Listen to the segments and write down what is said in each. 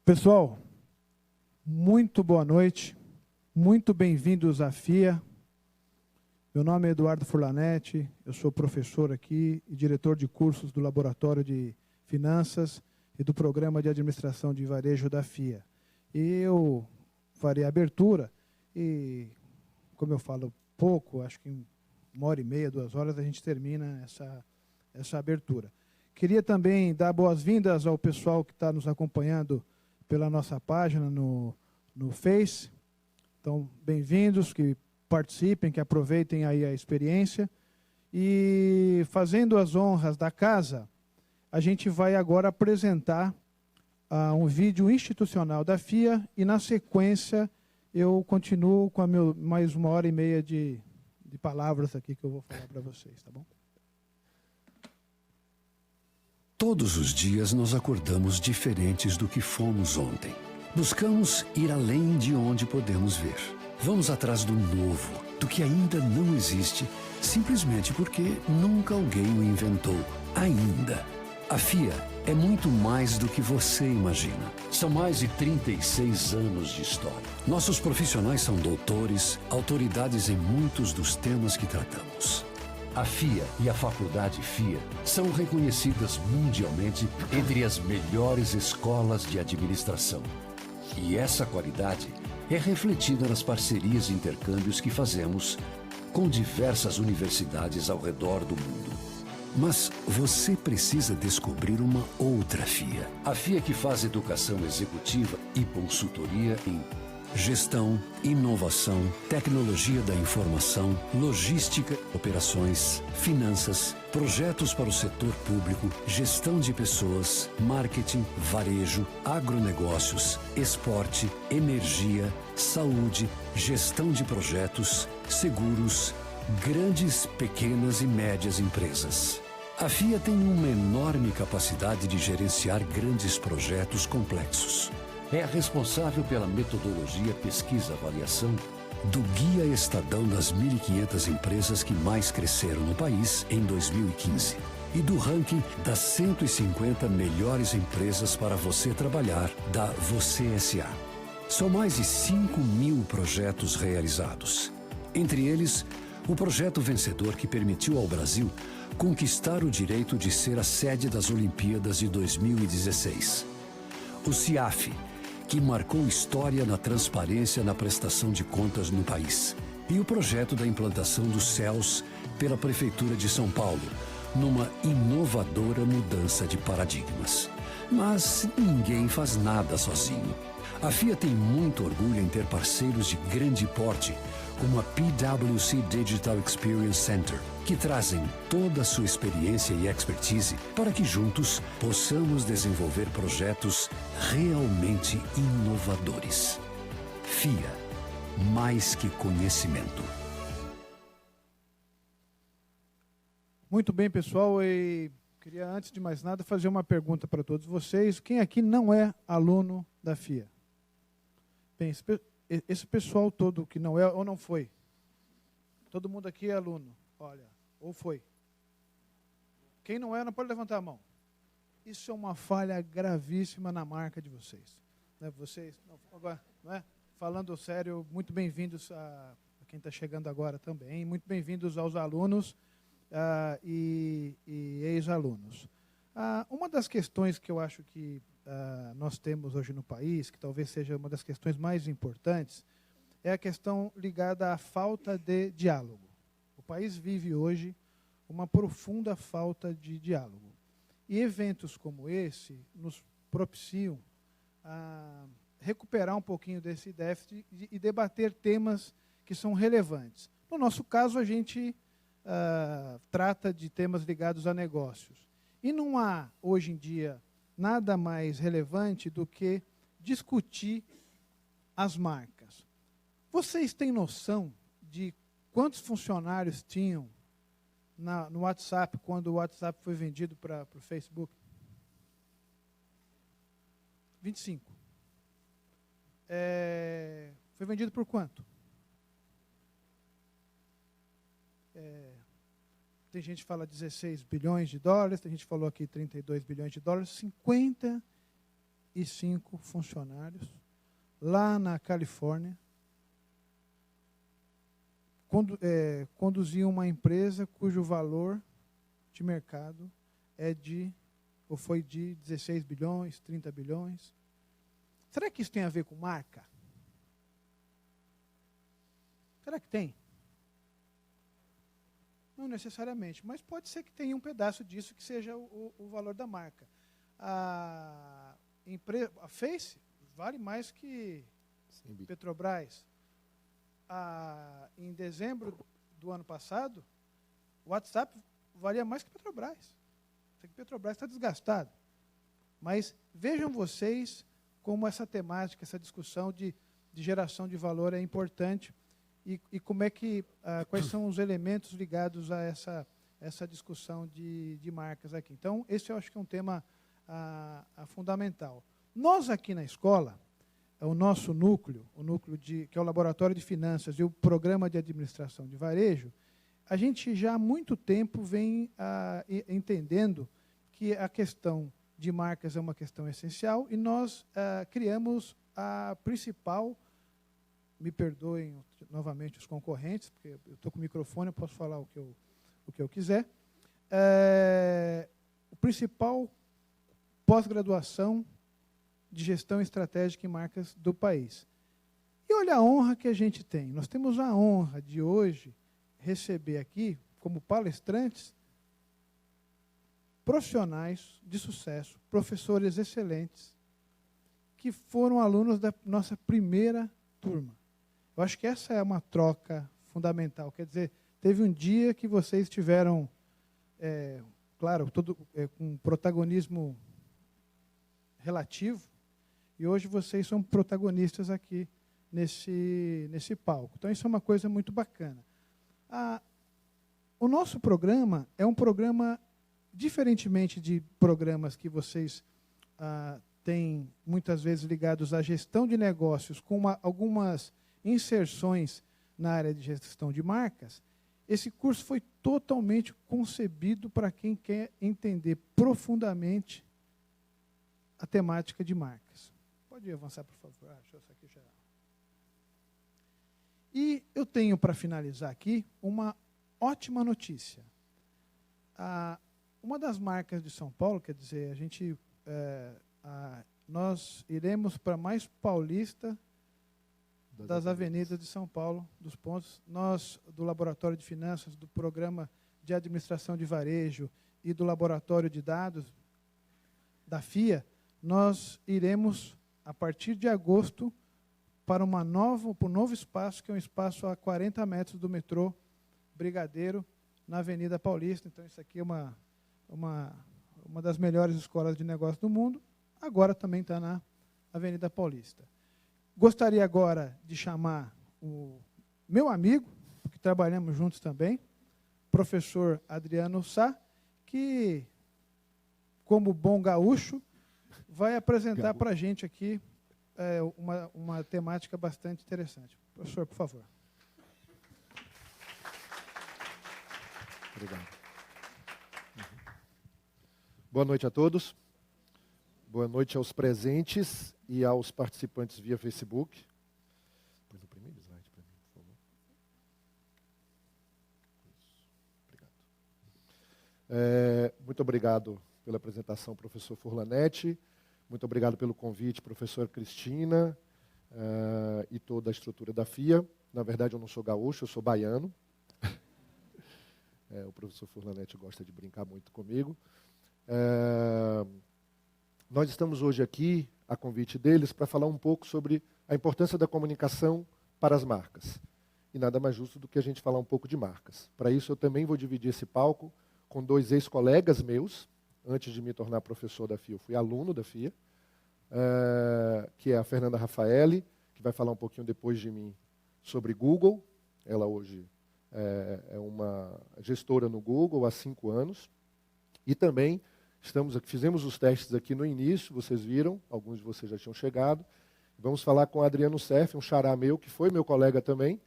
Pessoal, muito boa noite, muito bem-vindos à FIA. Meu nome é Eduardo Furlanetti, eu sou professor aqui e diretor de cursos do Laboratório de Finanças e do Programa de Administração de Varejo da FIA. E eu farei a abertura e, como eu falo pouco, acho que em 1h30, 2 horas, a gente termina essa abertura. Queria também dar boas-vindas ao pessoal que está nos acompanhando pela nossa página no Face. Então, bem-vindos, que participem, que aproveitem aí a experiência. E, fazendo as honras da casa, a gente vai agora apresentar um vídeo institucional da FIA e, na sequência, eu continuo com mais 1h30 de palavras aqui que eu vou falar para vocês, tá bom? Todos os dias nós acordamos diferentes do que fomos ontem. Buscamos ir além de onde podemos ver. Vamos atrás do novo, do que ainda não existe, simplesmente porque nunca alguém o inventou, ainda. A FIA é muito mais do que você imagina. São mais de 36 anos de história. Nossos profissionais são doutores, autoridades em muitos dos temas que tratamos. A FIA e a Faculdade FIA são reconhecidas mundialmente entre as melhores escolas de administração. E essa qualidade é refletida nas parcerias e intercâmbios que fazemos com diversas universidades ao redor do mundo. Mas você precisa descobrir uma outra FIA. A FIA que faz educação executiva e consultoria em gestão, inovação, tecnologia da informação, logística, operações, finanças, projetos para o setor público, gestão de pessoas, marketing, varejo, agronegócios, esporte, energia, saúde, gestão de projetos, seguros, grandes, pequenas e médias empresas. A FIA tem uma enorme capacidade de gerenciar grandes projetos complexos. É a responsável pela metodologia pesquisa-avaliação do Guia Estadão das 1.500 empresas que mais cresceram no país em 2015 e do ranking das 150 melhores empresas para você trabalhar da Você S.A. São mais de 5.000 projetos realizados. Entre eles, o projeto vencedor que permitiu ao Brasil conquistar o direito de ser a sede das Olimpíadas de 2016. O CIAF, que marcou história na transparência na prestação de contas no país. E o projeto da implantação dos céus pela Prefeitura de São Paulo, numa inovadora mudança de paradigmas. Mas ninguém faz nada sozinho. A FIA tem muito orgulho em ter parceiros de grande porte, como a PwC Digital Experience Center, que trazem toda a sua experiência e expertise para que juntos possamos desenvolver projetos realmente inovadores. FIA, mais que conhecimento. Muito bem, pessoal, e queria, antes de mais nada, fazer uma pergunta para todos vocês. Quem aqui não é aluno da FIA? Bem, esse pessoal todo que não é ou não foi? Todo mundo aqui é aluno, olha, ou foi. Quem não é, não pode levantar a mão. Isso é uma falha gravíssima na marca de vocês. Né? Vocês, não, agora, não é? Falando sério, muito bem-vindos a quem está chegando agora também, muito bem-vindos aos alunos e ex-alunos. Uma das questões que eu acho que nós temos hoje no país, que talvez seja uma das questões mais importantes, é a questão ligada à falta de diálogo. O país vive hoje uma profunda falta de diálogo. E eventos como esse nos propiciam a recuperar um pouquinho desse déficit e debater temas que são relevantes. No nosso caso, a gente trata de temas ligados a negócios. E não há, hoje em dia, nada mais relevante do que discutir as marcas. Vocês têm noção de quantos funcionários tinham no WhatsApp quando o WhatsApp foi vendido para o Facebook? 25. Foi vendido por quanto? Tem gente que fala 16 bilhões de dólares, tem gente que falou aqui 32 bilhões de dólares, 50 25 funcionários, lá na Califórnia, conduziam uma empresa cujo valor de mercado foi de 16 bilhões, 30 bilhões. Será que isso tem a ver com marca? Será que tem? Não necessariamente, mas pode ser que tenha um pedaço disso que seja o valor da marca. A Face vale mais que Petrobras. Em dezembro do ano passado, o WhatsApp valia mais que Petrobras. Sei que Petrobras está desgastado. Mas vejam vocês como essa temática, essa discussão de geração de valor é importante e como é que, quais são os elementos ligados a essa discussão de marcas aqui. Então, esse eu acho que é um tema fundamental. Nós aqui na escola, o nosso núcleo, que é o Laboratório de Finanças e o Programa de Administração de Varejo, a gente já há muito tempo vem entendendo que a questão de marcas é uma questão essencial e nós criamos a principal, me perdoem novamente os concorrentes, porque eu estou com o microfone, eu posso falar o que eu quiser, o principal pós-graduação de gestão estratégica em marcas do país. E olha a honra que a gente tem. Nós temos a honra de hoje receber aqui, como palestrantes, profissionais de sucesso, professores excelentes, que foram alunos da nossa primeira turma. Eu acho que essa é uma troca fundamental. Quer dizer, teve um dia que vocês tiveram, claro, com protagonismo relativo, e hoje vocês são protagonistas aqui nesse palco. Então, isso é uma coisa muito bacana. O nosso programa é um programa, diferentemente de programas que vocês têm, muitas vezes, ligados à gestão de negócios, com algumas inserções na área de gestão de marcas, esse curso foi totalmente concebido para quem quer entender profundamente a temática de marcas. Pode avançar, por favor. Deixa eu aqui já. E eu tenho, para finalizar aqui, uma ótima notícia. Uma das marcas de São Paulo, quer dizer, nós iremos para mais paulista das avenidas de São Paulo, dos pontos. Nós, do Laboratório de Finanças, do Programa de Administração de Varejo e do Laboratório de Dados da FIA, nós iremos, a partir de agosto, para um novo espaço, que é um espaço a 40 metros do metrô Brigadeiro, na Avenida Paulista. Então, isso aqui é uma das melhores escolas de negócio do mundo. Agora também está na Avenida Paulista. Gostaria agora de chamar o meu amigo, que trabalhamos juntos também, professor Adriano Sá, que, como bom gaúcho, vai apresentar para a gente aqui uma temática bastante interessante. Professor, por favor. Obrigado. Boa noite a todos. Boa noite aos presentes e aos participantes via Facebook. Põe o primeiro slide para mim, por favor. Obrigado. Muito obrigado pela apresentação, professor Furlanetti. Muito obrigado pelo convite, professora Cristina, e toda a estrutura da FIA. Na verdade, eu não sou gaúcho, eu sou baiano. O professor Furlanetti gosta de brincar muito comigo. Nós estamos hoje aqui, a convite deles, para falar um pouco sobre a importância da comunicação para as marcas. E nada mais justo do que a gente falar um pouco de marcas. Para isso, eu também vou dividir esse palco com dois ex-colegas meus. Antes de me tornar professor da FIA, eu fui aluno da FIA, que é a Fernanda Rafaeli, que vai falar um pouquinho depois de mim sobre Google. Ela hoje é uma gestora no Google há 5 anos. E também fizemos os testes aqui no início, vocês viram, alguns de vocês já tinham chegado. Vamos falar com o Adriano Serf, um xará meu, que foi meu colega também,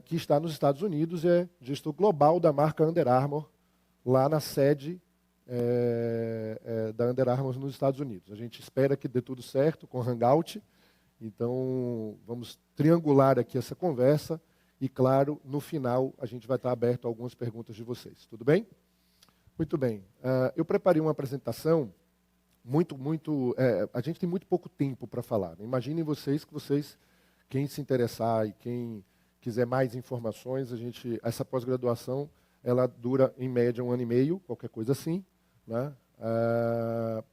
que está nos Estados Unidos, é gestor global da marca Under Armour, lá na sede da Under Armour nos Estados Unidos. A gente espera que dê tudo certo com o Hangout, então vamos triangular aqui essa conversa e, claro, no final a gente vai estar aberto a algumas perguntas de vocês. Tudo bem? Muito bem. Eu preparei uma apresentação a gente tem muito pouco tempo para falar. Né? Imaginem vocês, quem se interessar e quem quiser mais informações, essa pós-graduação, ela dura em média 1 ano e meio, qualquer coisa assim, né?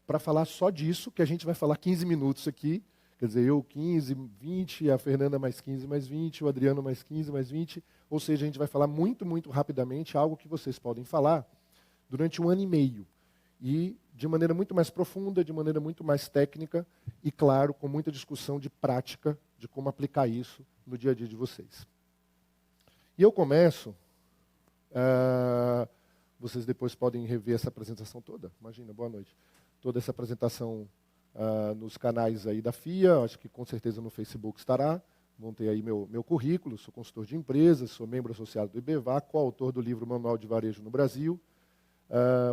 Para falar só disso, que a gente vai falar 15 minutos aqui, quer dizer, eu 15, 20, a Fernanda mais 15, mais 20, o Adriano mais 15, mais 20, ou seja, a gente vai falar muito, muito rapidamente algo que vocês podem falar durante 1 ano e meio, e de maneira muito mais profunda, de maneira muito mais técnica, e claro, com muita discussão de prática, de como aplicar isso no dia a dia de vocês. E eu começo... vocês depois podem rever essa apresentação toda. Imagina, boa noite. Toda essa apresentação nos canais aí da FIA, acho que com certeza no Facebook estará. Montei aí meu currículo, sou consultor de empresas, sou membro associado do IBVA, coautor do livro Manual de Varejo no Brasil,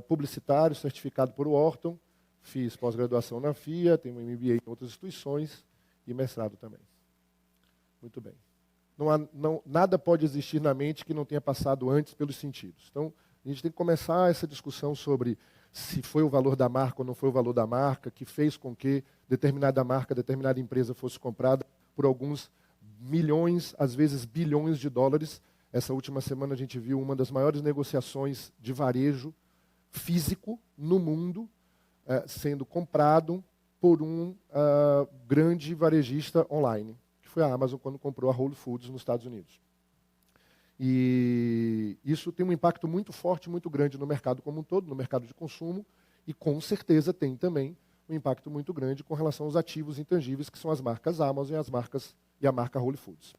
publicitário, certificado por Wharton, fiz pós-graduação na FIA, tenho um MBA em outras instituições e mestrado também. Muito bem. Nada pode existir na mente que não tenha passado antes pelos sentidos. Então, a gente tem que começar essa discussão sobre se foi o valor da marca ou não foi o valor da marca, que fez com que determinada marca, determinada empresa fosse comprada por alguns milhões, às vezes bilhões de dólares. Essa última semana a gente viu uma das maiores negociações de varejo físico no mundo sendo comprado por um grande varejista online. Foi a Amazon quando comprou a Whole Foods nos Estados Unidos. E isso tem um impacto muito forte, muito grande no mercado como um todo, no mercado de consumo, e com certeza tem também um impacto muito grande com relação aos ativos intangíveis, que são as marcas Amazon e a marca Whole Foods.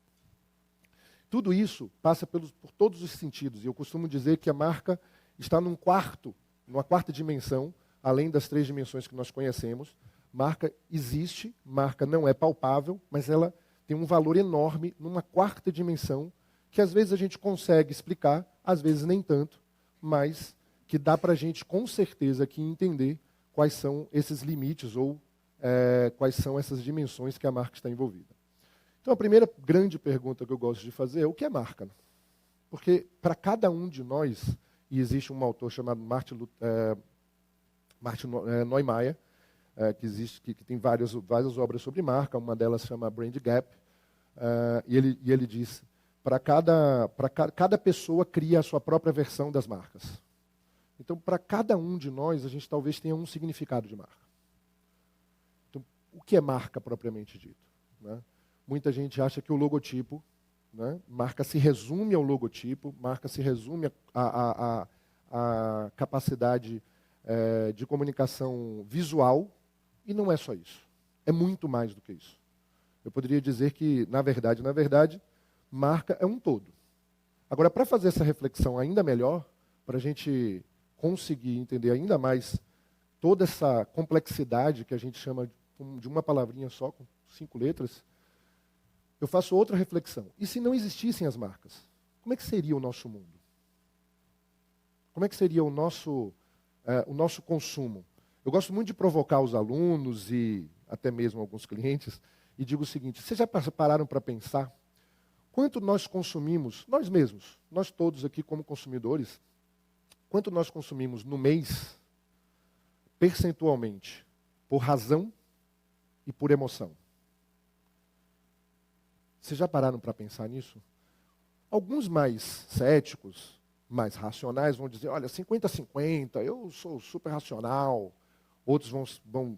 Tudo isso passa por todos os sentidos, e eu costumo dizer que a marca está numa quarta dimensão, além das 3 dimensões que nós conhecemos. Marca existe, marca não é palpável, mas ela tem um valor enorme numa 4ª dimensão, que às vezes a gente consegue explicar, às vezes nem tanto, mas que dá para a gente com certeza aqui entender quais são esses limites ou quais são essas dimensões que a marca está envolvida. Então a primeira grande pergunta que eu gosto de fazer é o que é marca? Porque para cada um de nós, e existe um autor chamado Martin Neumeier, que tem várias obras sobre marca, uma delas se chama Brand Gap, e ele diz, para cada pessoa cria a sua própria versão das marcas. Então, para cada um de nós, a gente talvez tenha um significado de marca. Então, o que é marca propriamente dito? Né? Muita gente acha que o logotipo, né? Marca se resume ao logotipo, marca se resume à capacidade de comunicação visual, e não é só isso. É muito mais do que isso. Eu poderia dizer que, na verdade, marca é um todo. Agora, para fazer essa reflexão ainda melhor, para a gente conseguir entender ainda mais toda essa complexidade que a gente chama de uma palavrinha só, com 5 letras, eu faço outra reflexão. E se não existissem as marcas? Como é que seria o nosso mundo? Como é que seria o nosso consumo? Eu gosto muito de provocar os alunos e até mesmo alguns clientes e digo o seguinte: vocês já pararam para pensar quanto nós consumimos, nós mesmos, nós todos aqui como consumidores, quanto nós consumimos no mês, percentualmente, por razão e por emoção? Vocês já pararam para pensar nisso? Alguns mais céticos, mais racionais, vão dizer, olha, 50-50, eu sou super racional. Outros vão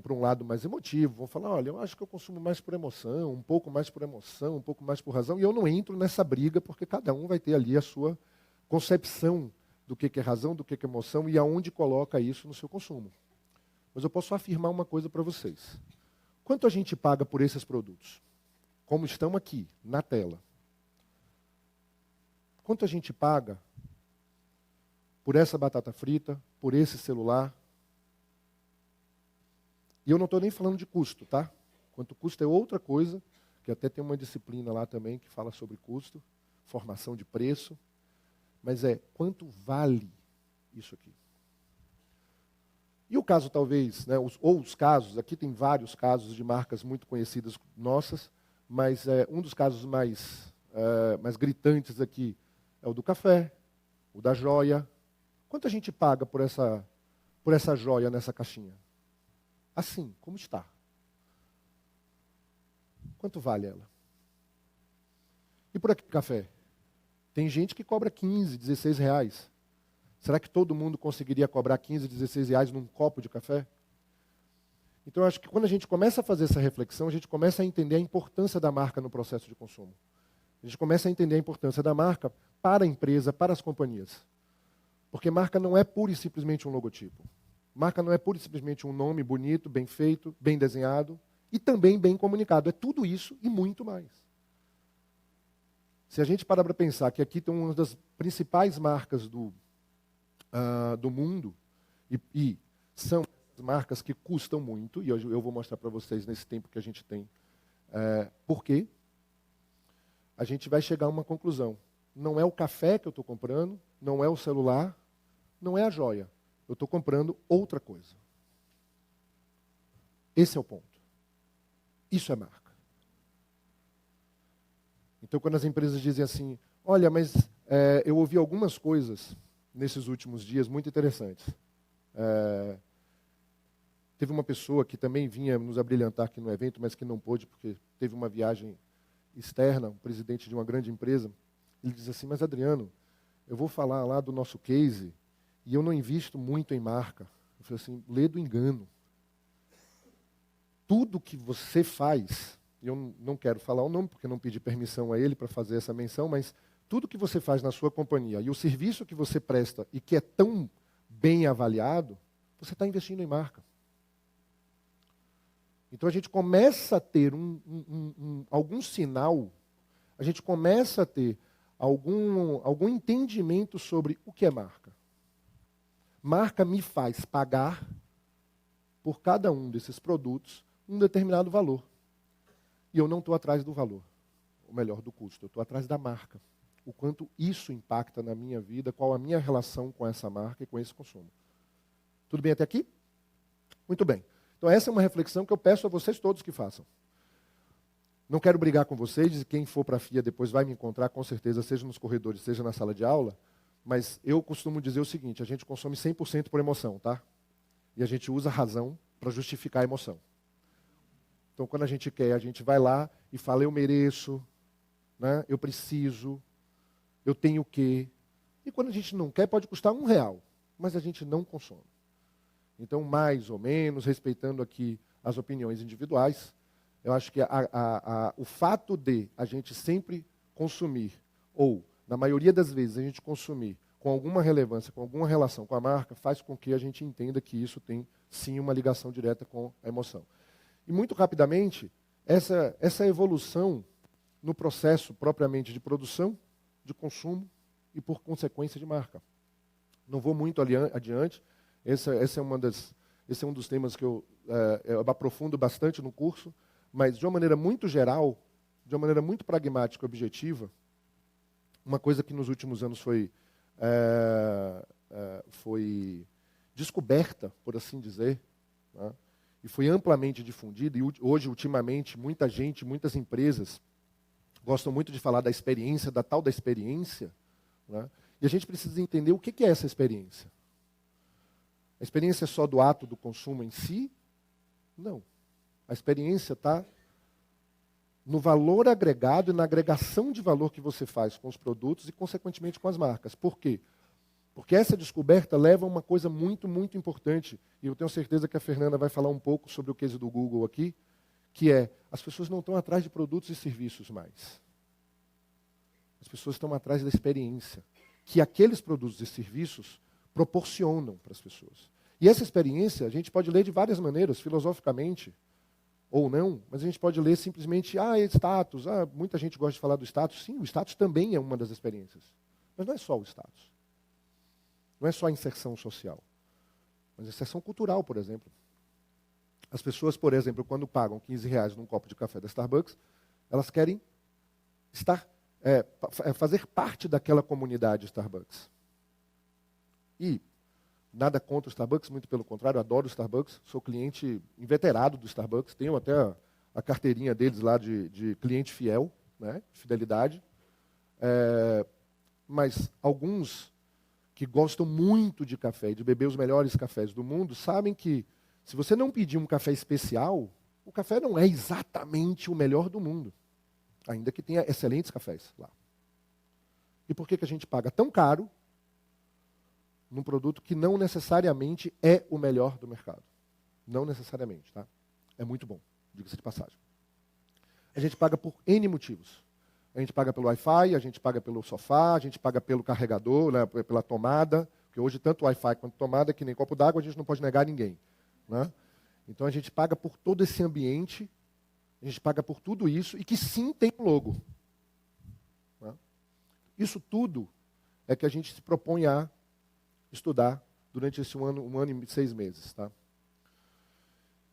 para um lado mais emotivo, vão falar, olha, eu acho que eu consumo mais por emoção, um pouco mais por emoção, um pouco mais por razão, e eu não entro nessa briga, porque cada um vai ter ali a sua concepção do que é razão, do que é emoção, e aonde coloca isso no seu consumo. Mas eu posso afirmar uma coisa para vocês. Quanto a gente paga por esses produtos? Como estão aqui, na tela. Quanto a gente paga por essa batata frita, por esse celular? E eu não estou nem falando de custo, tá? Quanto custo é outra coisa, que até tem uma disciplina lá também que fala sobre custo, formação de preço. Mas quanto vale isso aqui? E o caso talvez, né, os casos, aqui tem vários casos de marcas muito conhecidas nossas, mas um dos casos mais gritantes aqui é o do café, o da joia. Quanto a gente paga por essa joia nessa caixinha? Assim, como está. Quanto vale ela? E por aqui, café? Tem gente que cobra 15, 16 reais. Será que todo mundo conseguiria cobrar 15, 16 reais num copo de café? Então, eu acho que quando a gente começa a fazer essa reflexão, a gente começa a entender a importância da marca no processo de consumo. A gente começa a entender a importância da marca para a empresa, para as companhias. Porque marca não é pura e simplesmente um logotipo. Marca não é pura e simplesmente um nome bonito, bem feito, bem desenhado e também bem comunicado. É tudo isso e muito mais. Se a gente parar para pensar que aqui tem uma das principais marcas do mundo, e são marcas que custam muito, e eu vou mostrar para vocês nesse tempo que a gente tem, por quê? A gente vai chegar a uma conclusão. Não é o café que eu estou comprando, não é o celular, não é a joia. Eu estou comprando outra coisa. Esse é o ponto. Isso é marca. Então, quando as empresas dizem assim, olha, mas eu ouvi algumas coisas nesses últimos dias muito interessantes. Teve uma pessoa que também vinha nos abrilhantar aqui no evento, mas que não pôde porque teve uma viagem externa, o presidente de uma grande empresa. Ele diz assim, mas Adriano, eu vou falar lá do nosso case e eu não invisto muito em marca. Eu falei assim, lê do engano. Tudo que você faz, eu não quero falar o nome porque não pedi permissão a ele para fazer essa menção, mas tudo que você faz na sua companhia e o serviço que você presta e que é tão bem avaliado, você está investindo em marca. Então a gente começa a ter algum sinal, a gente começa a ter algum entendimento sobre o que é marca. Marca me faz pagar por cada um desses produtos um determinado valor. E eu não estou atrás do valor, ou melhor, do custo, eu estou atrás da marca. O quanto isso impacta na minha vida, qual a minha relação com essa marca e com esse consumo. Tudo bem até aqui? Muito bem. Então essa é uma reflexão que eu peço a vocês todos que façam. Não quero brigar com vocês, e quem for para a FIA depois vai me encontrar, com certeza, seja nos corredores, seja na sala de aula, mas eu costumo dizer o seguinte, a gente consome 100% por emoção, tá? E a gente usa a razão para justificar a emoção. Então, quando a gente quer, a gente vai lá e fala, eu mereço, né? Eu preciso, eu tenho o quê. E quando a gente não quer, pode custar R$1, mas a gente não consome. Então, mais ou menos, respeitando aqui as opiniões individuais, eu acho que o fato de a gente sempre consumir, ou, na maioria das vezes, a gente consumir com alguma relevância, com alguma relação com a marca, faz com que a gente entenda que isso tem, sim, uma ligação direta com a emoção. E, muito rapidamente, essa evolução no processo propriamente de produção, de consumo e, por consequência, de marca. Não vou muito adiante, esse é um dos temas que eu aprofundo bastante no curso, mas de uma maneira muito geral, de uma maneira muito pragmática e objetiva, uma coisa que nos últimos anos foi descoberta, por assim dizer, né, e foi amplamente difundida, e hoje, ultimamente, muita gente, muitas empresas gostam muito de falar da experiência, da tal da experiência, né, e a gente precisa entender o que é essa experiência. A experiência é só do ato do consumo em si? Não. A experiência está no valor agregado e na agregação de valor que você faz com os produtos e, consequentemente, com as marcas. Por quê? Porque essa descoberta leva a uma coisa muito, muito importante, e eu tenho certeza que a Fernanda vai falar um pouco sobre o case do Google aqui, que é, as pessoas não estão atrás de produtos e serviços mais. As pessoas estão atrás da experiência que aqueles produtos e serviços proporcionam para as pessoas. E essa experiência a gente pode ler de várias maneiras, filosoficamente, ou não, mas a gente pode ler simplesmente, status, muita gente gosta de falar do status. Sim, o status também é uma das experiências. Mas não é só o status. Não é só a inserção social. Mas a inserção cultural, por exemplo. As pessoas, por exemplo, quando pagam R$15 num copo de café da Starbucks, elas querem fazer parte daquela comunidade Starbucks. E Nada contra o Starbucks, muito pelo contrário, adoro o Starbucks. Sou cliente inveterado do Starbucks. Tenho até a carteirinha deles lá de cliente fiel, né? Fidelidade. Mas alguns que gostam muito de café e de beber os melhores cafés do mundo sabem que se você não pedir um café especial, o café não é exatamente o melhor do mundo, ainda que tenha excelentes cafés lá. E por que a gente paga tão caro num produto que não necessariamente é o melhor do mercado? Não necessariamente, tá? É muito bom, diga-se de passagem. A gente paga por N motivos. A gente paga pelo Wi-Fi, a gente paga pelo sofá, a gente paga pelo carregador, né, pela tomada, porque hoje tanto Wi-Fi quanto tomada, que nem copo d'água, a gente não pode negar a ninguém. Né? Então a gente paga por todo esse ambiente, a gente paga por tudo isso, e que sim tem um logo. Né? Isso tudo é que a gente se propõe a estudar durante esse um ano e 6 meses. Tá?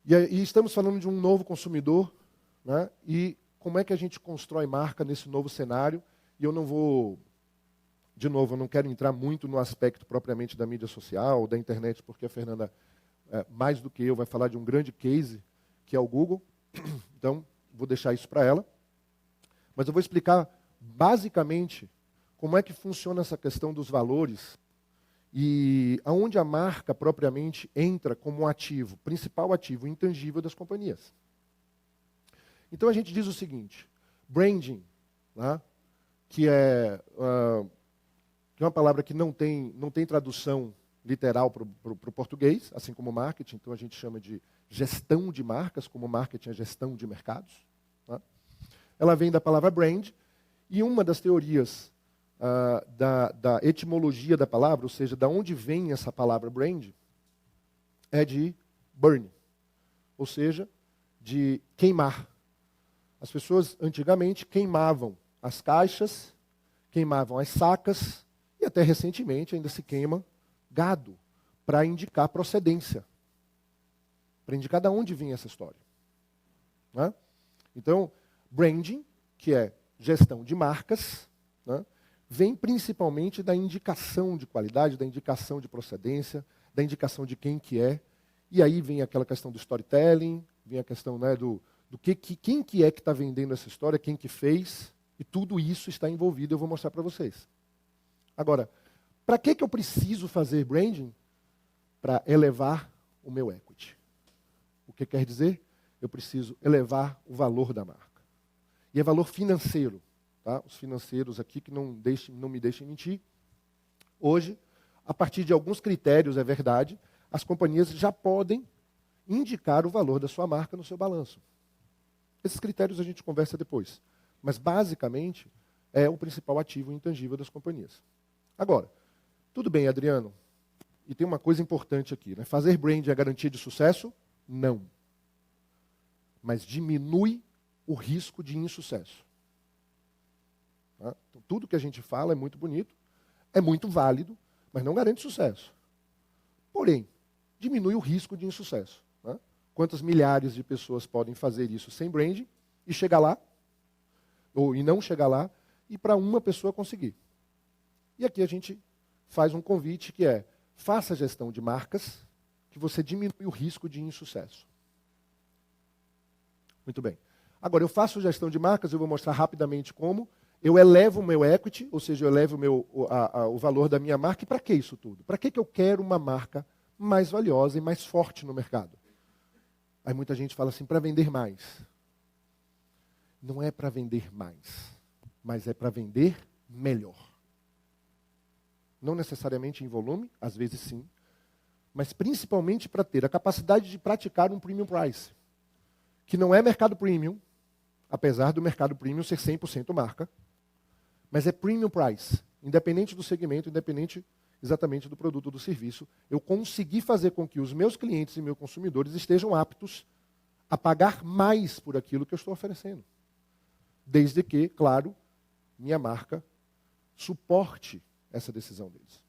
E estamos falando de um novo consumidor, né? E como é que a gente constrói marca nesse novo cenário? E eu não vou, de novo, eu não quero entrar muito no aspecto propriamente da mídia social, da internet, porque a Fernanda, mais do que eu, vai falar de um grande case, que é o Google. Então, vou deixar isso para ela. Mas eu vou explicar, basicamente, como é que funciona essa questão dos valores e aonde a marca propriamente entra como um ativo, principal ativo intangível das companhias. Então a gente diz o seguinte, branding, né, que é uma palavra que não tem tradução literal para o português, assim como marketing, então a gente chama de gestão de marcas, como marketing é gestão de mercados. Né? Ela vem da palavra brand, e uma das teorias da etimologia da palavra, ou seja, de onde vem essa palavra brand, é de burn, ou seja, de queimar. As pessoas, antigamente, queimavam as caixas, queimavam as sacas, e até recentemente ainda se queima gado, para indicar procedência, para indicar de onde vinha essa história. Né? Então, branding, que é gestão de marcas, né, vem principalmente da indicação de qualidade, da indicação de procedência, da indicação de quem que é, e aí vem aquela questão do storytelling, vem a questão, né, quem que é que está vendendo essa história, quem que fez, e tudo isso está envolvido, eu vou mostrar para vocês. Agora, para que eu preciso fazer branding? Para elevar o meu equity. O que quer dizer? Eu preciso elevar o valor da marca. E é valor financeiro. Tá? Os financeiros aqui que não me deixem mentir. Hoje, a partir de alguns critérios, é verdade, as companhias já podem indicar o valor da sua marca no seu balanço. Esses critérios a gente conversa depois. Mas, basicamente, é o principal ativo intangível das companhias. Agora, tudo bem, Adriano, e tem uma coisa importante aqui. Né? Fazer brand é garantia de sucesso? Não. Mas diminui o risco de insucesso. Tá? Então, tudo que a gente fala é muito bonito, é muito válido, mas não garante sucesso. Porém, diminui o risco de insucesso. Né? Quantas milhares de pessoas podem fazer isso sem branding e chegar lá, e não chegar lá, e para uma pessoa conseguir. E aqui a gente faz um convite que é, faça a gestão de marcas, que você diminui o risco de insucesso. Muito bem. Agora, eu faço gestão de marcas, eu vou mostrar rapidamente como. Eu elevo o meu equity, ou seja, eu elevo o valor da minha marca. E para que isso tudo? Para que eu quero uma marca mais valiosa e mais forte no mercado? Aí muita gente fala assim, para vender mais. Não é para vender mais, mas é para vender melhor. Não necessariamente em volume, às vezes sim, mas principalmente para ter a capacidade de praticar um premium price, que não é mercado premium, apesar do mercado premium ser 100% marca, mas é premium price, independente do segmento, independente exatamente do produto ou do serviço, eu consegui fazer com que os meus clientes e meus consumidores estejam aptos a pagar mais por aquilo que eu estou oferecendo. Desde que, claro, minha marca suporte essa decisão deles.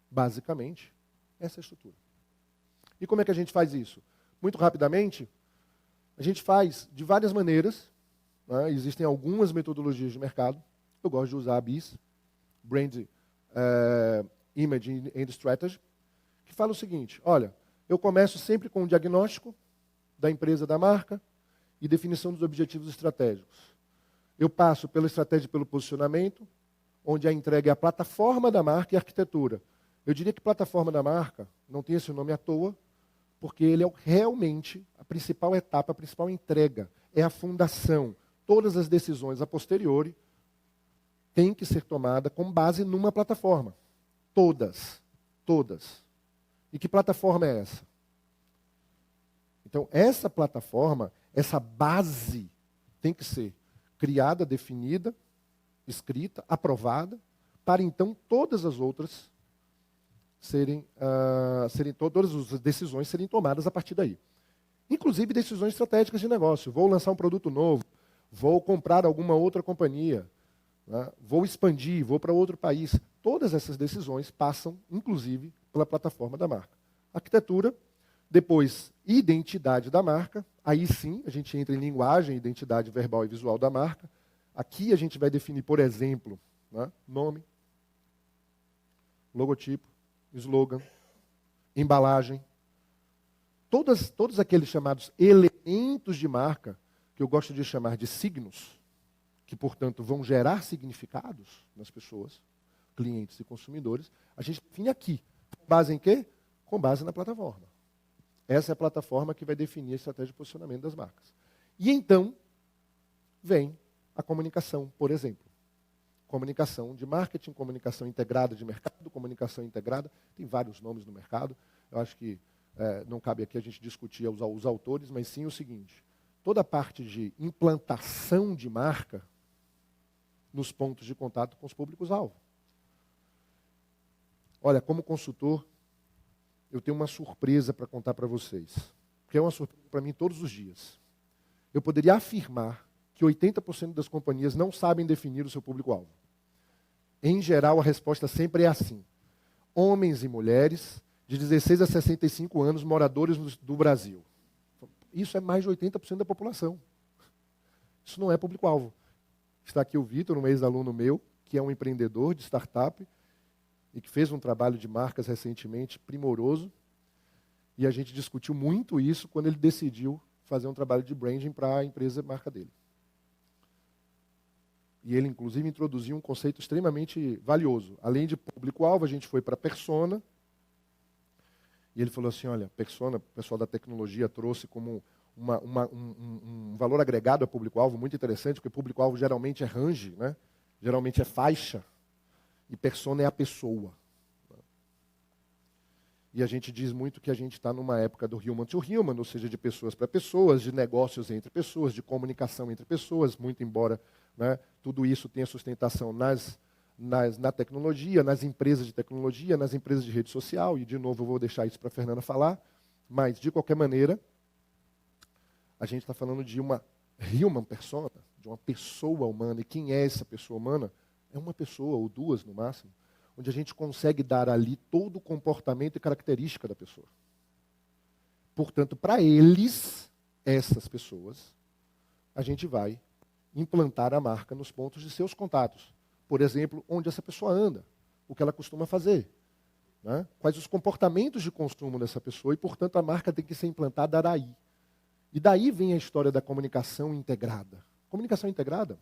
Basicamente, essa é a estrutura. E como é que a gente faz isso? Muito rapidamente, a gente faz de várias maneiras. Né? Existem algumas metodologias de mercado. Eu gosto de usar a BIS, Brand Image and Strategy, que fala o seguinte: olha, eu começo sempre com um diagnóstico da empresa, da marca, e definição dos objetivos estratégicos. Eu passo pela estratégia e pelo posicionamento, onde a entrega é a plataforma da marca e a arquitetura. Eu diria que plataforma da marca não tem esse nome à toa, porque ele é realmente a principal etapa, a principal entrega. É a fundação. Todas as decisões a posteriori têm que ser tomadas com base numa plataforma. Todas. Todas. E que plataforma é essa? Então, essa plataforma, essa base, tem que ser criada, definida, escrita, aprovada, para então todas as outras todas as decisões serem tomadas a partir daí. Inclusive decisões estratégicas de negócio. Vou lançar um produto novo, vou comprar alguma outra companhia, né? Vou expandir, vou para outro país. Todas essas decisões passam, inclusive, pela plataforma da marca. Arquitetura, depois identidade da marca. Aí sim, a gente entra em linguagem, identidade verbal e visual da marca. Aqui a gente vai definir, por exemplo, né, nome, logotipo, slogan, embalagem. Todos aqueles chamados elementos de marca, que eu gosto de chamar de signos, que, portanto, vão gerar significados nas pessoas, clientes e consumidores, a gente define aqui. Com base em quê? Com base na plataforma. Essa é a plataforma que vai definir a estratégia de posicionamento das marcas. E então, vem a comunicação, por exemplo. Comunicação de marketing, comunicação integrada de mercado, comunicação integrada, tem vários nomes no mercado. Eu acho que não cabe aqui a gente discutir os autores, mas sim o seguinte: toda a parte de implantação de marca nos pontos de contato com os públicos-alvo. Olha, como consultor, eu tenho uma surpresa para contar para vocês, que é uma surpresa para mim todos os dias. Eu poderia afirmar que 80% das companhias não sabem definir o seu público-alvo. Em geral, a resposta sempre é assim: homens e mulheres de 16 a 65 anos, moradores do Brasil. Isso é mais de 80% da população. Isso não é público-alvo. Está aqui o Vitor, um ex-aluno meu, que é um empreendedor de startup e que fez um trabalho de marcas recentemente primoroso. E a gente discutiu muito isso quando ele decidiu fazer um trabalho de branding para a empresa marca dele. E ele, inclusive, introduziu um conceito extremamente valioso. Além de público-alvo, a gente foi para persona. E ele falou assim: olha, persona, o pessoal da tecnologia trouxe como um valor agregado a público-alvo muito interessante, porque público-alvo geralmente é range, né? Geralmente é faixa, e persona é a pessoa. E a gente diz muito que a gente está numa época do human to human, ou seja, de pessoas para pessoas, de negócios entre pessoas, de comunicação entre pessoas, muito embora, né, tudo isso tenha sustentação na tecnologia, nas empresas de tecnologia, nas empresas de rede social, e de novo eu vou deixar isso para a Fernanda falar, mas de qualquer maneira, a gente está falando de uma human persona, de uma pessoa humana. E quem é essa pessoa humana? É uma pessoa, ou duas no máximo, onde a gente consegue dar ali todo o comportamento e característica da pessoa. Portanto, para eles, essas pessoas, a gente vai implantar a marca nos pontos de seus contatos. Por exemplo, onde essa pessoa anda, o que ela costuma fazer, né? Quais os comportamentos de consumo dessa pessoa, e, portanto, a marca tem que ser implantada daí. E daí vem a história da comunicação integrada. Comunicação integrada,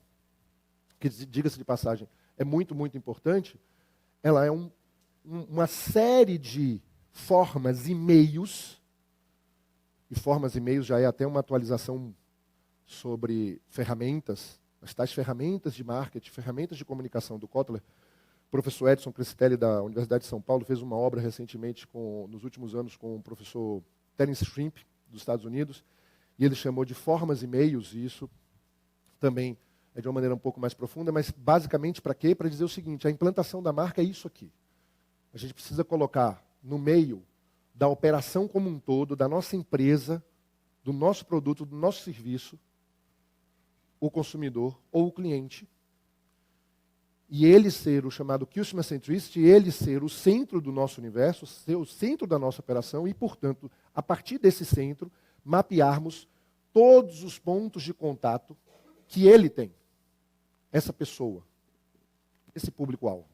que, diga-se de passagem, é muito, muito importante. Ela é uma série de formas e meios, e formas e meios já é até uma atualização sobre ferramentas, as tais ferramentas de marketing, ferramentas de comunicação do Kotler. O professor Edson Cristelli, da Universidade de São Paulo, fez uma obra recentemente, nos últimos anos, com o professor Terence Shrimp, dos Estados Unidos, e ele chamou de formas e meios, e isso também é de uma maneira um pouco mais profunda, mas basicamente para quê? Para dizer o seguinte: a implantação da marca é isso aqui. A gente precisa colocar no meio da operação como um todo, da nossa empresa, do nosso produto, do nosso serviço, o consumidor ou o cliente, e ele ser o chamado Customer Centricity, ele ser o centro do nosso universo, ser o centro da nossa operação, e, portanto, a partir desse centro, mapearmos todos os pontos de contato que ele tem, essa pessoa, esse público-alvo.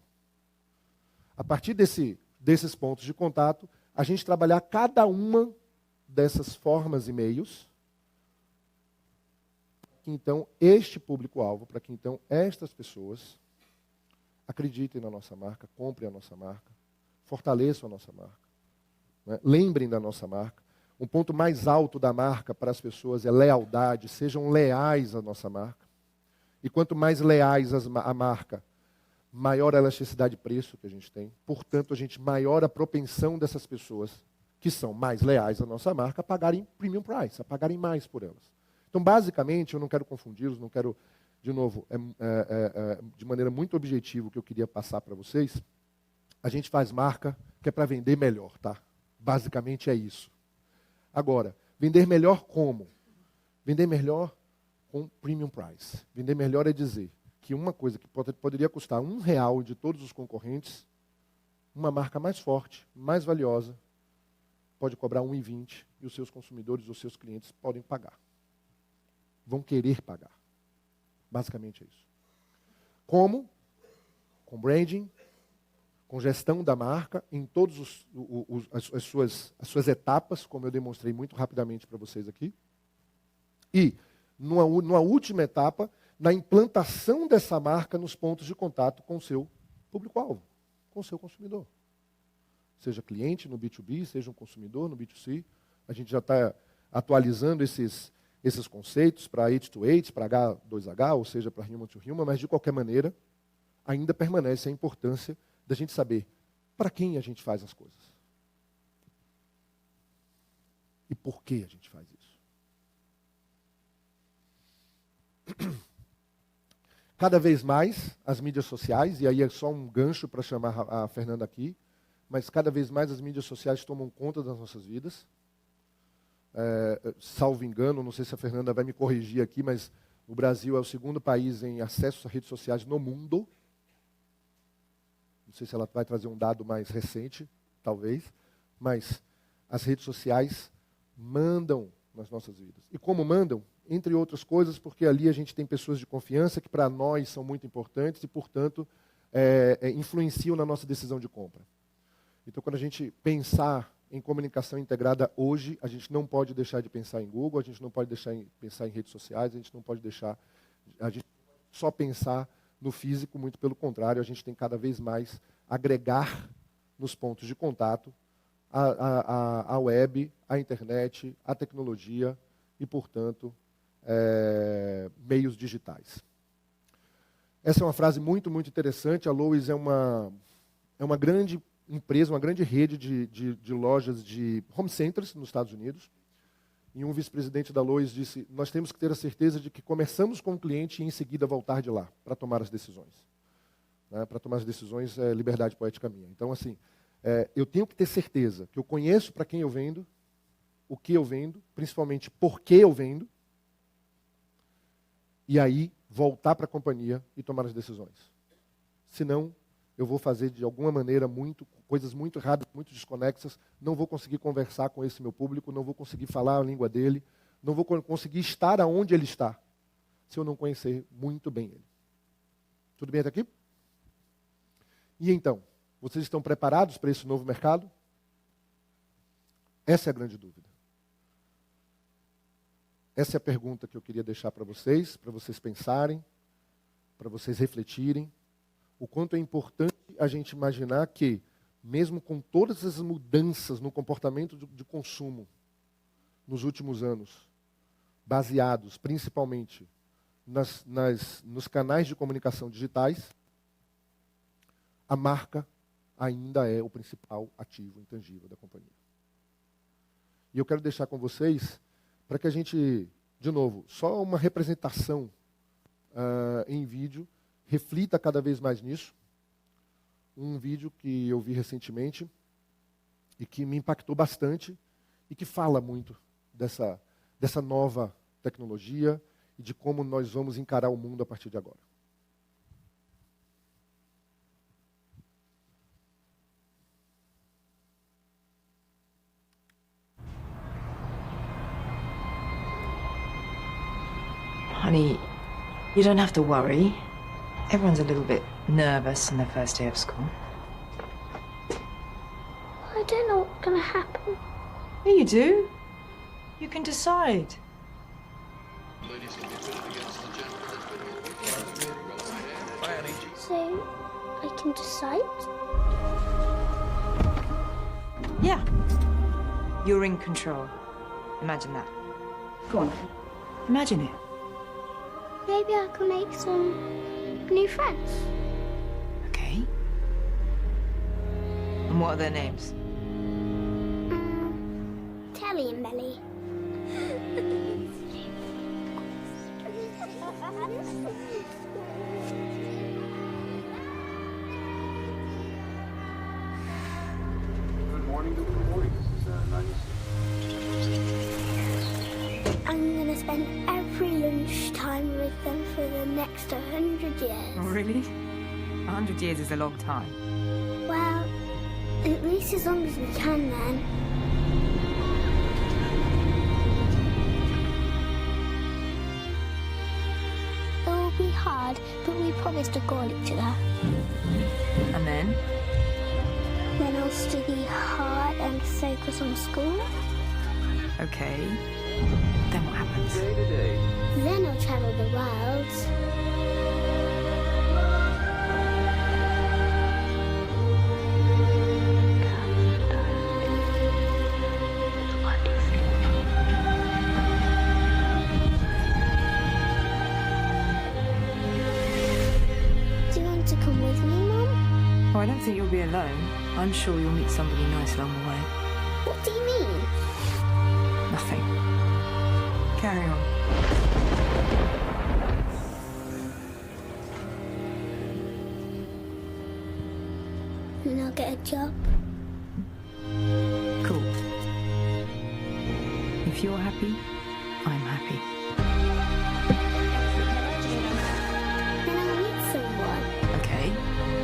A partir desses pontos de contato, a gente trabalhar cada uma dessas formas e meios, que então este público-alvo, para que então estas pessoas acreditem na nossa marca, comprem a nossa marca, fortaleçam a nossa marca, né? Lembrem da nossa marca. Um ponto mais alto da marca para as pessoas é lealdade, sejam leais à nossa marca. E quanto mais leais à marca, maior a elasticidade de preço que a gente tem. Portanto, maior a propensão dessas pessoas que são mais leais à nossa marca a pagarem premium price, a pagarem mais por elas. Então, basicamente, eu não quero confundi-los, não quero, de novo, de maneira muito objetiva o que eu queria passar para vocês. A gente faz marca que é para vender melhor, tá? Basicamente é isso. Agora, vender melhor como? Vender melhor com premium price. Vender melhor é dizer que uma coisa que poderia custar R$1 de todos os concorrentes, uma marca mais forte, mais valiosa, pode cobrar R$1,20 e os seus consumidores, os seus clientes podem pagar. Vão querer pagar. Basicamente é isso. Como? Com branding, com gestão da marca em todas as suas etapas, como eu demonstrei muito rapidamente para vocês aqui. E, numa última etapa, na implantação dessa marca nos pontos de contato com o seu público-alvo, com o seu consumidor. Seja cliente no B2B, seja um consumidor no B2C. A gente já está atualizando esses conceitos para H2H, para H2H, ou seja, para Human to Human, mas de qualquer maneira, ainda permanece a importância da gente saber para quem a gente faz as coisas. E por que a gente faz isso. Cada vez mais as mídias sociais, e aí é só um gancho para chamar a Fernanda aqui, mas cada vez mais as mídias sociais tomam conta das nossas vidas. Salvo engano, não sei se a Fernanda vai me corrigir aqui, mas o Brasil é o segundo país em acesso a redes sociais no mundo. Não sei se ela vai trazer um dado mais recente, talvez, mas as redes sociais mandam nas nossas vidas. E como mandam? Entre outras coisas, porque ali a gente tem pessoas de confiança que para nós são muito importantes e, portanto, influenciam na nossa decisão de compra. Então, quando a gente pensar em comunicação integrada hoje, a gente não pode deixar de pensar em Google, a gente não pode deixar de pensar em redes sociais, a gente não pode deixar só pensar no físico, muito pelo contrário, a gente tem cada vez mais agregar nos pontos de contato a web, a internet, a tecnologia e, portanto, meios digitais. Essa é uma frase muito, muito interessante. A Lowe's é uma grande empresa, uma grande rede de lojas de home centers nos Estados Unidos. E um vice-presidente da Lowe's disse, nós temos que ter a certeza de que começamos com o cliente e em seguida voltar de lá para tomar as decisões. Para tomar as decisões é liberdade poética minha. Então, assim, eu tenho que ter certeza que eu conheço para quem eu vendo, o que eu vendo, principalmente por que eu vendo, e aí voltar para a companhia e tomar as decisões. Senão, eu vou fazer de alguma maneira coisas muito erradas, muito desconexas, não vou conseguir conversar com esse meu público, não vou conseguir falar a língua dele, não vou conseguir estar aonde ele está, se eu não conhecer muito bem ele. Tudo bem até aqui? E então, vocês estão preparados para esse novo mercado? Essa é a grande dúvida. Essa é a pergunta que eu queria deixar para vocês pensarem, para vocês refletirem. O quanto é importante a gente imaginar que, mesmo com todas as mudanças no comportamento de consumo nos últimos anos, baseados principalmente nos canais de comunicação digitais, a marca ainda é o principal ativo intangível da companhia. E eu quero deixar com vocês, para que a gente, de novo, só uma representação em vídeo, reflita cada vez mais nisso. Um vídeo que eu vi recentemente e que me impactou bastante e que fala muito dessa nova tecnologia e de como nós vamos encarar o mundo a partir de agora. Honey, you don't have to worry. Everyone's a little bit nervous on their first day of school. Why I don't know what's going to happen. Yeah, you do. You can decide. So, I can decide? Yeah. You're in control. Imagine that. Go on. Imagine it. Maybe I can make some new friends. Okay. And what are their names? Telly and Melly. Good morning. This is Nadia. I'm gonna spend every lunchtime with them for the next 100 years. Really? 100 years is a long time. Well, at least as long as we can then. It will be hard, but we promise to call each other. And then? Then I'll study hard and focus on school. Okay. Then what happens? Day to day. Then I'll travel the world. Do you want to come with me, Mum? Oh, I don't think you'll be alone. I'm sure you'll meet somebody nice along the way. What do you mean? Nothing. Carry on. And I'll get a job. Cool. If you're happy, I'm happy. Then I'll meet someone. Okay.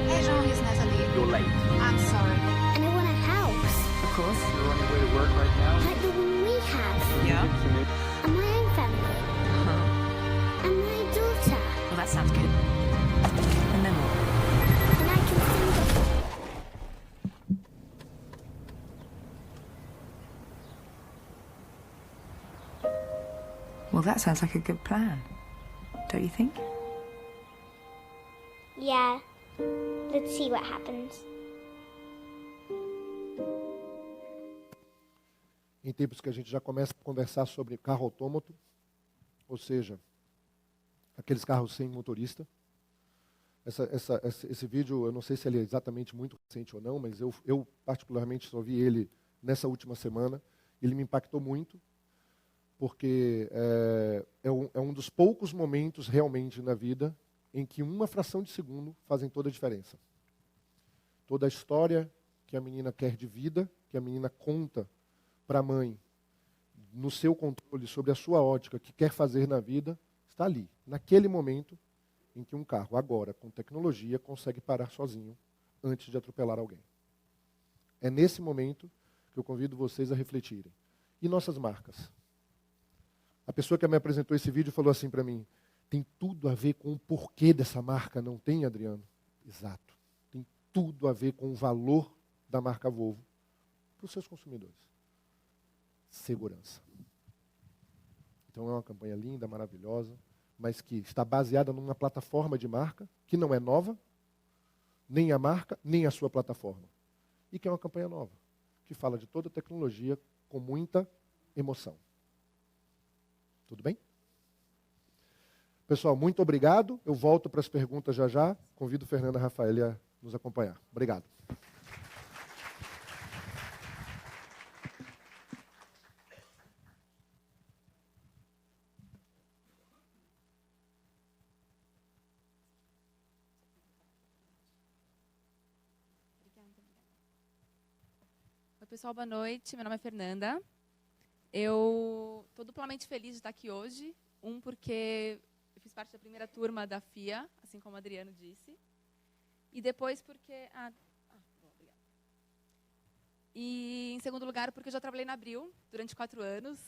Hey Jean, here's Natalie. You're late. I'm sorry. And I want a house. Of course. You're on your way to work right now. Like the one we have. Yeah. And my own family. Uh-huh. And my daughter. Well, that sounds good. And then what? And I can sing. Well, that sounds like a good plan. Don't you think? Yeah. Let's see what happens. Em tempos que a gente já começa a conversar sobre carro autômato, ou seja, aqueles carros sem motorista. Esse vídeo, eu não sei se ele é exatamente muito recente ou não, mas eu particularmente só vi ele nessa última semana. Ele me impactou muito, porque é um dos poucos momentos realmente na vida em que uma fração de segundo fazem toda a diferença. Toda a história que a menina quer de vida, que a menina conta para a mãe, no seu controle sobre a sua ótica, que quer fazer na vida, está ali, naquele momento em que um carro, agora, com tecnologia, consegue parar sozinho antes de atropelar alguém. É nesse momento que eu convido vocês a refletirem. E nossas marcas? A pessoa que me apresentou esse vídeo falou assim para mim, tem tudo a ver com o porquê dessa marca, não tem, Adriano? Exato. Tem tudo a ver com o valor da marca Volvo para os seus consumidores. Segurança. Então é uma campanha linda, maravilhosa, mas que está baseada numa plataforma de marca que não é nova, nem a marca, nem a sua plataforma. E que é uma campanha nova, que fala de toda a tecnologia com muita emoção. Tudo bem? Pessoal, muito obrigado. Eu volto para as perguntas já já. Convido o Fernando e a Rafael a nos acompanhar. Obrigado. Oi, pessoal, boa noite. Meu nome é Fernanda. Eu estou duplamente feliz de estar aqui hoje. Porque eu fiz parte da primeira turma da FIA, assim como o Adriano disse. E depois porque... bom, obrigada. E, em segundo lugar, porque eu já trabalhei na Abril durante 4 anos,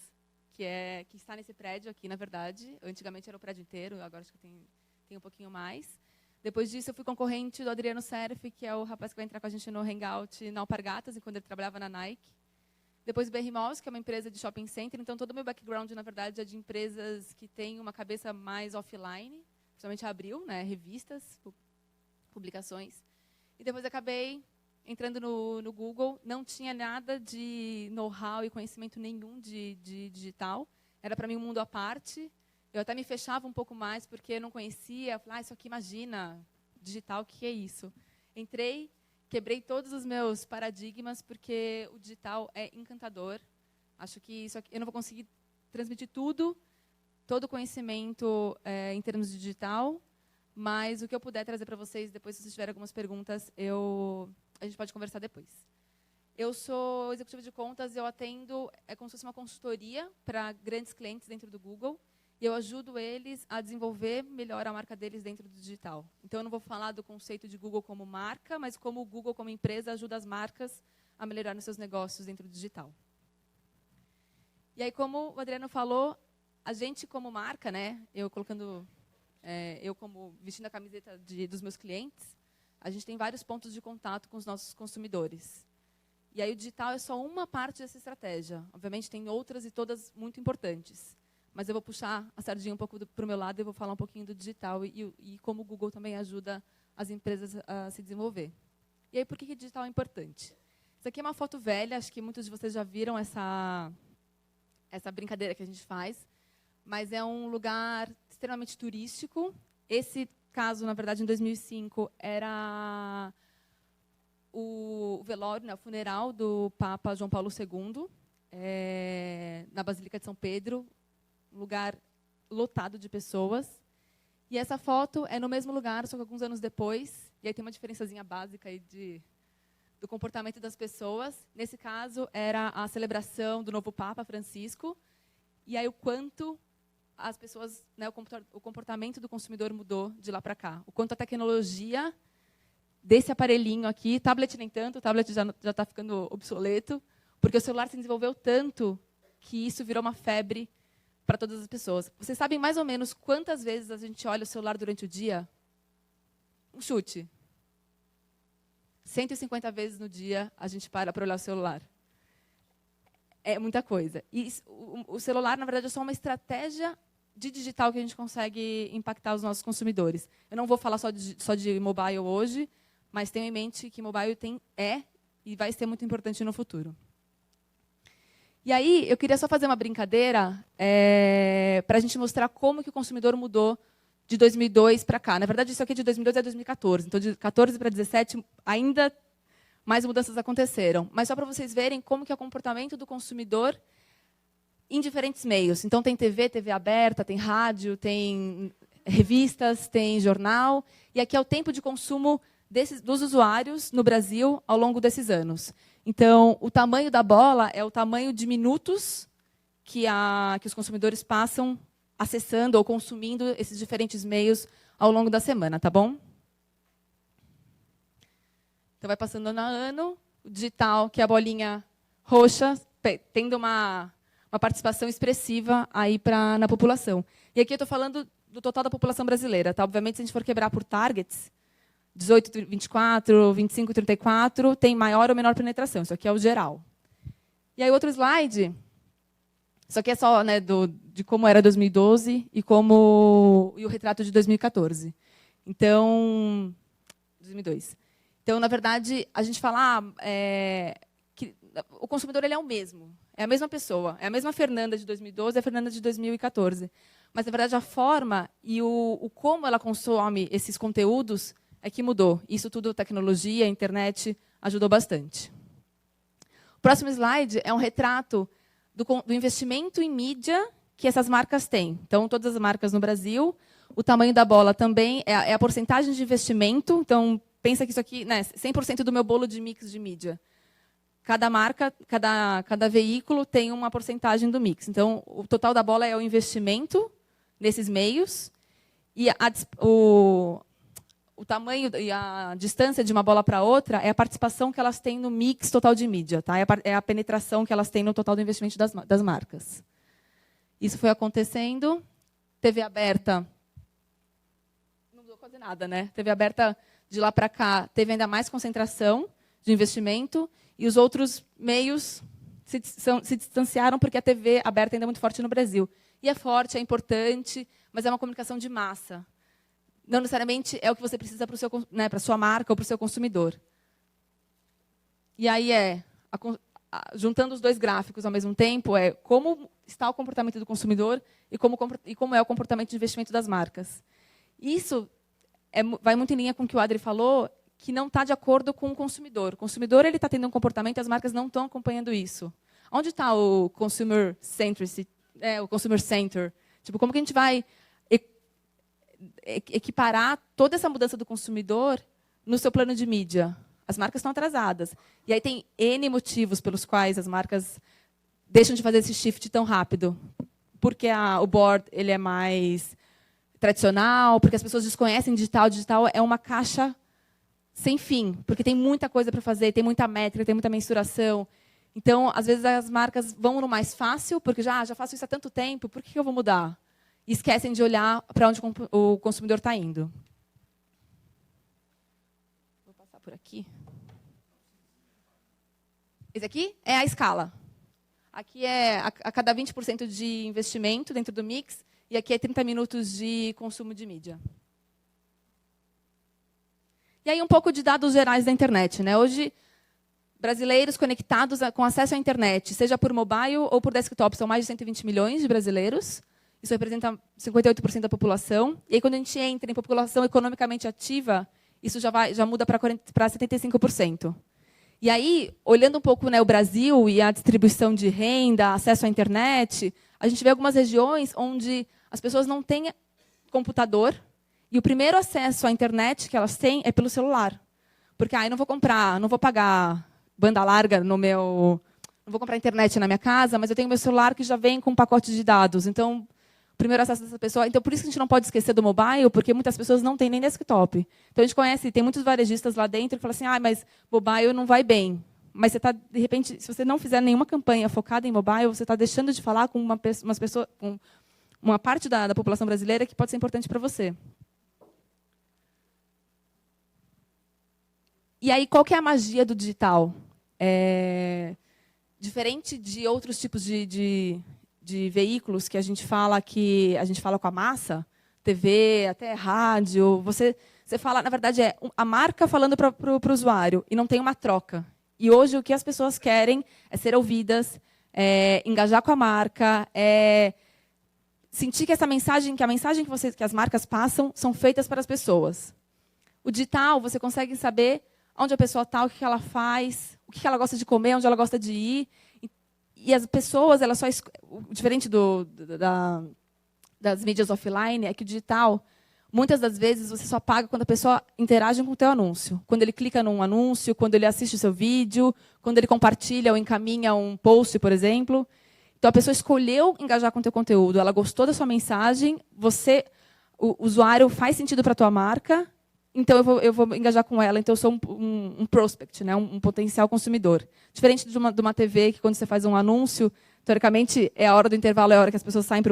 que está nesse prédio aqui, na verdade. Antigamente era o prédio inteiro, agora acho que tem um pouquinho mais. Depois disso, eu fui concorrente do Adriano Serf, que é o rapaz que vai entrar com a gente no Hangout na Alpargatas, quando ele trabalhava na Nike. Depois o BR Malls, que é uma empresa de shopping center. Então, todo o meu background, na verdade, é de empresas que têm uma cabeça mais offline, principalmente a Abril, né, revistas, publicações. E depois acabei entrando no Google. Não tinha nada de know-how e conhecimento nenhum de digital. Era, para mim, um mundo à parte. Eu até me fechava um pouco mais, porque eu não conhecia. Eu falei, isso aqui, imagina, digital, o que é isso? Entrei, quebrei todos os meus paradigmas, porque o digital é encantador. Acho que isso aqui, eu não vou conseguir transmitir tudo, todo o conhecimento em termos de digital, mas o que eu puder trazer para vocês, depois, se vocês tiverem algumas perguntas, a gente pode conversar depois. Eu sou executiva de contas, eu atendo, é como se fosse uma consultoria para grandes clientes dentro do Google, e eu ajudo eles a desenvolver melhor a marca deles dentro do digital. Então, eu não vou falar do conceito de Google como marca, mas como o Google, como empresa, ajuda as marcas a melhorar nos seus negócios dentro do digital. E aí, como o Adriano falou, a gente como marca, né, eu como vestindo a camiseta dos meus clientes, a gente tem vários pontos de contato com os nossos consumidores. E aí o digital é só uma parte dessa estratégia. Obviamente, tem outras e todas muito importantes. Mas eu vou puxar a sardinha um pouco para o meu lado e vou falar um pouquinho do digital e como o Google também ajuda as empresas a se desenvolver. E aí, por que digital é importante? Isso aqui é uma foto velha, acho que muitos de vocês já viram essa brincadeira que a gente faz, mas é um lugar extremamente turístico. Esse caso, na verdade, em 2005, era o velório, né, o funeral do Papa João Paulo II, na Basílica de São Pedro, um lugar lotado de pessoas. E essa foto é no mesmo lugar, só que alguns anos depois. E aí tem uma diferençazinha básica aí do comportamento das pessoas. Nesse caso, era a celebração do novo Papa Francisco. E aí o quanto as pessoas, né, o comportamento do consumidor mudou de lá para cá. O quanto a tecnologia desse aparelhinho aqui, tablet nem tanto, o tablet já está ficando obsoleto, porque o celular se desenvolveu tanto que isso virou uma febre para todas as pessoas. Vocês sabem mais ou menos quantas vezes a gente olha o celular durante o dia? Um chute. 150 vezes no dia a gente para olhar o celular. É muita coisa. E o celular, na verdade, é só uma estratégia de digital que a gente consegue impactar os nossos consumidores. Eu não vou falar só de mobile hoje, mas tenho em mente que mobile e vai ser muito importante no futuro. E aí, eu queria só fazer uma brincadeira para a gente mostrar como que o consumidor mudou de 2002 para cá. Na verdade, isso aqui de 2002 a 2014. Então, de 14 para 17, ainda mais mudanças aconteceram. Mas só para vocês verem como que é o comportamento do consumidor em diferentes meios. Então, tem TV aberta, tem rádio, tem revistas, tem jornal. E aqui é o tempo de consumo dos usuários no Brasil ao longo desses anos. Então, o tamanho da bola é o tamanho de minutos que os consumidores passam acessando ou consumindo esses diferentes meios ao longo da semana, tá bom? Então, vai passando ano a ano. O digital, que é a bolinha roxa, tendo uma participação expressiva aí na população. E aqui eu estou falando do total da população brasileira. Tá? Obviamente, se a gente for quebrar por targets, 18, 24, 25, 34, tem maior ou menor penetração. Isso aqui é o geral. E aí, outro slide. Isso aqui é só, né, de como era 2012 e o retrato de 2014. Então, 2002. Então, na verdade, a gente fala que o consumidor ele é o mesmo. É a mesma pessoa. É a mesma Fernanda de 2012 e a Fernanda de 2014. Mas, na verdade, a forma e o como ela consome esses conteúdos é que mudou. Isso tudo, tecnologia, internet, ajudou bastante. O próximo slide é um retrato do investimento em mídia que essas marcas têm. Então, todas as marcas no Brasil, o tamanho da bola também é a porcentagem de investimento. Então, pensa que isso aqui, né, 100% do meu bolo de mix de mídia. Cada marca, cada veículo tem uma porcentagem do mix. Então, o total da bola é o investimento nesses meios e o tamanho e a distância de uma bola para outra é a participação que elas têm no mix total de mídia. Tá? É a penetração que elas têm no total do investimento das marcas. Isso foi acontecendo. TV aberta. Não mudou fazer nada, né? TV aberta, de lá para cá, teve ainda mais concentração de investimento e os outros meios se distanciaram porque a TV aberta ainda é muito forte no Brasil. E é forte, é importante, mas é uma comunicação de massa. Não necessariamente é o que você precisa para a sua marca ou para o seu consumidor. E aí juntando os dois gráficos ao mesmo tempo, é como está o comportamento do consumidor e como é o comportamento de investimento das marcas. Isso vai muito em linha com o que o Adri falou, que não está de acordo com o consumidor. O consumidor está tendo um comportamento e as marcas não estão acompanhando isso. Onde está o consumer centricity, o consumer center? Tipo, como que a gente vai equiparar toda essa mudança do consumidor no seu plano de mídia? As marcas estão atrasadas. E aí tem N motivos pelos quais as marcas deixam de fazer esse shift tão rápido. Porque o board ele é mais tradicional, porque as pessoas desconhecem digital. Digital é uma caixa sem fim, porque tem muita coisa para fazer, tem muita métrica, tem muita mensuração. Então, às vezes, as marcas vão no mais fácil, porque já faço isso há tanto tempo, por que eu vou mudar? E esquecem de olhar para onde o consumidor está indo. Vou passar por aqui. Esse aqui é a escala. Aqui é a cada 20% de investimento dentro do mix, e aqui é 30 minutos de consumo de mídia. E aí um pouco de dados gerais da internet, né? Hoje, brasileiros conectados com acesso à internet, seja por mobile ou por desktop, são mais de 120 milhões de brasileiros. Isso representa 58% da população. E aí, quando a gente entra em população economicamente ativa, isso já muda para 75%. E aí, olhando um pouco, né, o Brasil e a distribuição de renda, acesso à internet, a gente vê algumas regiões onde as pessoas não têm computador, e o primeiro acesso à internet que elas têm é pelo celular. Porque eu não vou pagar banda larga não vou comprar internet na minha casa, mas eu tenho meu celular que já vem com um pacote de dados. Então, o primeiro acesso dessa pessoa. Então, por isso que a gente não pode esquecer do mobile, porque muitas pessoas não têm nem desktop. Então, a gente conhece, tem muitos varejistas lá dentro que falam assim, mas mobile não vai bem. Mas você está, de repente, se você não fizer nenhuma campanha focada em mobile, você está deixando de falar com umas pessoas, com uma parte da população brasileira que pode ser importante para você. E aí, qual que é a magia do digital? Diferente de outros tipos de veículos que a gente fala com a massa, TV, até rádio, você fala, na verdade, a marca falando para o usuário, e não tem uma troca. E hoje o que as pessoas querem é ser ouvidas, engajar com a marca, sentir que a mensagem que as marcas passam são feitas para as pessoas. O digital, você consegue saber onde a pessoa está, o que ela faz, o que ela gosta de comer, onde ela gosta de ir. E as pessoas, diferente das mídias offline, é que o digital, muitas das vezes, você só paga quando a pessoa interage com o teu anúncio. Quando ele clica num anúncio, quando ele assiste o seu vídeo, quando ele compartilha ou encaminha um post, por exemplo. Então, a pessoa escolheu engajar com o teu conteúdo, ela gostou da sua mensagem, o usuário faz sentido para a tua marca, então eu vou engajar com ela. Então, eu sou um prospect, né? Um potencial consumidor. Diferente de uma TV, que quando você faz um anúncio, teoricamente, é a hora do intervalo, é a hora que as pessoas saem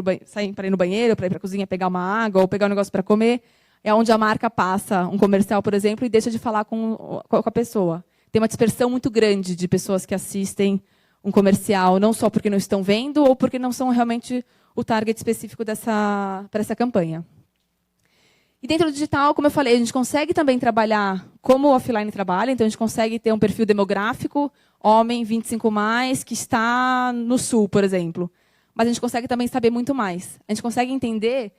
para ir no banheiro, para ir para a cozinha pegar uma água ou pegar um negócio para comer. É onde a marca passa um comercial, por exemplo, e deixa de falar com a pessoa. Tem uma dispersão muito grande de pessoas que assistem um comercial, não só porque não estão vendo ou porque não são realmente o target específico para essa campanha. E dentro do digital, como eu falei, a gente consegue também trabalhar como o offline trabalha, então a gente consegue ter um perfil demográfico, homem 25+, que está no sul, por exemplo. Mas a gente consegue também saber muito mais. A gente consegue entender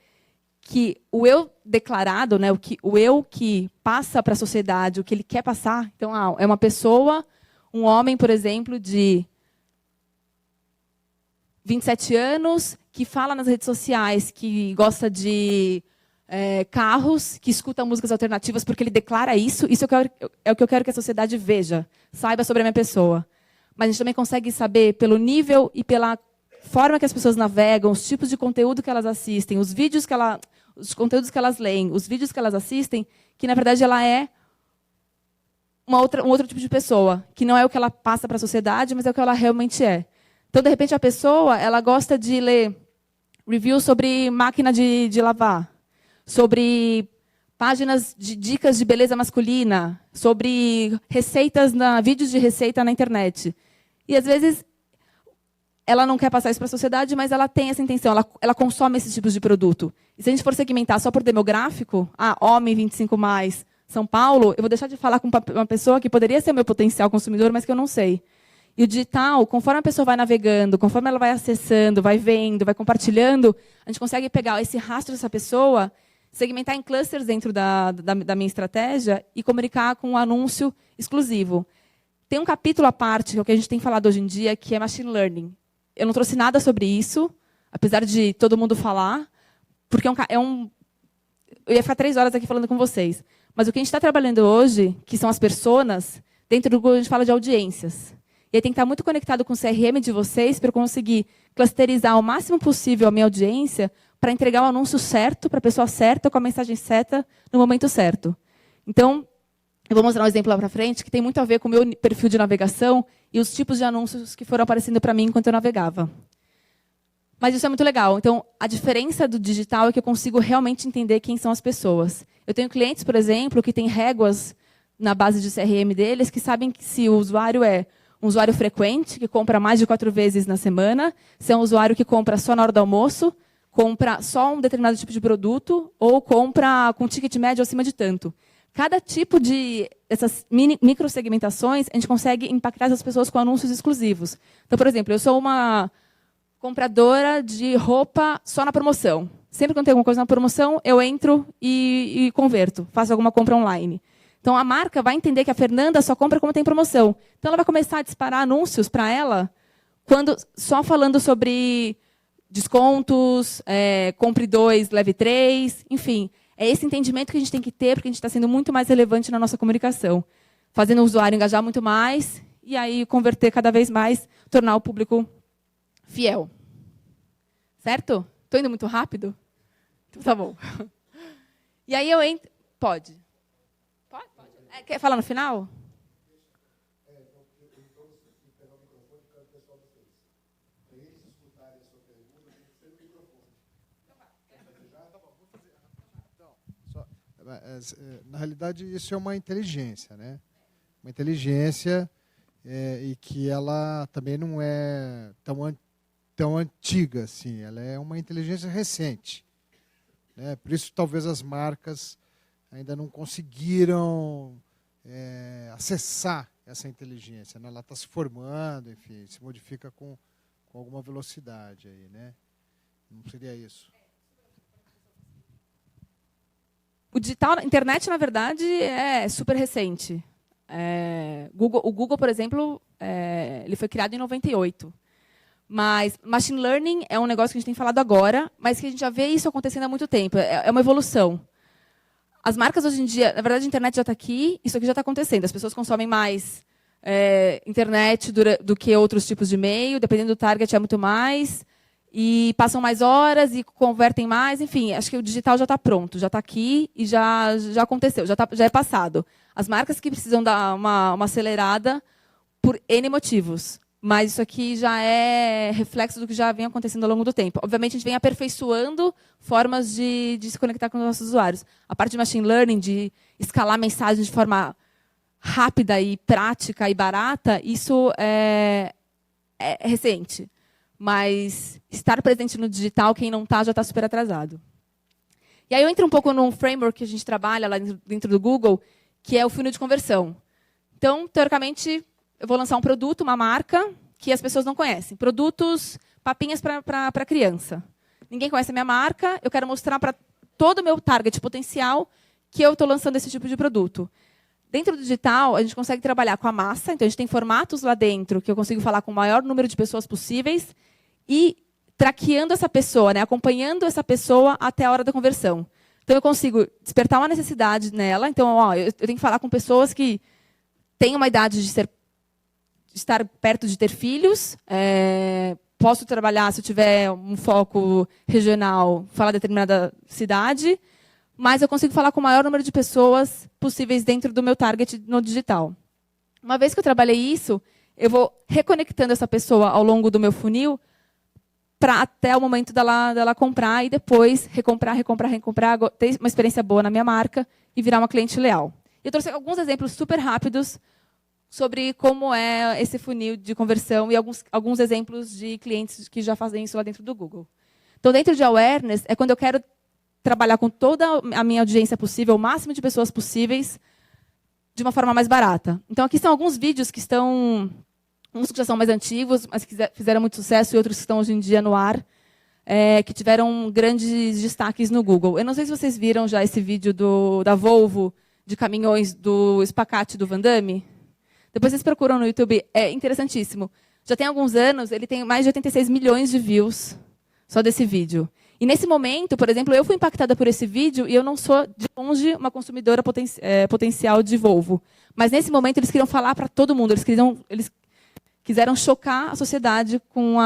que o eu declarado, né, o eu que passa para a sociedade, o que ele quer passar, então é uma pessoa, um homem, por exemplo, de 27 anos, que fala nas redes sociais, que gosta de carros, que escuta músicas alternativas, porque ele declara isso é o que eu quero que a sociedade veja, saiba sobre a minha pessoa. Mas a gente também consegue saber pelo nível e pela forma que as pessoas navegam, os tipos de conteúdo que elas assistem, os conteúdos que elas leem, os vídeos que elas assistem, que, na verdade, ela é um outro tipo de pessoa, que não é o que ela passa para a sociedade, mas é o que ela realmente é. Então, de repente, a pessoa ela gosta de ler reviews sobre máquina de lavar, sobre páginas de dicas de beleza masculina, sobre receitas, vídeos de receita na internet. E, às vezes, ela não quer passar isso para a sociedade, mas ela tem essa intenção, ela consome esses tipos de produto. E se a gente for segmentar só por demográfico, homem 25+, São Paulo, eu vou deixar de falar com uma pessoa que poderia ser o meu potencial consumidor, mas que eu não sei. E o digital, conforme a pessoa vai navegando, conforme ela vai acessando, vai vendo, vai compartilhando, a gente consegue pegar esse rastro dessa pessoa, segmentar em clusters dentro da minha estratégia e comunicar com um anúncio exclusivo. Tem um capítulo à parte, que é o que a gente tem falado hoje em dia, que é Machine Learning. Eu não trouxe nada sobre isso, apesar de todo mundo falar, porque eu ia ficar 3 horas aqui falando com vocês. Mas o que a gente está trabalhando hoje, que são as personas, dentro do Google a gente fala de audiências. E aí tem que estar muito conectado com o CRM de vocês para eu conseguir clusterizar o máximo possível a minha audiência para entregar o anúncio certo, para a pessoa certa, com a mensagem certa, no momento certo. Então, eu vou mostrar um exemplo lá para frente, que tem muito a ver com o meu perfil de navegação e os tipos de anúncios que foram aparecendo para mim enquanto eu navegava. Mas isso é muito legal. Então, a diferença do digital é que eu consigo realmente entender quem são as pessoas. Eu tenho clientes, por exemplo, que têm réguas na base de CRM deles, que sabem que se o usuário é um usuário frequente, que compra mais de 4 vezes na semana, se é um usuário que compra só na hora do almoço, compra só um determinado tipo de produto, ou compra com ticket médio acima de tanto. Cada tipo dessas microsegmentações, a gente consegue impactar essas pessoas com anúncios exclusivos. Então, por exemplo, eu sou uma compradora de roupa só na promoção. Sempre que tem alguma coisa na promoção, eu entro e converto, faço alguma compra online. Então, a marca vai entender que a Fernanda só compra quando tem promoção. Então, ela vai começar a disparar anúncios para ela, só falando sobre descontos, compre 2, leve 3, enfim. É esse entendimento que a gente tem que ter, porque a gente está sendo muito mais relevante na nossa comunicação. Fazendo o usuário engajar muito mais, e aí converter cada vez mais, tornar o público fiel. Certo? Estou indo muito rápido? Então, tá bom. E aí eu entro... Pode. Quer falar no final? Na realidade, isso é uma inteligência, né? Uma inteligência e que ela também não é tão antiga assim. Ela é uma inteligência recente, né? Por isso, talvez as marcas ainda não conseguiram acessar essa inteligência, né? Ela está se formando, enfim, se modifica com alguma velocidade aí, né? Não seria isso? O digital, a internet, na verdade, é super recente. O Google, por exemplo, ele foi criado em 98. Mas machine learning é um negócio que a gente tem falado agora, mas que a gente já vê isso acontecendo há muito tempo. É uma evolução. As marcas, hoje em dia, na verdade, a internet já está aqui, isso aqui já está acontecendo. As pessoas consomem mais internet do que outros tipos de e-mail, dependendo do target, é muito mais. E passam mais horas e convertem mais. Enfim, acho que o digital já está pronto, já está aqui e já aconteceu, já é passado. As marcas que precisam dar uma acelerada por N motivos. Mas isso aqui já é reflexo do que já vem acontecendo ao longo do tempo. Obviamente, a gente vem aperfeiçoando formas de se conectar com os nossos usuários. A parte de machine learning, de escalar mensagens de forma rápida e prática e barata, isso é recente. Mas estar presente no digital, quem não está, já está super atrasado. E aí eu entro um pouco num framework que a gente trabalha lá dentro do Google, que é o funil de conversão. Então, teoricamente, eu vou lançar um produto, uma marca, que as pessoas não conhecem. Produtos, papinhas para criança. Ninguém conhece a minha marca, eu quero mostrar para todo o meu target potencial que eu estou lançando esse tipo de produto. Dentro do digital, a gente consegue trabalhar com a massa, então a gente tem formatos lá dentro que eu consigo falar com o maior número de pessoas possíveis e traqueando essa pessoa, né, acompanhando essa pessoa até a hora da conversão. Então, eu consigo despertar uma necessidade nela. Então, eu tenho que falar com pessoas que têm uma idade de estar perto de ter filhos. Posso trabalhar, se eu tiver um foco regional, falar determinada cidade. Mas eu consigo falar com o maior número de pessoas possíveis dentro do meu target no digital. Uma vez que eu trabalhei isso, eu vou reconectando essa pessoa ao longo do meu funil até o momento dela comprar e depois recomprar, ter uma experiência boa na minha marca e virar uma cliente leal. Eu trouxe alguns exemplos super rápidos sobre como é esse funil de conversão e alguns exemplos de clientes que já fazem isso lá dentro do Google. Então, dentro de awareness, é quando eu quero trabalhar com toda a minha audiência possível, o máximo de pessoas possíveis, de uma forma mais barata. Então, aqui são alguns vídeos que estão... Uns que já são mais antigos, mas que fizeram muito sucesso, e outros que estão hoje em dia no ar, que tiveram grandes destaques no Google. Eu não sei se vocês viram já esse vídeo da Volvo, de caminhões do espacate do Van Damme. Depois vocês procuram no YouTube, é interessantíssimo. Já tem alguns anos, ele tem mais de 86 milhões de views só desse vídeo. E nesse momento, por exemplo, eu fui impactada por esse vídeo e eu não sou, de longe, uma consumidora potencial de Volvo. Mas nesse momento eles queriam falar para todo mundo, eles quiseram chocar a sociedade com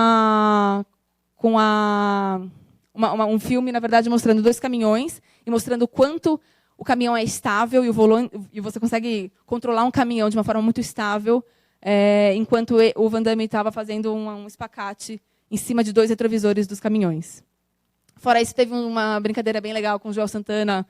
um filme, na verdade, mostrando 2 caminhões e mostrando o quanto o caminhão é estável e você consegue controlar um caminhão de uma forma muito estável, enquanto o Van Damme estava fazendo um espacate em cima de 2 retrovisores dos caminhões. Fora isso, teve uma brincadeira bem legal com o Joel Santana,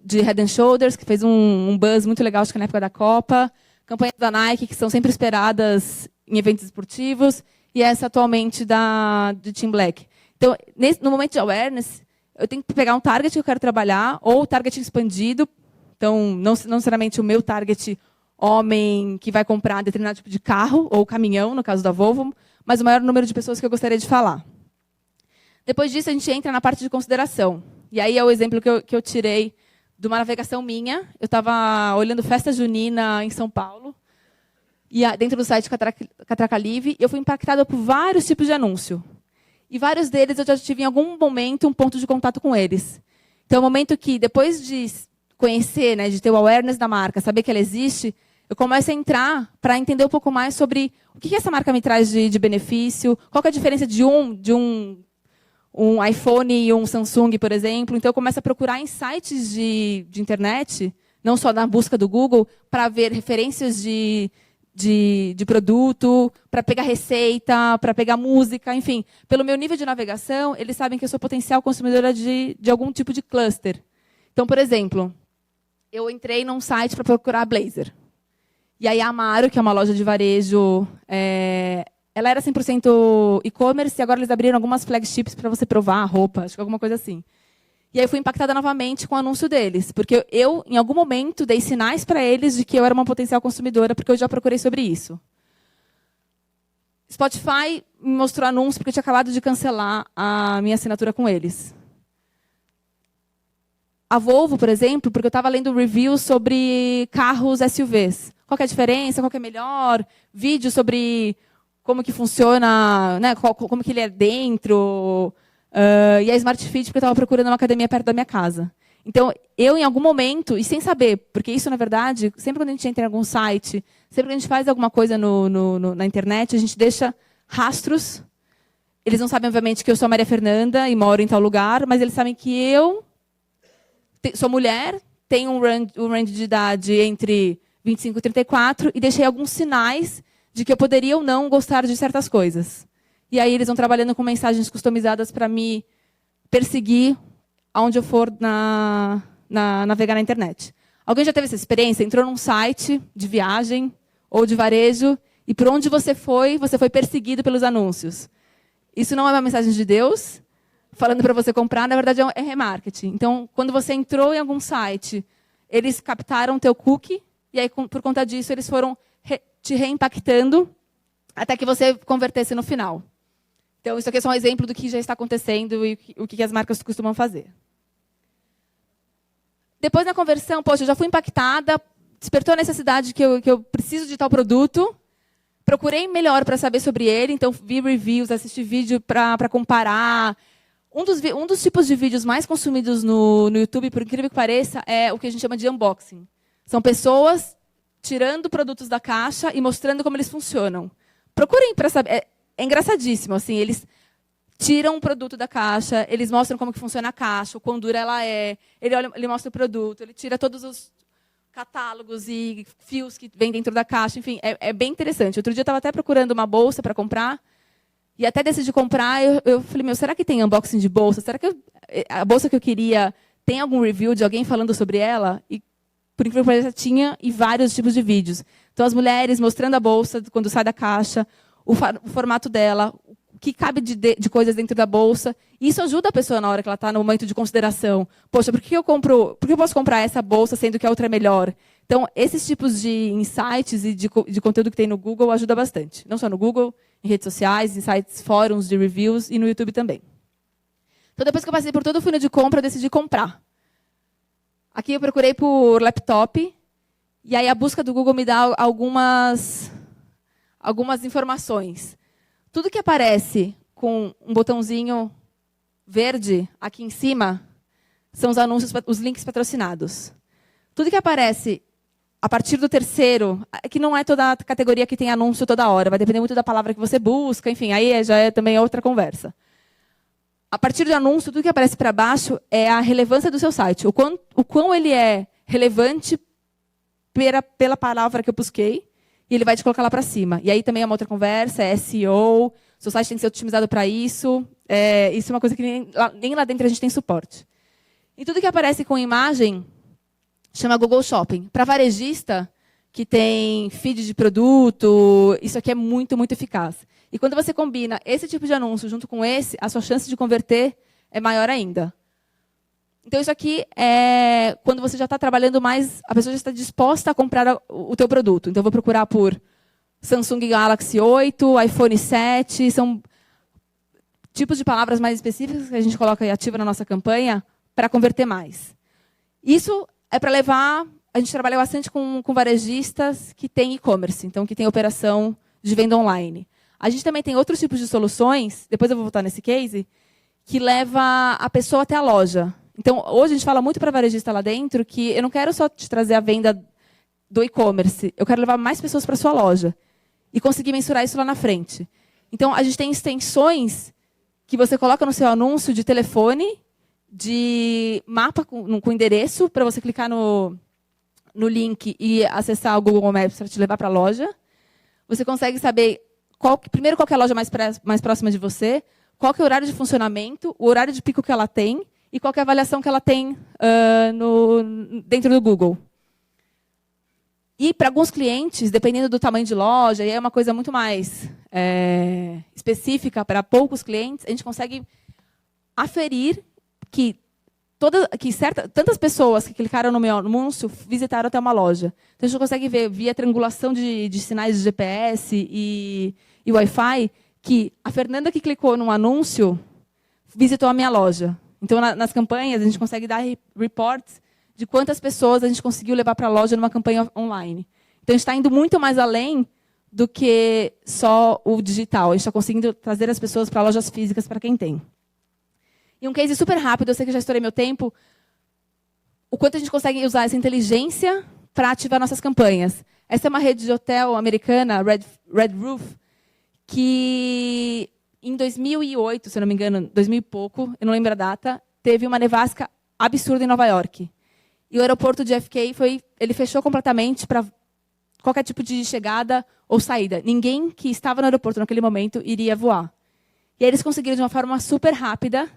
de Head & Shoulders, que fez um buzz muito legal, acho que na época da Copa. Campanhas da Nike, que são sempre esperadas em eventos esportivos. E essa, atualmente, de Team Black. Então, no momento de awareness, eu tenho que pegar um target que eu quero trabalhar, ou o target expandido. Então, não necessariamente o meu target homem que vai comprar determinado tipo de carro, ou caminhão, no caso da Volvo, mas o maior número de pessoas que eu gostaria de falar. Depois disso, a gente entra na parte de consideração. E aí é o exemplo que eu tirei de uma navegação minha. Eu estava olhando festa junina em São Paulo, e dentro do site Catraca Livre, eu fui impactada por vários tipos de anúncio. E vários deles eu já tive, em algum momento, um ponto de contato com eles. Então, é o momento que, depois de conhecer, de ter o awareness da marca, saber que ela existe, eu começo a entrar para entender um pouco mais sobre o que essa marca me traz de benefício, qual que é a diferença de um iPhone e um Samsung, por exemplo. Então, eu começo a procurar em sites de internet, não só na busca do Google, para ver referências de produto, para pegar receita, para pegar música, enfim. Pelo meu nível de navegação, eles sabem que eu sou potencial consumidora de algum tipo de cluster. Então, por exemplo, eu entrei num site para procurar blazer. E aí a Amaro, que é uma loja de varejo, ela era 100% e-commerce, e agora eles abriram algumas flagships para você provar a roupa, acho que alguma coisa assim. E aí eu fui impactada novamente com o anúncio deles, porque eu, em algum momento, dei sinais para eles de que eu era uma potencial consumidora, porque eu já procurei sobre isso. Spotify me mostrou anúncio, porque eu tinha acabado de cancelar a minha assinatura com eles. A Volvo, por exemplo, porque eu estava lendo reviews sobre carros SUVs. Qual que é a diferença, qual que é melhor, vídeos sobre como que funciona, como que ele é dentro, e a Smart Fit, porque eu estava procurando uma academia perto da minha casa. Então, eu, em algum momento, e sem saber, porque isso, na verdade, sempre quando a gente entra em algum site, sempre que a gente faz alguma coisa na internet, a gente deixa rastros. Eles não sabem, obviamente, que eu sou a Maria Fernanda e moro em tal lugar, mas eles sabem que eu sou mulher, tenho um range de idade entre 25 e 34, e deixei alguns sinais de que eu poderia ou não gostar de certas coisas. E aí eles vão trabalhando com mensagens customizadas para me perseguir aonde eu for navegar na internet. Alguém já teve essa experiência? Entrou num site de viagem ou de varejo, e por onde você foi perseguido pelos anúncios. Isso não é uma mensagem de Deus falando para você comprar, na verdade é remarketing. Então, quando você entrou em algum site, eles captaram o teu cookie, e aí, por conta disso, eles foram te reimpactando até que você convertesse no final. Então, isso aqui é só um exemplo do que já está acontecendo e o que as marcas costumam fazer. Depois da conversão, poxa, eu já fui impactada, despertou a necessidade que eu preciso de tal produto, procurei melhor para saber sobre ele, então vi reviews, assisti vídeo para comparar. Um dos tipos de vídeos mais consumidos no YouTube, por incrível que pareça, é o que a gente chama de unboxing. São pessoas tirando produtos da caixa e mostrando como eles funcionam. Procurem para saber. É engraçadíssimo, assim, eles tiram um produto da caixa, eles mostram como que funciona a caixa, o quão dura ela é, ele mostra o produto, ele tira todos os catálogos e fios que vêm dentro da caixa, enfim, é bem interessante. Outro dia eu estava até procurando uma bolsa para comprar, E até decidi comprar, eu falei, será que tem unboxing de bolsa? Será que a bolsa que eu queria tem algum review de alguém falando sobre ela? E, por incrível que pareça, tinha, e vários tipos de vídeos. Então, as mulheres mostrando a bolsa quando sai da caixa, o formato dela, o que cabe de coisas dentro da bolsa. E isso ajuda a pessoa na hora que ela está no momento de consideração. Poxa, por que eu posso comprar essa bolsa sendo que a outra é melhor? Então, esses tipos de insights e de conteúdo que tem no Google ajuda bastante. Não só no Google, em redes sociais, em sites, fóruns de reviews e no YouTube também. Então, depois que eu passei por todo o funil de compra, eu decidi comprar. Aqui eu procurei por laptop, e aí a busca do Google me dá algumas informações. Tudo que aparece com um botãozinho verde aqui em cima são os anúncios, os links patrocinados. Tudo que aparece a partir do terceiro, que não é toda a categoria que tem anúncio toda hora, vai depender muito da palavra que você busca, enfim, aí já é também outra conversa. A partir do anúncio, tudo que aparece para baixo é a relevância do seu site, o quão ele é relevante pela palavra que eu busquei, e ele vai te colocar lá para cima. E aí também é uma outra conversa, é SEO, seu site tem que ser otimizado para isso, isso é uma coisa que nem lá dentro a gente tem suporte. E tudo que aparece com imagem chama Google Shopping. Para varejista, que tem feed de produto, isso aqui é muito, muito eficaz. E quando você combina esse tipo de anúncio junto com esse, a sua chance de converter é maior ainda. Então, isso aqui é quando você já está trabalhando mais, a pessoa já está disposta a comprar o teu produto. Então, eu vou procurar por Samsung Galaxy 8, iPhone 7, são tipos de palavras mais específicas que a gente coloca e ativa na nossa campanha para converter mais. Isso é para levar... A gente trabalha bastante com varejistas que têm e-commerce, então que tem operação de venda online. A gente também tem outros tipos de soluções, depois eu vou voltar nesse case, que leva a pessoa até a loja. Então, hoje a gente fala muito para varejista lá dentro que eu não quero só te trazer a venda do e-commerce, eu quero levar mais pessoas para a sua loja e conseguir mensurar isso lá na frente. Então, a gente tem extensões que você coloca no seu anúncio de telefone, de mapa com endereço, para você clicar no link e acessar o Google Maps para te levar para a loja. Você consegue saber, primeiro, qual que é a loja mais próxima de você, qual que é o horário de funcionamento, o horário de pico que ela tem e qual que é a avaliação que ela tem dentro do Google. E, para alguns clientes, dependendo do tamanho de loja, e é uma coisa muito mais específica para poucos clientes, a gente consegue aferir que tantas pessoas que clicaram no meu anúncio visitaram até uma loja. Então, a gente consegue ver, via triangulação de sinais de GPS e Wi-Fi, que a Fernanda que clicou num anúncio visitou a minha loja. Então, nas campanhas, a gente consegue dar reports de quantas pessoas a gente conseguiu levar para a loja numa campanha online. Então, a gente está indo muito mais além do que só o digital. A gente está conseguindo trazer as pessoas para lojas físicas para quem tem. E um case super rápido, eu sei que já estourei meu tempo, o quanto a gente consegue usar essa inteligência para ativar nossas campanhas. Essa é uma rede de hotel americana, Red Roof, que em 2008, se eu não me engano, 2000 e pouco, eu não lembro a data, teve uma nevasca absurda em Nova York. E o aeroporto de JFK ele fechou completamente para qualquer tipo de chegada ou saída. Ninguém que estava no aeroporto naquele momento iria voar. E aí eles conseguiram, de uma forma super rápida,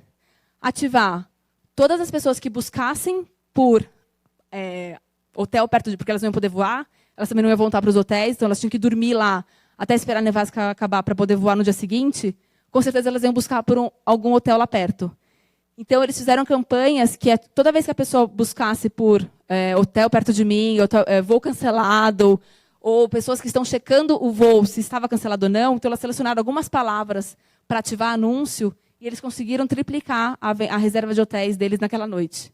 ativar todas as pessoas que buscassem por hotel perto porque elas não iam poder voar, elas também não iam voltar para os hotéis, então elas tinham que dormir lá até esperar a nevasca acabar para poder voar no dia seguinte. Com certeza elas iam buscar por algum hotel lá perto. Então eles fizeram campanhas que toda vez que a pessoa buscasse por hotel perto de mim, voo cancelado, ou pessoas que estão checando o voo se estava cancelado ou não, então elas selecionaram algumas palavras para ativar anúncio. E eles conseguiram triplicar a reserva de hotéis deles naquela noite.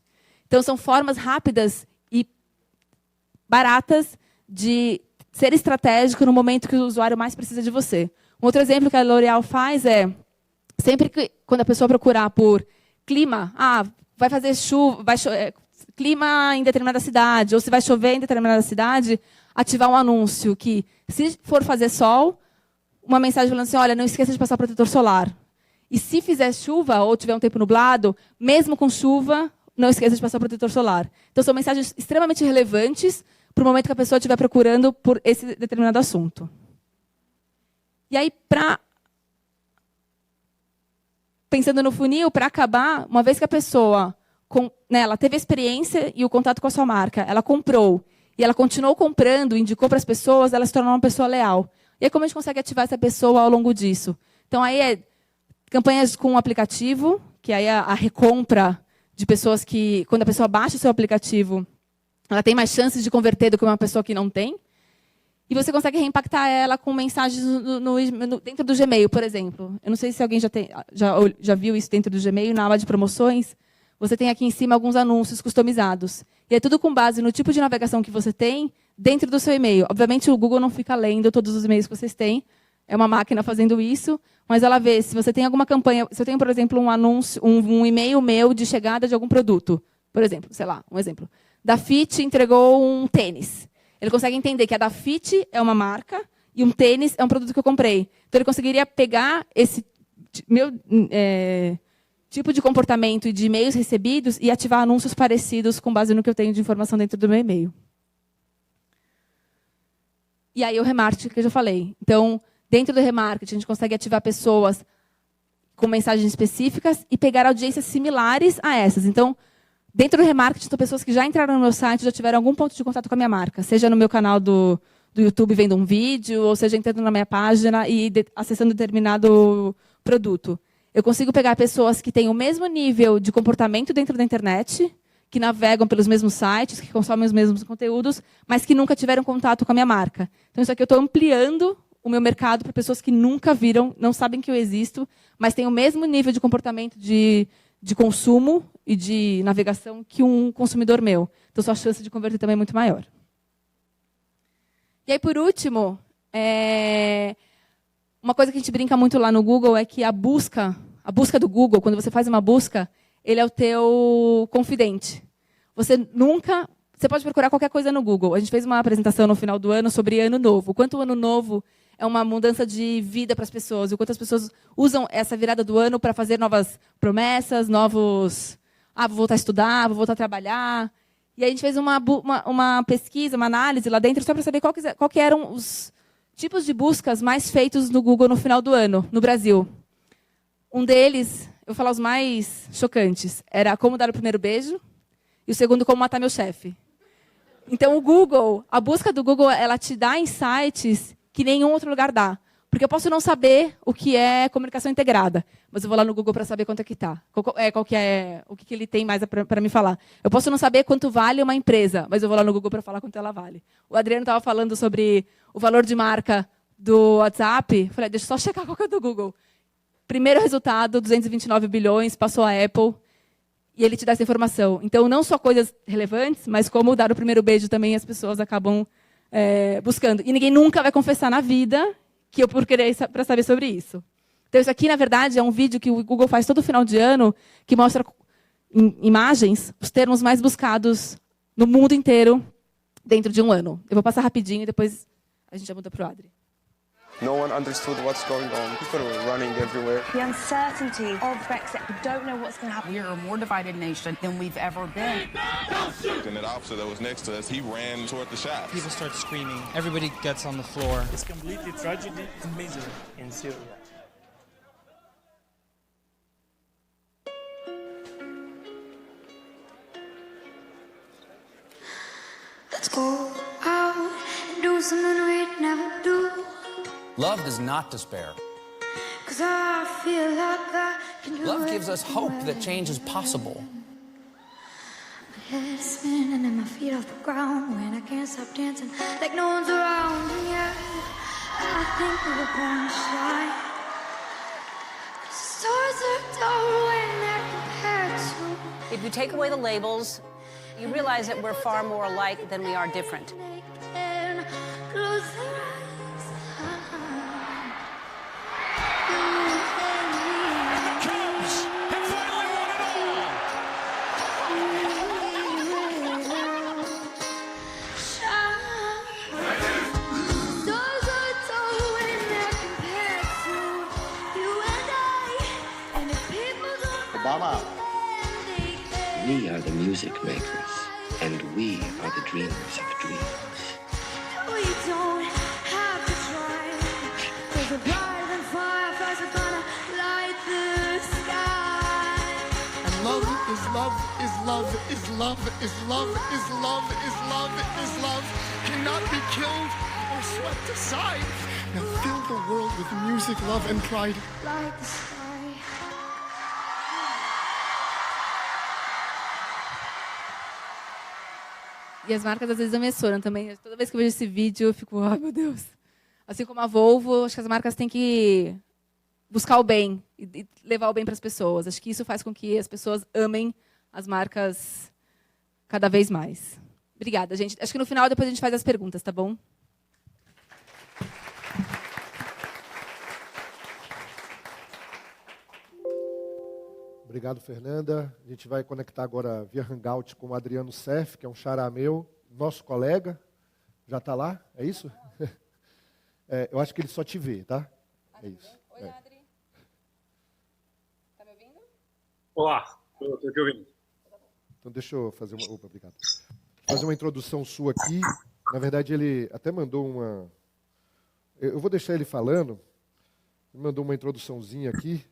Então, são formas rápidas e baratas de ser estratégico no momento que o usuário mais precisa de você. Um outro exemplo que a L'Oréal faz é, sempre que, quando a pessoa procurar por clima, vai fazer chuva, clima em determinada cidade, ou se vai chover em determinada cidade, ativar um anúncio que, se for fazer sol, uma mensagem falando assim, olha, não esqueça de passar protetor solar. E se fizer chuva ou tiver um tempo nublado, mesmo com chuva, não esqueça de passar protetor solar. Então, são mensagens extremamente relevantes para o momento que a pessoa estiver procurando por esse determinado assunto. E aí, para pensando no funil, para acabar, uma vez que a pessoa ela teve a experiência e o contato com a sua marca, ela comprou, e ela continuou comprando, indicou para as pessoas, ela se tornou uma pessoa leal. E aí, como a gente consegue ativar essa pessoa ao longo disso? Então, aí campanhas com o aplicativo, que aí a recompra de pessoas que, quando a pessoa baixa o seu aplicativo, ela tem mais chances de converter do que uma pessoa que não tem. E você consegue reimpactar ela com mensagens dentro do Gmail, por exemplo. Eu não sei se alguém já viu isso dentro do Gmail, na aba de promoções. Você tem aqui em cima alguns anúncios customizados. E é tudo com base no tipo de navegação que você tem dentro do seu e-mail. Obviamente, o Google não fica lendo todos os e-mails que vocês têm. É uma máquina fazendo isso. Mas ela vê se você tem alguma campanha. Se eu tenho, por exemplo, um anúncio, um e-mail meu de chegada de algum produto. Por exemplo, sei lá, um exemplo. Da Fit entregou um tênis. Ele consegue entender que a da Fit é uma marca e um tênis é um produto que eu comprei. Então, ele conseguiria pegar esse meu tipo de comportamento e de e-mails recebidos e ativar anúncios parecidos com base no que eu tenho de informação dentro do meu e-mail. E aí, o remarketing que eu já falei. Então, dentro do remarketing, a gente consegue ativar pessoas com mensagens específicas e pegar audiências similares a essas. Então, dentro do remarketing, são pessoas que já entraram no meu site, já tiveram algum ponto de contato com a minha marca. Seja no meu canal do YouTube vendo um vídeo, ou seja, entrando na minha página e acessando determinado produto. Eu consigo pegar pessoas que têm o mesmo nível de comportamento dentro da internet, que navegam pelos mesmos sites, que consomem os mesmos conteúdos, mas que nunca tiveram contato com a minha marca. Então, isso aqui eu estou ampliando o meu mercado para pessoas que nunca viram, não sabem que eu existo, mas têm o mesmo nível de comportamento de consumo e de navegação que um consumidor meu. Então, sua chance de converter também é muito maior. E aí, por último, uma coisa que a gente brinca muito lá no Google é que a busca do Google, quando você faz uma busca, ele é o teu confidente. Você pode procurar qualquer coisa no Google. A gente fez uma apresentação no final do ano sobre Ano Novo. O quanto o Ano Novo é uma mudança de vida para as pessoas. O quanto as pessoas usam essa virada do ano para fazer novas promessas, novos... vou voltar a estudar, vou voltar a trabalhar. E aí a gente fez uma pesquisa, uma análise lá dentro, só para saber qual que eram os tipos de buscas mais feitos no Google no final do ano, no Brasil. Um deles, eu vou falar os mais chocantes, era como dar o primeiro beijo, e o segundo, como matar meu chefe. Então, a busca do Google, ela te dá insights que nenhum outro lugar dá. Porque eu posso não saber o que é comunicação integrada, mas eu vou lá no Google para saber quanto é que está. O que ele tem mais para me falar. Eu posso não saber quanto vale uma empresa, mas eu vou lá no Google para falar quanto ela vale. O Adriano estava falando sobre o valor de marca do WhatsApp. Eu falei, deixa eu só checar qual que é o do Google. Primeiro resultado, 229 bilhões, passou a Apple. E ele te dá essa informação. Então, não só coisas relevantes, mas como dar o primeiro beijo também as pessoas acabam buscando. E ninguém nunca vai confessar na vida que eu procurei para saber sobre isso. Então, isso aqui, na verdade, é um vídeo que o Google faz todo final de ano, que mostra em imagens os termos mais buscados no mundo inteiro dentro de um ano. Eu vou passar rapidinho e depois a gente já muda para o Adri. No one understood what's going on. People were running everywhere. The uncertainty of Brexit. We don't know what's going to happen. We are a more divided nation than we've ever been. And that officer that was next to us, he ran toward the shots. People start screaming. Everybody gets on the floor. It's completely tragedy and misery in Syria. Let's go out and do something we'd never do. Love does not despair. 'Cause I feel like I can do Love gives us hope that change is possible. My head is spinning and my feet off the ground when I can't stop dancing like no one's around. And yeah, I think we were born to shine. 'Cause the stars are dull when they're compared to. If you take away the labels, you realize that we're far more alike than we are different. And close their eyes. Obama. We are the music makers, and we are the dreamers of dreams. We don't have to try. There's a brighter than fireflies are gonna light the sky. love, is love, is love, is love, is love, is love, is love, cannot be killed or swept aside. Now fill the world with music, love, and pride. Like the sky. E as marcas às vezes emocionam também. Toda vez que eu vejo esse vídeo, eu fico, ai meu Deus. Assim como a Volvo, acho que as marcas têm que buscar o bem e levar o bem para as pessoas. Acho que isso faz com que as pessoas amem as marcas cada vez mais. Obrigada, gente. Acho que no final depois a gente faz as perguntas, tá bom? Obrigado, Fernanda. A gente vai conectar agora via Hangout com o Adriano Cerf, que é um xará meu, nosso colega. Já está lá? É isso? Eu acho que ele só te vê, tá? É isso. Oi, Adri. Tá me ouvindo? Olá, estou te ouvindo. Então deixa eu fazer uma... Opa, obrigado. Fazer uma introdução sua aqui. Na verdade, ele até mandou uma... Eu vou deixar ele falando. Ele mandou uma introduçãozinha aqui.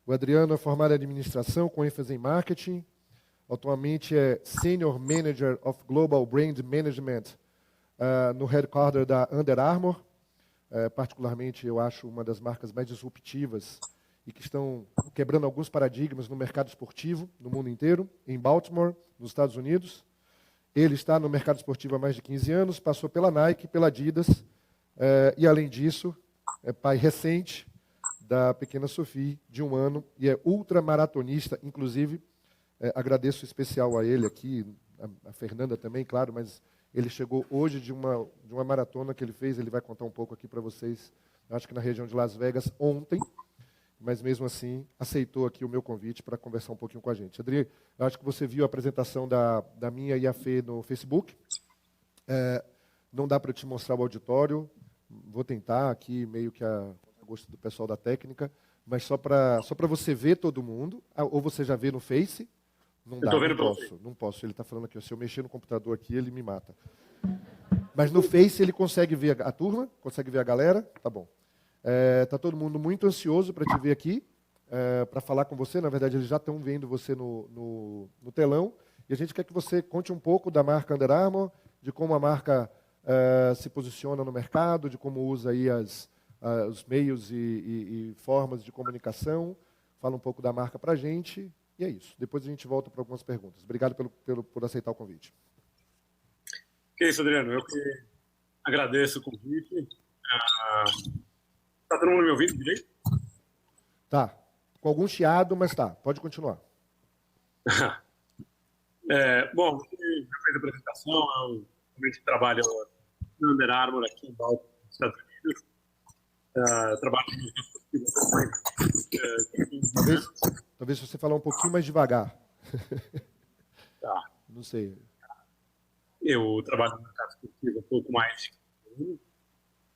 O Adriano é formado em administração com ênfase em marketing. Atualmente é Senior Manager of Global Brand Management no headquarter da Under Armour. Particularmente, eu acho uma das marcas mais disruptivas e que estão quebrando alguns paradigmas no mercado esportivo no mundo inteiro, em Baltimore, nos Estados Unidos. Ele está no mercado esportivo há mais de 15 anos, passou pela Nike, pela Adidas, e, além disso, é pai recente da pequena Sophie, de 1 ano, e é ultramaratonista. Inclusive, agradeço especial a ele aqui, a Fernanda também, claro, mas ele chegou hoje de uma maratona que ele fez, ele vai contar um pouco aqui para vocês, acho que na região de Las Vegas, ontem, mas mesmo assim aceitou aqui o meu convite para conversar um pouquinho com a gente. Adri, eu acho que você viu a apresentação da minha e a Fê no Facebook. Não dá para te mostrar o auditório, vou tentar aqui meio que a gosto do pessoal da técnica, mas só para você ver todo mundo, ou você já vê no Face? Não dá, não posso. Ele está falando aqui, se eu mexer no computador aqui, ele me mata. Mas no Face ele consegue ver a turma, consegue ver a galera, tá bom. Tá todo mundo muito ansioso para te ver aqui, para falar com você. Na verdade, eles já estão vendo você no telão, e a gente quer que você conte um pouco da marca Under Armour, de como a marca se posiciona no mercado, de como usa aí os meios e formas de comunicação. Fala um pouco da marca para a gente, e é isso. Depois a gente volta para algumas perguntas. Obrigado por aceitar o convite. Que isso, Adriano. Eu que agradeço o convite. Está todo mundo me ouvindo direito? Tá. Com algum chiado, mas tá. Pode continuar. Bom, você já fez a apresentação. Eu realmente trabalho no Under Armour aqui em Baltimore, nos Estados Unidos. Trabalho talvez você falar um pouquinho mais devagar. Tá. Não sei. Eu trabalho no mercado esportivo um pouco mais.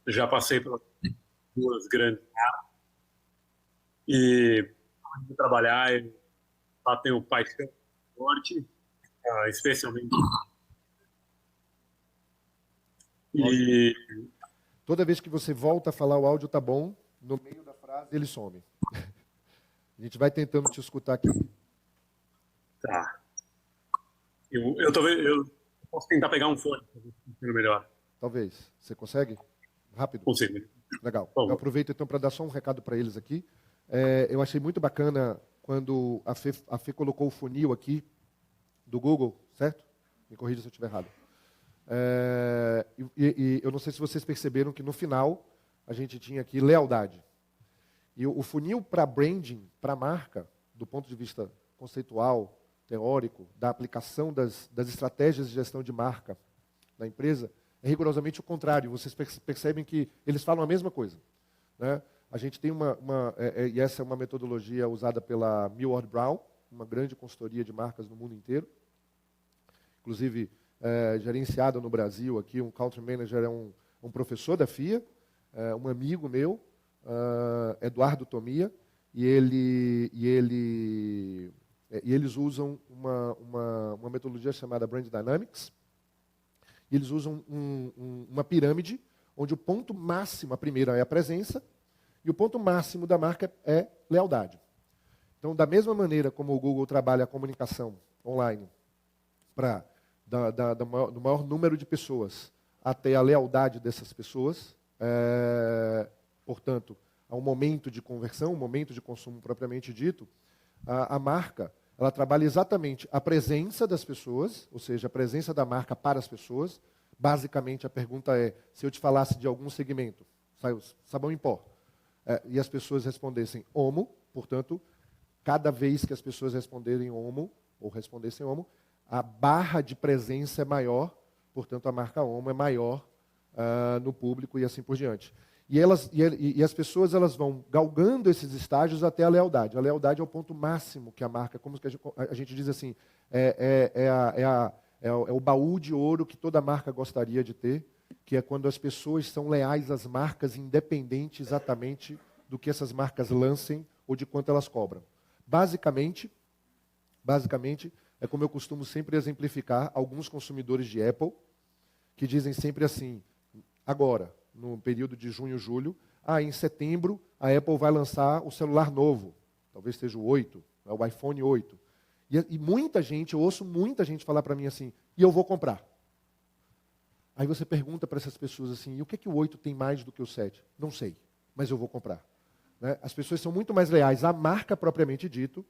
Já passei pelas 2 grandes marcas. E antes de trabalhar, eu lá tenho paixão forte, especialmente. E toda vez que você volta a falar, o áudio tá bom, no meio da frase ele some. A gente vai tentando te escutar aqui. Tá. Eu posso tentar pegar um fone para ver melhor. Talvez. Você consegue? Rápido? Consigo. Legal. Eu aproveito então para dar só um recado para eles aqui. Eu achei muito bacana quando a Fê colocou o funil aqui do Google, certo? Me corrija se eu estiver errado. E eu não sei se vocês perceberam que no final a gente tinha aqui lealdade. E o funil para branding, para marca, do ponto de vista conceitual, teórico, da aplicação das estratégias de gestão de marca na empresa, é rigorosamente o contrário. Vocês percebem que eles falam a mesma coisa, né? A gente tem e essa é uma metodologia usada pela Millward Brown, uma grande consultoria de marcas no mundo inteiro, inclusive gerenciada no Brasil aqui. Um country manager é um professor da FIA, um amigo meu, Eduardo Tomia, e eles usam uma metodologia chamada Brand Dynamics. E eles usam uma pirâmide onde o ponto máximo, a primeira é a presença, e o ponto máximo da marca é lealdade. Então, da mesma maneira como o Google trabalha a comunicação online para do maior número de pessoas até a lealdade dessas pessoas, portanto, a um momento de conversão, um momento de consumo propriamente dito, a marca ela trabalha exatamente a presença das pessoas, ou seja, a presença da marca para as pessoas. Basicamente, a pergunta é, se eu te falasse de algum segmento, sabão em pó, e as pessoas respondessem Omo, portanto, cada vez que as pessoas responderem Omo, ou respondessem Omo, a barra de presença é maior, portanto, a marca Omo é maior no público e assim por diante. E as pessoas elas vão galgando esses estágios até a lealdade. A lealdade é o ponto máximo que a marca, como que a gente diz assim, é o baú de ouro que toda marca gostaria de ter, que é quando as pessoas são leais às marcas, independente exatamente do que essas marcas lancem ou de quanto elas cobram. Basicamente, é como eu costumo sempre exemplificar alguns consumidores de Apple, que dizem sempre assim, agora, no período de junho, julho, em setembro a Apple vai lançar o celular novo, talvez seja o 8, o iPhone 8. E muita gente, eu ouço muita gente falar para mim assim, e eu vou comprar. Aí você pergunta para essas pessoas assim, e o que o 8 tem mais do que o 7? Não sei, mas eu vou comprar. Né? As pessoas são muito mais leais à marca propriamente dito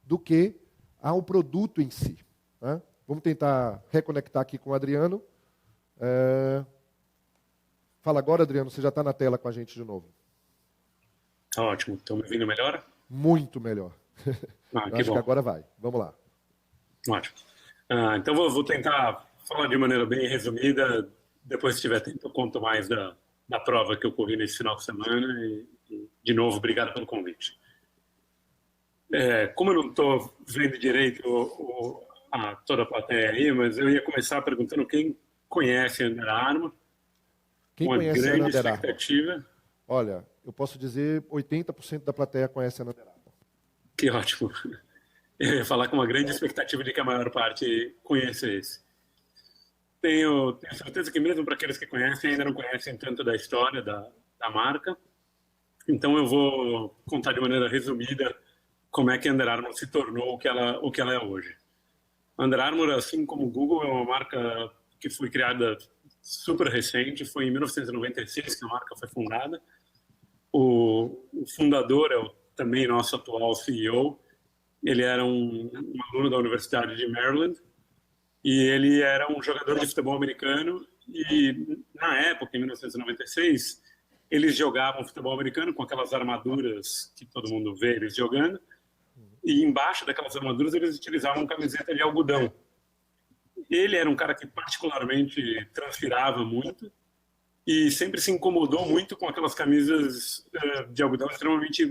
do que ao produto em si. Né? Vamos tentar reconectar aqui com o Adriano. Fala agora, Adriano, você já está na tela com a gente de novo. Ótimo, estão me ouvindo melhor? Muito melhor. Acho que agora vai. Vamos lá. Ótimo. Então vou tentar falar de maneira bem resumida. Depois, se tiver tempo, eu conto mais da prova que eu corri nesse final de semana. E de novo, obrigado pelo convite. Como eu não estou vendo direito toda a plateia aí, mas eu ia começar perguntando quem conhece a Under Armour. Quem uma conhece grande a Under Armour? expectativa. Olha, eu posso dizer 80% da plateia conhece a Under Armour. Que ótimo. Eu ia falar com uma grande expectativa de que a maior parte conheça esse. Tenho certeza que mesmo para aqueles que conhecem, ainda não conhecem tanto da história da marca. Então eu vou contar de maneira resumida como é que a Under Armour se tornou o que ela é hoje. A Under Armour, assim como o Google, é uma marca que foi criada super recente. Foi em 1996 que a marca foi fundada. O fundador é também nosso atual CEO. Ele era um aluno da Universidade de Maryland e ele era um jogador de futebol americano e, na época, em 1996, eles jogavam futebol americano com aquelas armaduras que todo mundo vê eles jogando e embaixo daquelas armaduras eles utilizavam camiseta de algodão. Ele era um cara que particularmente transpirava muito e sempre se incomodou muito com aquelas camisas de algodão extremamente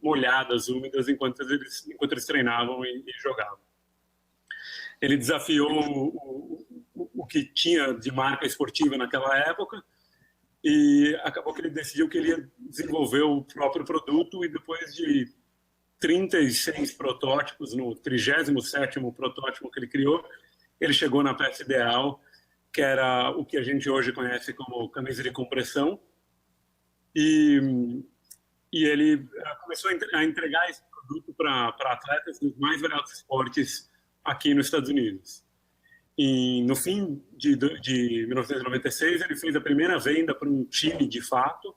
molhadas, úmidas, enquanto eles treinavam e jogavam. Ele desafiou o que tinha de marca esportiva naquela época e acabou que ele decidiu que ele ia desenvolver o próprio produto e depois de 36 protótipos, no 37º protótipo que ele criou, ele chegou na peça ideal, que era o que a gente hoje conhece como camisa de compressão, e ele começou a entregar esse produto para atletas dos mais variados esportes aqui nos Estados Unidos. E no fim de 1996, ele fez a primeira venda para um time de fato,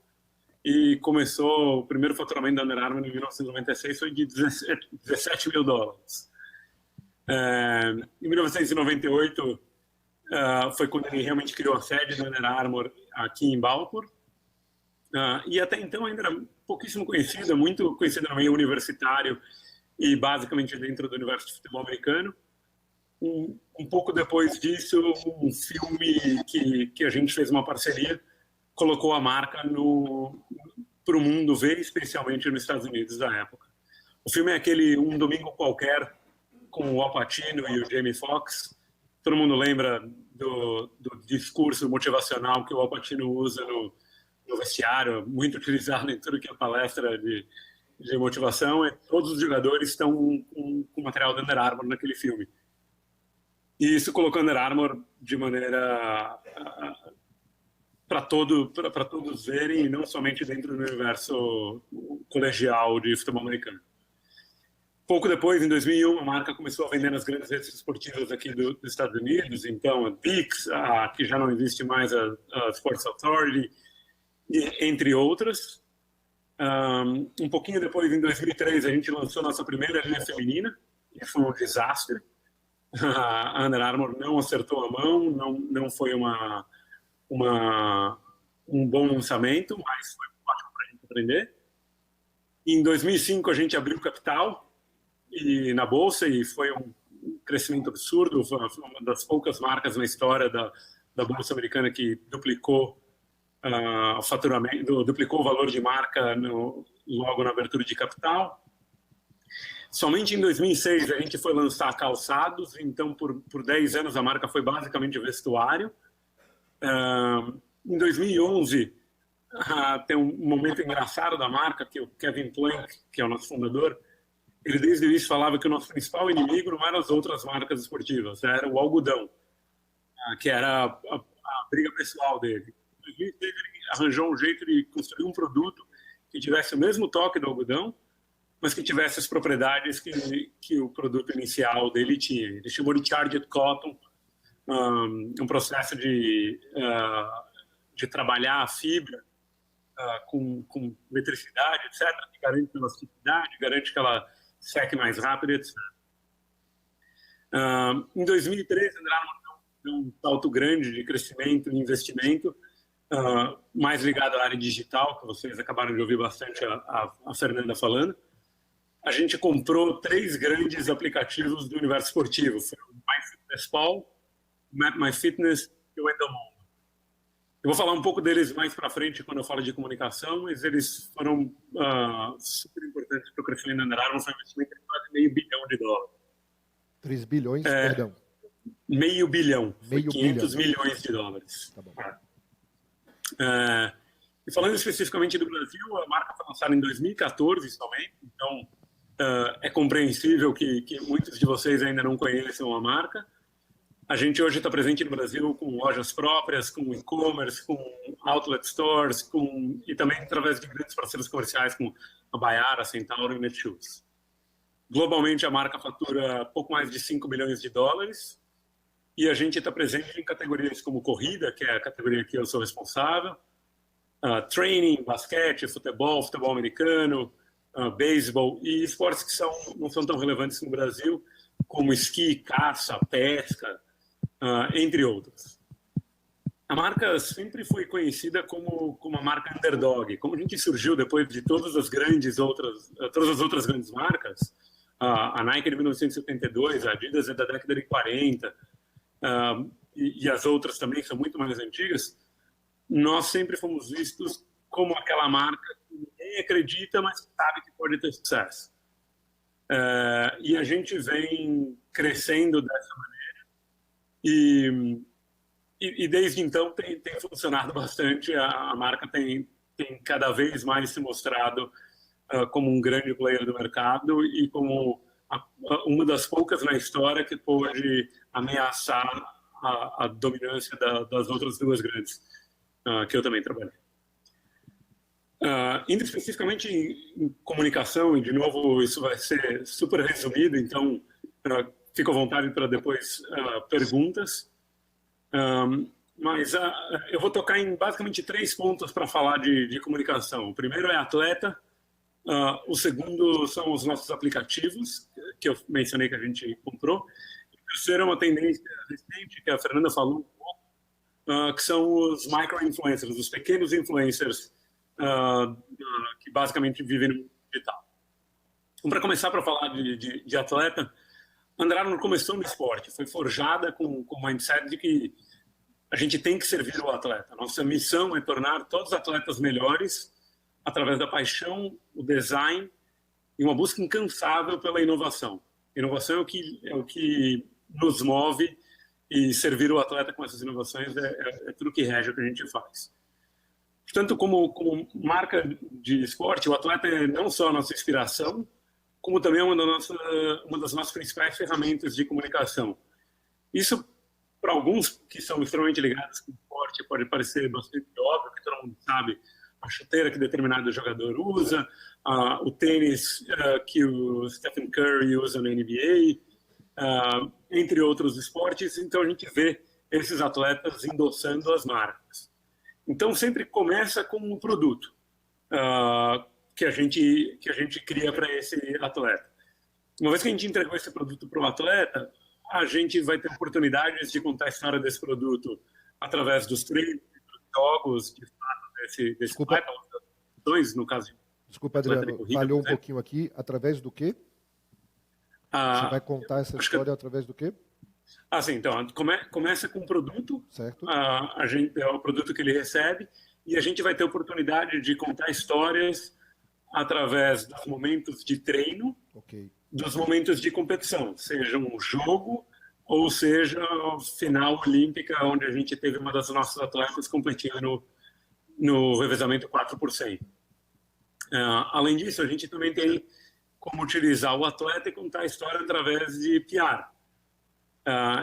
e começou o primeiro faturamento da Under Armour em 1996, foi de $17 mil. Em 1998, foi quando ele realmente criou a sede da Under Armour aqui em Baltimore. E até então ainda era pouquíssimo conhecida, muito conhecida no meio universitário e basicamente dentro do universo de futebol americano. Um pouco depois disso, um filme que a gente fez uma parceria colocou a marca para o mundo ver, especialmente nos Estados Unidos da época. O filme é aquele Um Domingo Qualquer, com o Al Pacino e o Jamie Foxx. Todo mundo lembra do discurso motivacional que o Al Pacino usa no vestiário, muito utilizado em tudo que é palestra de motivação. E todos os jogadores estão com material da Under Armour naquele filme. E isso colocou a Under Armour de maneira para todos verem, e não somente dentro do universo colegial de futebol americano. Pouco depois, em 2001, a marca começou a vender nas grandes redes esportivas aqui dos Estados Unidos, então a Pix, que já não existe mais, a Sports Authority, entre outras. Um pouquinho depois, em 2003, a gente lançou nossa primeira linha feminina, e foi um desastre. A Under Armour não acertou a mão, não foi um bom lançamento, mas foi ótimo para a gente aprender. Em 2005, a gente abriu capital na Bolsa e foi um crescimento absurdo. Foi uma das poucas marcas na história da Bolsa Americana que duplicou o faturamento, duplicou o valor de marca logo na abertura de capital. Somente em 2006 a gente foi lançar calçados, então por 10 anos a marca foi basicamente vestuário. Em 2011 tem um momento engraçado da marca, que o Kevin Plank, que é o nosso fundador, ele desde o início falava que o nosso principal inimigo não eram as outras marcas esportivas, era o algodão, que era a briga pessoal dele. Em 2006 ele arranjou um jeito de construir um produto que tivesse o mesmo toque do algodão, mas que tivesse as propriedades que o produto inicial dele tinha. Ele chamou de Charged Cotton, um processo de trabalhar a fibra com eletricidade, etc., que garante elasticidade, garante que ela seque mais rápido, etc. Em 2013, a Under Armour deu um salto grande de crescimento e investimento, mais ligado à área digital, que vocês acabaram de ouvir bastante a Fernanda falando. A gente comprou 3 grandes aplicativos do universo esportivo. Foi o MyFitnessPal, MyFitness e o Endomondo. Eu vou falar um pouco deles mais para frente quando eu falo de comunicação, mas eles foram super importantes para o crescimento da Under Armour. Foi um investimento de quase $500 milhão. 3 bilhões, perdão. $500 milhão. Meio 500 bilhão. milhões de dólares. Tá bom. E falando especificamente do Brasil, a marca foi lançada em 2014 somente, então é compreensível que muitos de vocês ainda não conheçam a marca. A gente hoje está presente no Brasil com lojas próprias, com e-commerce, com outlet stores, e também através de grandes parceiros comerciais como a Baiara, a Centauro e o Netshoes. Globalmente, a marca fatura pouco mais de $5 bilhões e a gente está presente em categorias como corrida, que é a categoria que eu sou responsável, training, basquete, futebol americano, beisebol e esportes que não são tão relevantes no Brasil, como esqui, caça, pesca, entre outros. A marca sempre foi conhecida como uma marca underdog. Como a gente surgiu depois de todas as outras grandes marcas, a Nike de 1972, a Adidas é da década de 40, e as outras também são muito mais antigas, nós sempre fomos vistos como aquela marca que ninguém acredita, mas sabe que pode ter sucesso. E a gente vem crescendo dessa maneira e desde então tem funcionado bastante. A marca tem cada vez mais se mostrado como um grande player do mercado e como uma das poucas na história que pôde ameaçar a dominância das outras 2 grandes, que eu também trabalhei. Indo especificamente em comunicação, e de novo isso vai ser super resumido, então fico à vontade para depois perguntas. Mas eu vou tocar em basicamente 3 pontos para falar de comunicação. O primeiro é atleta, o segundo são os nossos aplicativos, que eu mencionei que a gente comprou. E o terceiro é uma tendência recente, que a Fernanda falou um pouco, que são os micro-influencers, os pequenos influencers, que basicamente vivem no digital. Então, para começar para falar de atleta, a Under Armour começou no esporte, foi forjada com o mindset de que a gente tem que servir o atleta. Nossa missão é tornar todos os atletas melhores através da paixão, o design e uma busca incansável pela inovação. Inovação é o que nos move, e servir o atleta com essas inovações é tudo que rege o que a gente faz. Portanto, como marca de esporte, o atleta é não só a nossa inspiração, como também uma das nossas principais ferramentas de comunicação. Isso, para alguns que são extremamente ligados com o esporte, pode parecer bastante óbvio, que todo mundo sabe a chuteira que determinado jogador usa, o tênis que o Stephen Curry usa na NBA, entre outros esportes. Então a gente vê esses atletas endossando as marcas. Então sempre começa com um produto que a gente cria para esse atleta. Uma vez que a gente entregou esse produto para o atleta, a gente vai ter oportunidades de contar a história desse produto através dos treinos, dos jogos, de fato, desse atleta, no caso. Desculpa, Adriano, falhou um pouquinho aqui. Através do quê? Você vai contar essa história através do quê? Sim, então, começa com um produto, certo. É o produto que ele recebe, e a gente vai ter oportunidade de contar histórias através dos momentos de treino, dos momentos de competição, seja um jogo ou seja a final olímpica, onde a gente teve uma das nossas atletas competindo no revezamento 4%. Além disso, a gente também tem como utilizar o atleta e contar a história através de PR.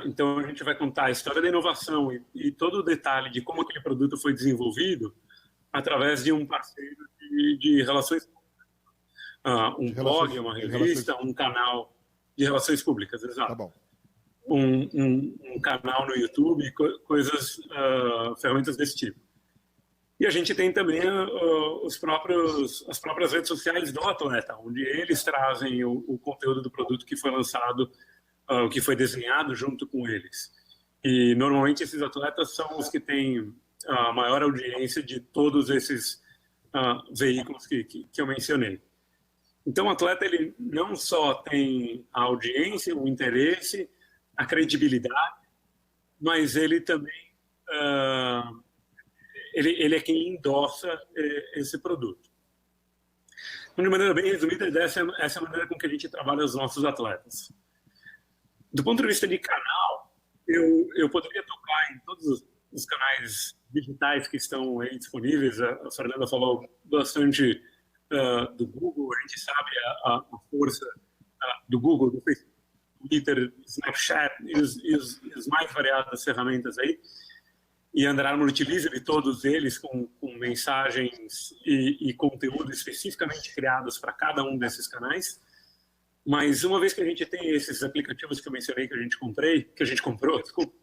Então, a gente vai contar a história da inovação e todo o detalhe de como aquele produto foi desenvolvido através de um parceiro de relações públicas. Blog, uma revista, um canal de relações públicas, exato. Tá bom. Um canal no YouTube, ferramentas desse tipo. E a gente tem também as próprias redes sociais do atleta, onde eles trazem o conteúdo do produto que foi lançado, que foi desenhado junto com eles. E normalmente esses atletas são os que têm a maior audiência de todos esses veículos que eu mencionei. Então o atleta ele não só tem a audiência, o interesse, a credibilidade, mas ele também ele é quem endossa esse produto. Então, de maneira bem resumida, essa é a maneira com que a gente trabalha os nossos atletas. Do ponto de vista de canal, eu poderia tocar em todos os canais digitais que estão aí disponíveis. A Fernanda falou bastante do Google. A gente sabe a força do Google, do Facebook, Twitter, Snapchat e as mais variadas ferramentas aí. E Under Armour utiliza de todos eles com mensagens e conteúdo especificamente criados para cada um desses canais. Mas uma vez que a gente tem esses aplicativos que eu mencionei que a gente comprou, desculpa,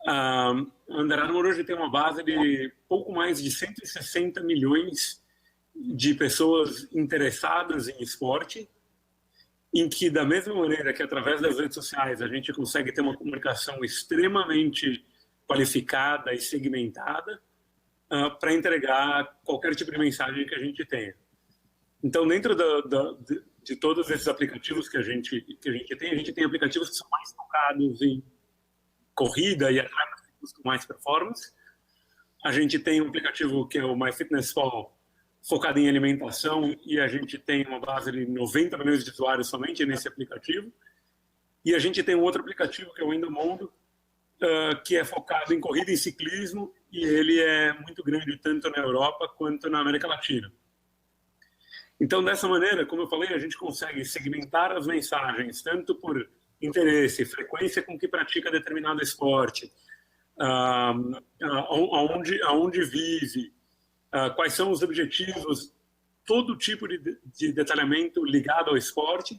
a Under Armour hoje tem uma base de pouco mais de 160 milhões de pessoas interessadas em esporte, em que, da mesma maneira que através das redes sociais a gente consegue ter uma comunicação extremamente qualificada e segmentada para entregar qualquer tipo de mensagem que a gente tenha. Então, dentro de todos esses aplicativos que a gente tem aplicativos que são mais focados em corrida e atletas que buscam mais performance. A gente tem um aplicativo que é o MyFitnessPal, focado em alimentação, e a gente tem uma base de 90 milhões de usuários somente nesse aplicativo. E a gente tem um outro aplicativo que é o Endomondo, que é focado em corrida e ciclismo, e ele é muito grande tanto na Europa quanto na América Latina. Então, dessa maneira, como eu falei, a gente consegue segmentar as mensagens, tanto por interesse, frequência com que pratica determinado esporte, aonde vive, quais são os objetivos, todo tipo de detalhamento ligado ao esporte,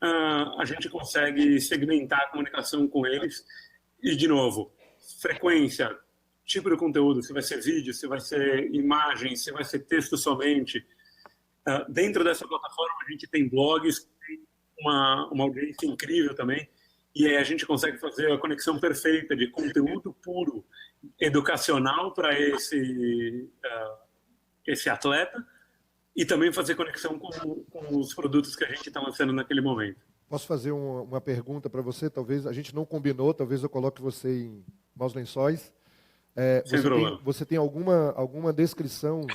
a gente consegue segmentar a comunicação com eles. E, de novo, frequência, tipo de conteúdo, se vai ser vídeo, se vai ser imagem, se vai ser texto somente. Dentro dessa plataforma, a gente tem blogs, tem uma audiência incrível também, e aí a gente consegue fazer a conexão perfeita de conteúdo puro, educacional para esse atleta, e também fazer conexão com os produtos que a gente está lançando naquele momento. Posso fazer uma pergunta para você? Talvez a gente não combinou, talvez eu coloque você em maus lençóis. Você tem alguma descrição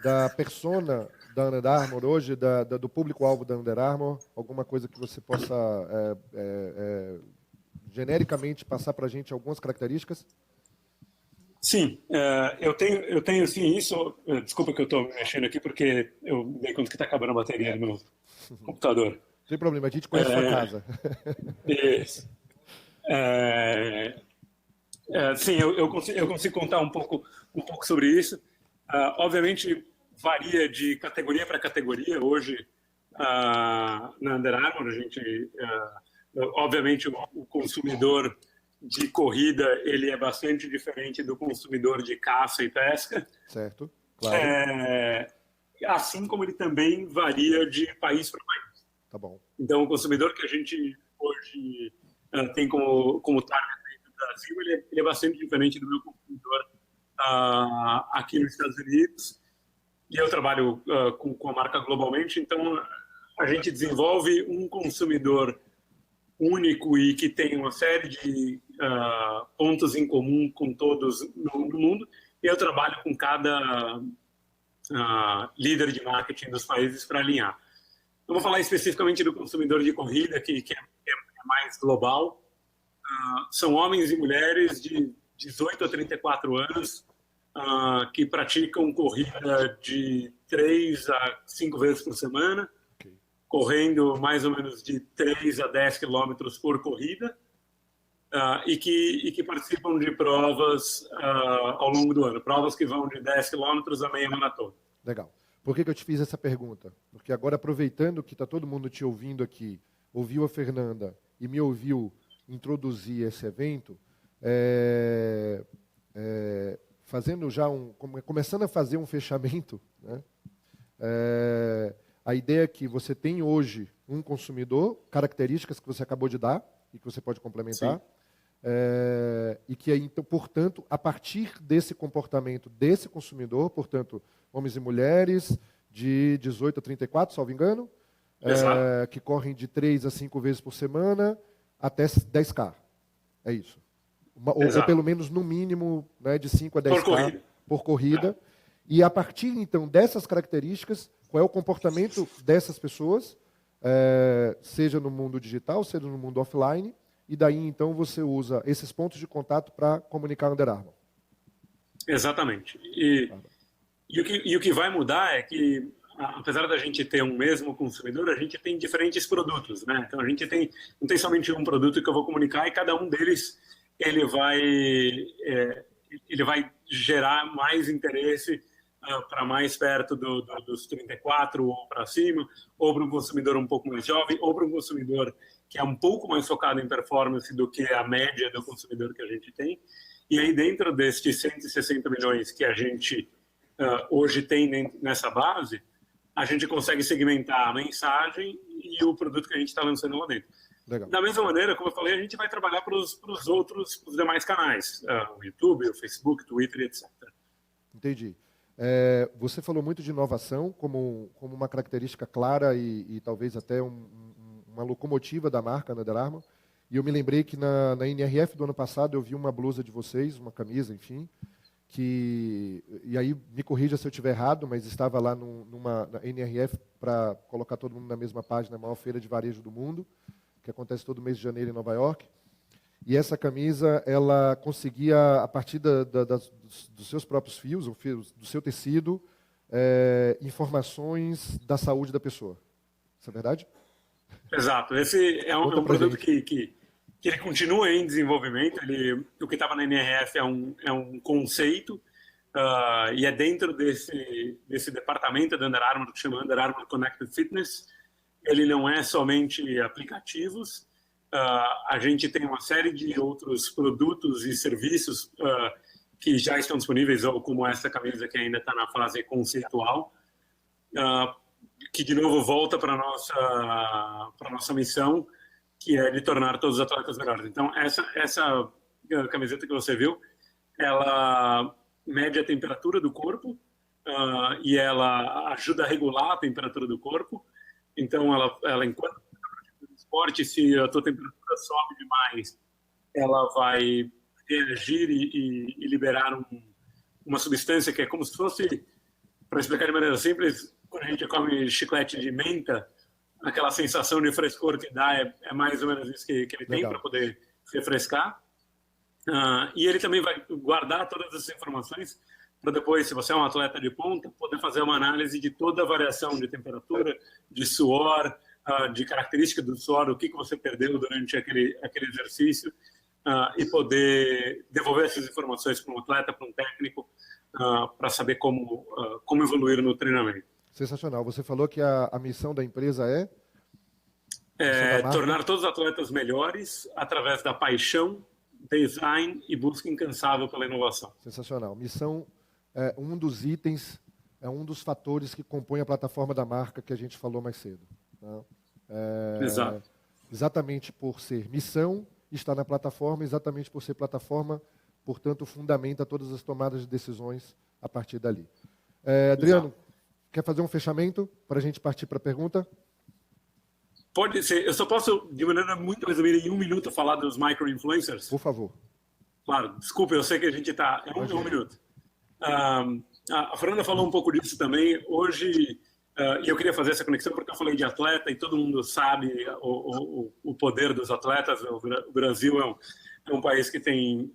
da persona da Under Armour hoje, do público-alvo da Under Armour? Alguma coisa que você possa genericamente passar para a gente algumas características? Sim, eu tenho sim isso. Desculpa que eu estou mexendo aqui porque eu me dei conta que está acabando a bateria do meu computador. Sem problema, a gente conhece a sua casa. Isso. Sim, eu consigo contar um pouco sobre isso. Obviamente, varia de categoria para categoria. Hoje, na Under Armour, a gente, obviamente, o consumidor de corrida ele é bastante diferente do consumidor de caça e pesca. Certo, claro. Assim como ele também varia de país para país. Tá bom. Então, o consumidor que a gente hoje tem como target do Brasil, ele é bastante diferente do meu consumidor aqui nos Estados Unidos. E eu trabalho com a marca globalmente, então a gente desenvolve um consumidor único e que tem uma série de pontos em comum com todos no mundo. E eu trabalho com cada líder de marketing dos países para alinhar. Eu vou falar especificamente do consumidor de corrida, que é mais global. São homens e mulheres de 18 a 34 anos que praticam corrida de 3 a 5 vezes por semana, correndo mais ou menos de 3 a 10 quilômetros por corrida, e que participam de provas ao longo do ano, provas que vão de 10 quilômetros a meia maratona. Legal. Por que eu te fiz essa pergunta? Porque agora, aproveitando que está todo mundo te ouvindo aqui, ouviu a Fernanda e me ouviu introduzir esse evento, fazendo já começando a fazer um fechamento, né? A ideia é que você tem hoje um consumidor, características que você acabou de dar e que você pode complementar, e que, então, portanto, a partir desse comportamento desse consumidor, portanto, homens e mulheres de 18 a 34, salvo engano, que correm de 3 a 5 vezes por semana até 10K. É isso. Ou pelo menos, no mínimo, né, de 5 a 10K por corrida. E a partir, então, dessas características, qual é o comportamento dessas pessoas, seja no mundo digital, seja no mundo offline, e daí, então, você usa esses pontos de contato para comunicar a Under Armour. Exatamente. E o que vai mudar é que, apesar da gente ter um mesmo consumidor, a gente tem diferentes produtos, né? Então, a gente não tem somente um produto que eu vou comunicar, e cada um deles ele vai gerar mais interesse para mais perto dos 34 ou para cima, ou para um consumidor um pouco mais jovem, ou para um consumidor que é um pouco mais focado em performance do que a média do consumidor que a gente tem. E aí, dentro destes 160 milhões que a gente hoje tem nessa base, a gente consegue segmentar a mensagem e o produto que a gente está lançando lá dentro. Legal. Da mesma maneira, como eu falei, a gente vai trabalhar para os demais canais, o YouTube, o Facebook, o Twitter, etc. Entendi. Você falou muito de inovação como uma característica clara e talvez até uma locomotiva da marca Under Armour. E eu me lembrei que na NRF do ano passado eu vi uma blusa de vocês, uma camisa, enfim, e aí me corrija se eu estiver errado, mas estava lá na NRF para colocar todo mundo na mesma página, a maior feira de varejo do mundo, que acontece todo mês de janeiro em Nova York. E essa camisa, ela conseguia, a partir dos seus próprios fios, do seu tecido, informações da saúde da pessoa. Isso é verdade? Exato. Esse é um produto que ele continua em desenvolvimento. O que estava na NRF é um conceito, e é dentro desse departamento da Under Armour, que chama Under Armour Connected Fitness. Ele não é somente aplicativos. A gente tem uma série de outros produtos e serviços que já estão disponíveis, ou como essa camisa que ainda está na fase conceitual, que de novo volta para a nossa missão, que é de tornar todos os atletas melhores. Então, essa camiseta que você viu, ela mede a temperatura do corpo e ela ajuda a regular a temperatura do corpo. Então, ela enquanto esporte, se a tua temperatura sobe demais, ela vai reagir e liberar uma substância que é como se fosse, para explicar de maneira simples, quando a gente come chiclete de menta, aquela sensação de frescor que dá é mais ou menos isso que ele tem para poder refrescar. E ele também vai guardar todas essas informações para depois, se você é um atleta de ponta, poder fazer uma análise de toda a variação de temperatura, de suor, de característica do suor, o que você perdeu durante aquele exercício, e poder devolver essas informações para um atleta, para um técnico, para saber como evoluir no treinamento. Sensacional. Você falou que a missão da empresa é? Tornar todos os atletas melhores através da paixão, design e busca incansável pela inovação. Sensacional. Missão é um dos itens, é um dos fatores que compõe a plataforma da marca que a gente falou mais cedo. Tá? Exato. Exatamente por ser missão, está na plataforma, exatamente por ser plataforma, portanto, fundamenta todas as tomadas de decisões a partir dali. Adriano, quer fazer um fechamento para a gente partir para a pergunta? Pode ser. Eu só posso, de maneira muito resumida, em 1 minuto, falar dos micro-influencers? Por favor. Claro, desculpa, eu sei que a gente está... É um minuto. A Fernanda falou um pouco disso também. Hoje, e eu queria fazer essa conexão porque eu falei de atleta e todo mundo sabe o poder dos atletas. O Brasil é um país que tem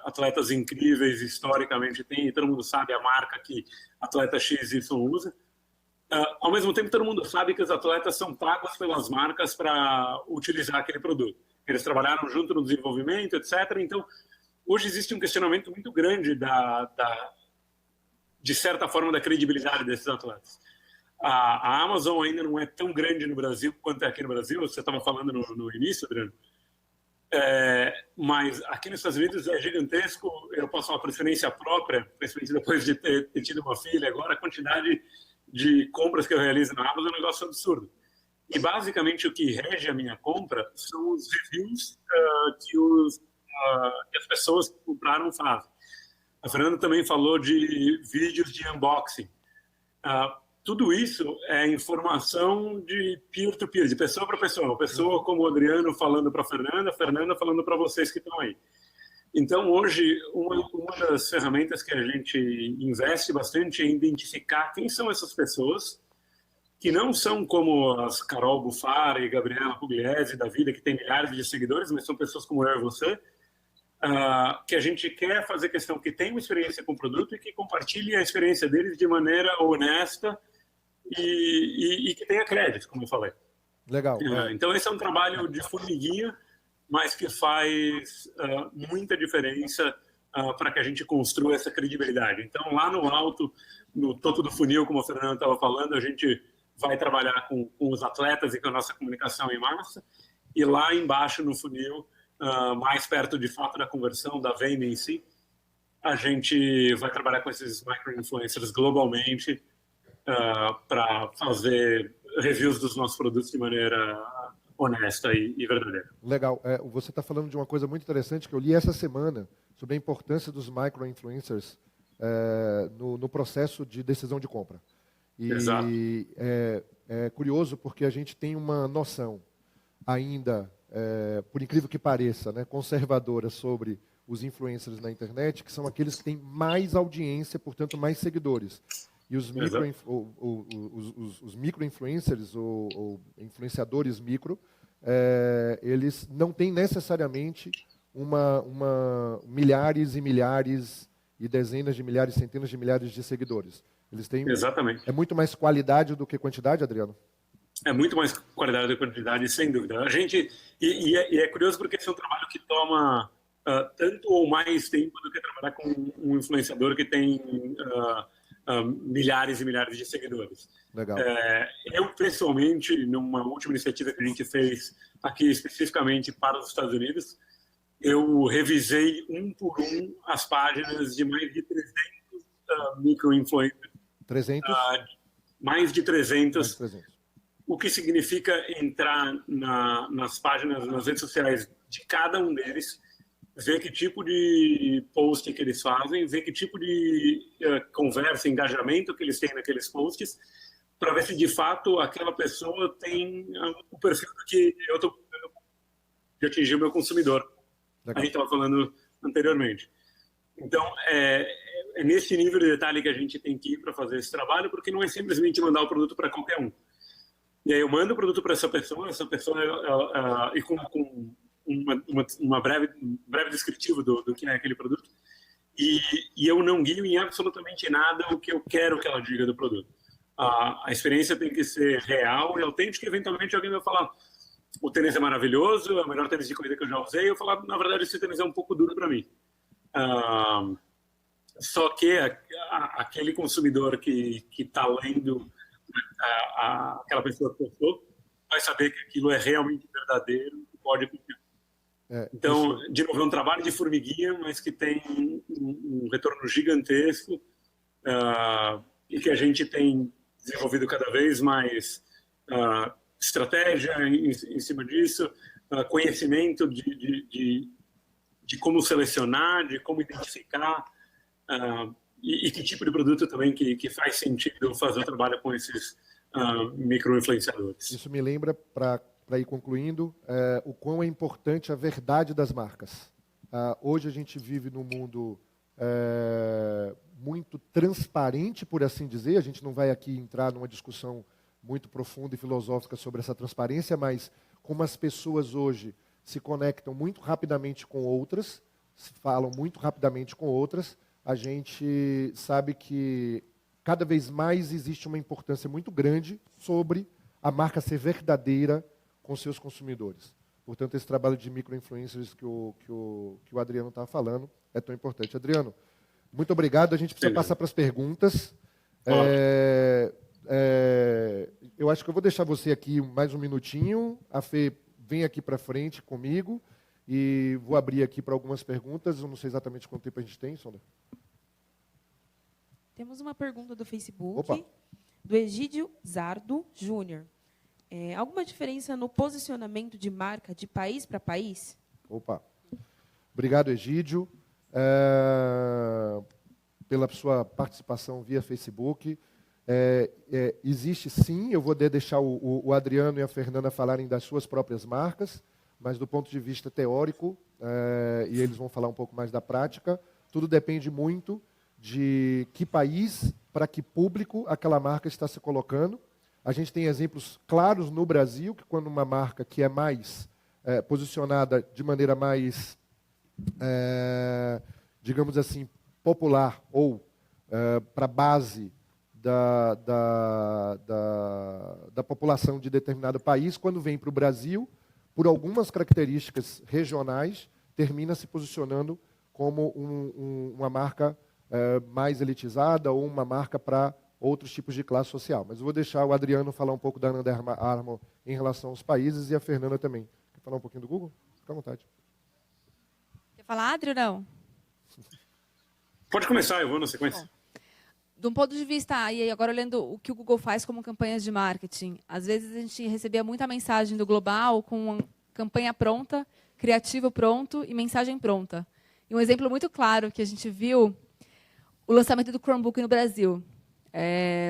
atletas incríveis, historicamente tem, e todo mundo sabe a marca que atleta XY usa. Ao mesmo tempo, todo mundo sabe que os atletas são pagos pelas marcas para utilizar aquele produto. Eles trabalharam junto no desenvolvimento, etc. Então, hoje existe um questionamento muito grande de certa forma, da credibilidade desses atletas. A Amazon ainda não é tão grande no Brasil quanto é aqui no Brasil. Você estava falando no início, Adriano. Mas aqui nos Estados Unidos é gigantesco. Eu posso falar por experiência própria, principalmente depois de ter tido uma filha. Agora, a quantidade de compras que eu realizo na Amazon é um negócio absurdo. E, basicamente, o que rege a minha compra são os reviews que as pessoas que compraram fazem. A Fernanda também falou de vídeos de unboxing. Tudo isso é informação de peer-to-peer, de pessoa para pessoa. Pessoa como o Adriano falando para a Fernanda, Fernanda falando para vocês que estão aí. Então, hoje, uma das ferramentas que a gente investe bastante é identificar quem são essas pessoas que não são como as Carol Buffara e Gabriela Pugliese da vida, que tem milhares de seguidores, mas são pessoas como eu e você, que a gente quer fazer questão que tenham experiência com o produto e que compartilhem a experiência deles de maneira honesta e que tenha crédito, como eu falei. Legal. Então, esse é um trabalho de formiguinha, mas que faz muita diferença para que a gente construa essa credibilidade. Então, lá no alto, no topo do funil, como a Fernanda estava falando, a gente vai trabalhar com os atletas e com a nossa comunicação em massa, e lá embaixo no funil, mais perto de fato da conversão, da venda em si, a gente vai trabalhar com esses micro-influencers globalmente para fazer reviews dos nossos produtos de maneira honesta e verdadeira. Legal. Você está falando de uma coisa muito interessante que eu li essa semana sobre a importância dos micro-influencers no processo de decisão de compra. E Exato. É curioso porque a gente tem uma noção ainda, por incrível que pareça, né, conservadora sobre os influencers na internet, que são aqueles que têm mais audiência, portanto, mais seguidores. E os micro-influencers, ou influenciadores micro, eles não têm necessariamente milhares e milhares e dezenas de milhares, centenas de milhares de seguidores. Eles têm. Exatamente. É muito mais qualidade do que quantidade, Adriano? É muito mais qualidade do que quantidade, sem dúvida. A gente é curioso porque esse é um trabalho que toma tanto ou mais tempo do que trabalhar com um influenciador que tem milhares e milhares de seguidores. Legal. Eu, pessoalmente, numa última iniciativa que a gente fez aqui especificamente para os Estados Unidos, eu revisei um por um as páginas de mais de 300 micro-influencers. 300? Mais de 300. O que significa entrar nas páginas, nas redes sociais de cada um deles, ver que tipo de post que eles fazem, ver que tipo de conversa, engajamento que eles têm naqueles posts, para ver se de fato aquela pessoa tem o perfil que eu estou de atingir o meu consumidor. Legal. A gente estava falando anteriormente. Então, é nesse nível de detalhe que a gente tem que ir para fazer esse trabalho, porque não é simplesmente mandar o produto para qualquer um. E aí eu mando o produto para essa pessoa e com uma breve descritivo do que é aquele produto, e eu não guio em absolutamente nada o que eu quero que ela diga do produto. A experiência tem que ser real e autêntica, e eventualmente alguém vai falar: o tênis é maravilhoso, é o melhor tênis de corrida que eu já usei. Eu falar: na verdade, esse tênis é um pouco duro para mim. Só que aquele consumidor que está lendo aquela pessoa que postou vai saber que aquilo é realmente verdadeiro e pode confiar. Então, de novo, é um trabalho de formiguinha, mas que tem um retorno gigantesco e que a gente tem desenvolvido cada vez mais estratégia em cima disso, conhecimento de como selecionar, de como identificar e que tipo de produto também que faz sentido fazer o trabalho com esses micro-influenciadores. Isso me lembra, para ir concluindo, o quão é importante a verdade das marcas. Hoje a gente vive num mundo muito transparente, por assim dizer. A gente não vai aqui entrar numa discussão muito profunda e filosófica sobre essa transparência, mas como as pessoas hoje se conectam muito rapidamente com outras, se falam muito rapidamente com outras, a gente sabe que cada vez mais existe uma importância muito grande sobre a marca ser verdadeira com seus consumidores. Portanto, esse trabalho de micro-influencers que o Adriano estava falando é tão importante. Adriano, muito obrigado. A gente precisa passar para as perguntas. Eu acho que eu vou deixar você aqui mais um minutinho. A Fê vem aqui para frente comigo e vou abrir aqui para algumas perguntas. Eu não sei exatamente quanto tempo a gente tem, Sonda. Temos uma pergunta do Facebook, Opa. do Egídio Zardo Júnior. Alguma diferença no posicionamento de marca de país para país? Opa. Obrigado, Egídio, pela sua participação via Facebook. Existe sim, eu vou deixar o Adriano e a Fernanda falarem das suas próprias marcas, mas do ponto de vista teórico, e eles vão falar um pouco mais da prática, tudo depende muito de que país, para que público aquela marca está se colocando. A gente tem exemplos claros no Brasil, que quando uma marca que é mais posicionada de maneira mais, digamos assim, popular, ou para a base da população de determinado país, quando vem para o Brasil, por algumas características regionais, termina se posicionando como uma marca mais elitizada ou uma marca para outros tipos de classe social. Mas eu vou deixar o Adriano falar um pouco da Under Armour em relação aos países e a Fernanda também. Quer falar um pouquinho do Google? Fica à vontade. Quer falar, Adri, ou não? Pode começar, eu vou na sequência. Bom, de um ponto de vista, e agora olhando o que o Google faz como campanhas de marketing, às vezes a gente recebia muita mensagem do Global com campanha pronta, criativo pronto e mensagem pronta. E um exemplo muito claro que a gente viu, o lançamento do Chromebook no Brasil.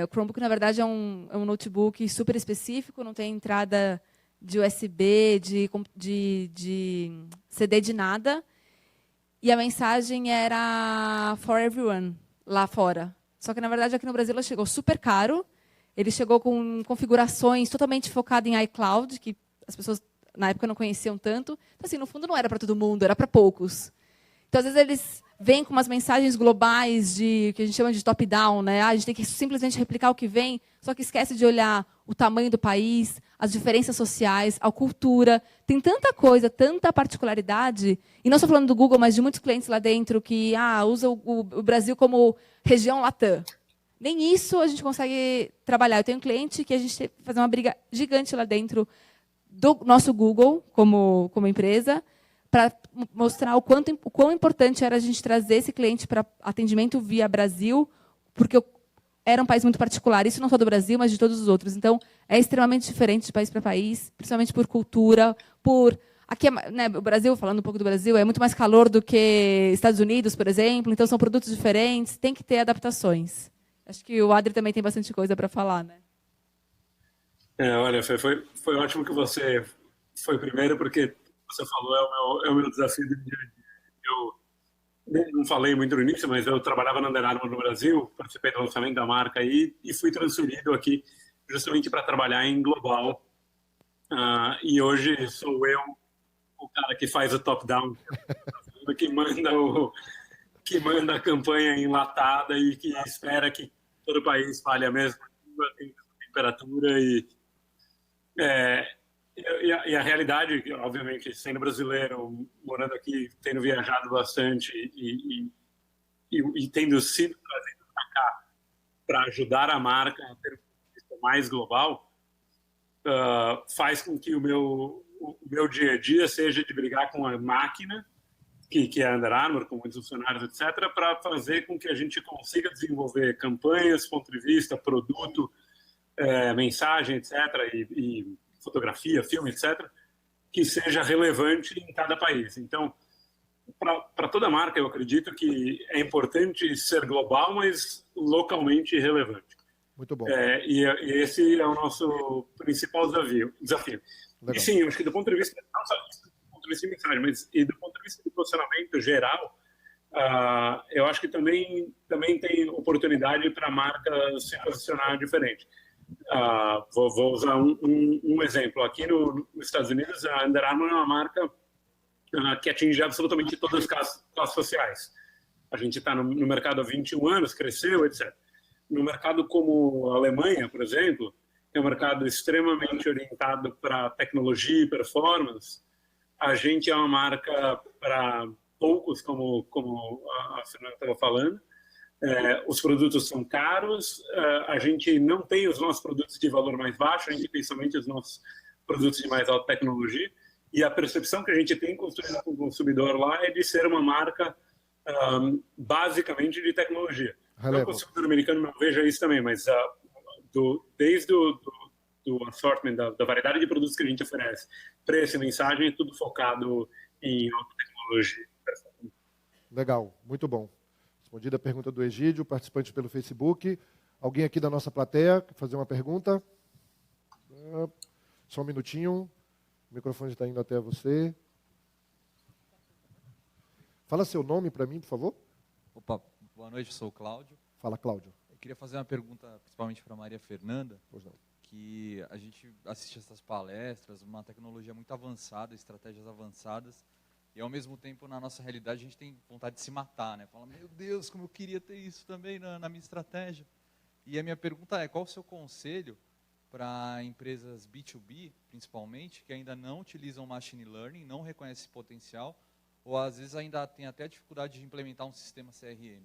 O Chromebook, na verdade, é um notebook super específico, não tem entrada de USB, de CD, de nada. E a mensagem era for everyone, lá fora. Só que, na verdade, aqui no Brasil, ele chegou super caro. Ele chegou com configurações totalmente focadas em iCloud, que as pessoas, na época, não conheciam tanto. Então, assim, no fundo, não era para todo mundo, era para poucos. Então, às vezes, eles vêm com umas mensagens globais que a gente chama de top-down, né? A gente tem que simplesmente replicar o que vem, só que esquece de olhar o tamanho do país, as diferenças sociais, a cultura. Tem tanta coisa, tanta particularidade. E não estou falando do Google, mas de muitos clientes lá dentro que usam o Brasil como região Latam. Nem isso a gente consegue trabalhar. Eu tenho um cliente que a gente tem que fazer uma briga gigante lá dentro do nosso Google, como empresa, para mostrar o quão importante era a gente trazer esse cliente para atendimento via Brasil, porque era um país muito particular, isso não só do Brasil, mas de todos os outros. Então, é extremamente diferente de país para país, principalmente por cultura, aqui, né, o Brasil, falando um pouco do Brasil, é muito mais calor do que Estados Unidos, por exemplo, então são produtos diferentes, tem que ter adaptações. Acho que o Adri também tem bastante coisa para falar, né? Olha, foi ótimo que você foi primeiro, porque você falou, é o meu desafio do dia a dia. Eu não falei muito no início, mas eu trabalhava na Under Armour no Brasil, participei do lançamento da marca aí, e fui transferido aqui justamente para trabalhar em global. E hoje sou eu o cara que faz o top-down, que manda a campanha enlatada e que espera que todo o país fale a mesma temperatura e a realidade, obviamente, sendo brasileiro, morando aqui, tendo viajado bastante e tendo sido trazido para cá para ajudar a marca a ter um ponto de vista mais global, faz com que o meu dia a dia seja de brigar com a máquina, que é a Under Armour, com muitos funcionários, etc., para fazer com que a gente consiga desenvolver campanhas, ponto de vista, produto, mensagem, etc., e fotografia, filme, etc., que seja relevante em cada país. Então, para toda marca, eu acredito que é importante ser global, mas localmente relevante. Muito bom. E esse é o nosso principal desafio. Legal. E sim, eu acho que do ponto de vista, não só do ponto de vista de mensagem, mas e do ponto de vista de posicionamento geral, eu acho que também tem oportunidade para a marca se posicionar diferente. Vou usar um exemplo. Aqui nos Estados Unidos, a Under Armour é uma marca que atinge absolutamente todas as classes sociais. A gente está no mercado há 21 anos, cresceu, etc. No mercado como a Alemanha, por exemplo, que é um mercado extremamente orientado para tecnologia e performance, a gente é uma marca para poucos, como a Fernanda estava falando. Os produtos são caros, a gente não tem os nossos produtos de valor mais baixo, a gente tem somente os nossos produtos de mais alta tecnologia, e a percepção que a gente tem construída com o consumidor lá é de ser uma marca basicamente de tecnologia. O consumidor americano não veja isso também, mas desde do assortment, da variedade de produtos que a gente oferece, preço e mensagem, é tudo focado em alta tecnologia. Legal, muito bom. Respondida a pergunta do Egídio, participante pelo Facebook. Alguém aqui da nossa plateia quer fazer uma pergunta? Só um minutinho. O microfone está indo até você. Fala seu nome para mim, por favor. Opa, boa noite, eu sou o Cláudio. Fala, Cláudio. Eu queria fazer uma pergunta, principalmente para a Maria Fernanda, que a gente assiste essas palestras, uma tecnologia muito avançada, estratégias avançadas, e ao mesmo tempo, na nossa realidade, a gente tem vontade de se matar, né? Fala, meu Deus, como eu queria ter isso também na minha estratégia. E a minha pergunta é, qual o seu conselho para empresas B2B, principalmente, que ainda não utilizam Machine Learning, não reconhecem esse potencial, ou às vezes ainda tem até dificuldade de implementar um sistema CRM?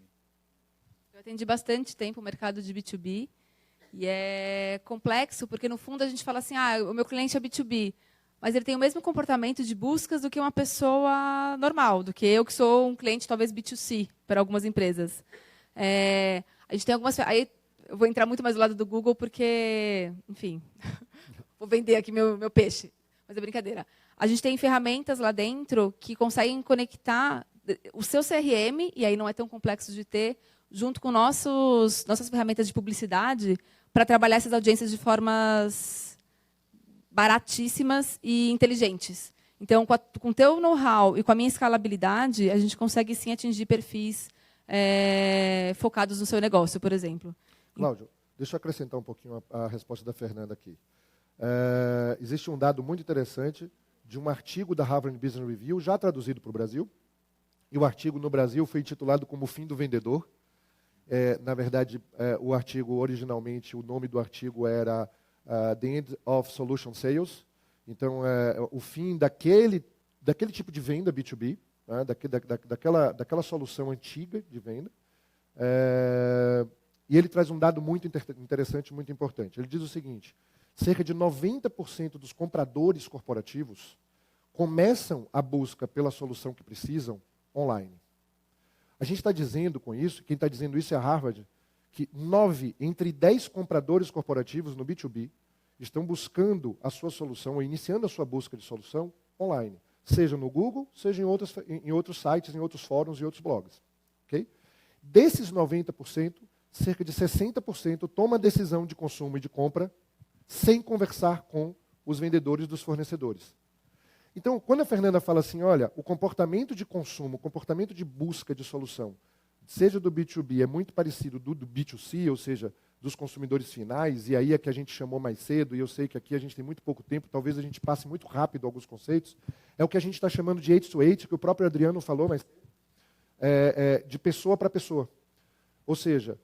Eu atendi bastante tempo o mercado de B2B, e é complexo, porque no fundo a gente fala assim, o meu cliente é B2B, mas ele tem o mesmo comportamento de buscas do que uma pessoa normal, do que eu que sou um cliente talvez B2C para algumas empresas. A gente tem algumas... Aí eu vou entrar muito mais do lado do Google porque, enfim, vou vender aqui meu peixe, mas é brincadeira. A gente tem ferramentas lá dentro que conseguem conectar o seu CRM, e aí não é tão complexo de ter, junto com nossas ferramentas de publicidade, para trabalhar essas audiências de formas baratíssimas e inteligentes. Então, com o teu know-how e com a minha escalabilidade, a gente consegue sim atingir perfis focados no seu negócio, por exemplo. Cláudio, deixa eu acrescentar um pouquinho a resposta da Fernanda aqui. Existe um dado muito interessante de um artigo da Harvard Business Review, já traduzido para o Brasil, e o artigo no Brasil foi intitulado como O Fim do Vendedor. Na verdade, o artigo, originalmente, o nome do artigo era The End of Solution Sales. Então, o fim daquele tipo de venda B2B, né, daquela solução antiga de venda. E ele traz um dado muito interessante, muito importante. Ele diz o seguinte, cerca de 90% dos compradores corporativos começam a busca pela solução que precisam online. A gente está dizendo com isso, quem está dizendo isso é a Harvard, que 9 entre 10 compradores corporativos no B2B estão buscando a sua solução, ou iniciando a sua busca de solução online. Seja no Google, seja em outros sites, em outros fóruns e outros blogs. Okay? Desses 90%, cerca de 60% toma a decisão de consumo e de compra sem conversar com os vendedores dos fornecedores. Então, quando a Fernanda fala assim, olha, o comportamento de consumo, o comportamento de busca de solução, seja do B2B, é muito parecido do B2C, ou seja, dos consumidores finais, e aí é que a gente chamou mais cedo, e eu sei que aqui a gente tem muito pouco tempo, talvez a gente passe muito rápido alguns conceitos, é o que a gente está chamando de H2H, que o próprio Adriano falou, mas de pessoa para pessoa. Ou seja,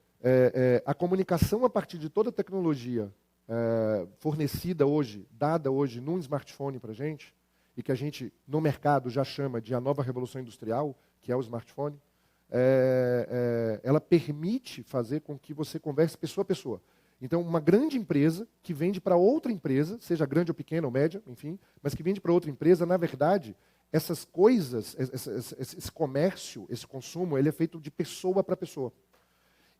a comunicação a partir de toda a tecnologia fornecida hoje, dada hoje num smartphone para a gente, e que a gente, no mercado, já chama de a nova revolução industrial, que é o smartphone, ela permite fazer com que você converse pessoa a pessoa. Então, uma grande empresa que vende para outra empresa, seja grande ou pequena ou média, enfim, mas que vende para outra empresa, na verdade, essas coisas, esse comércio, esse consumo, ele é feito de pessoa para pessoa.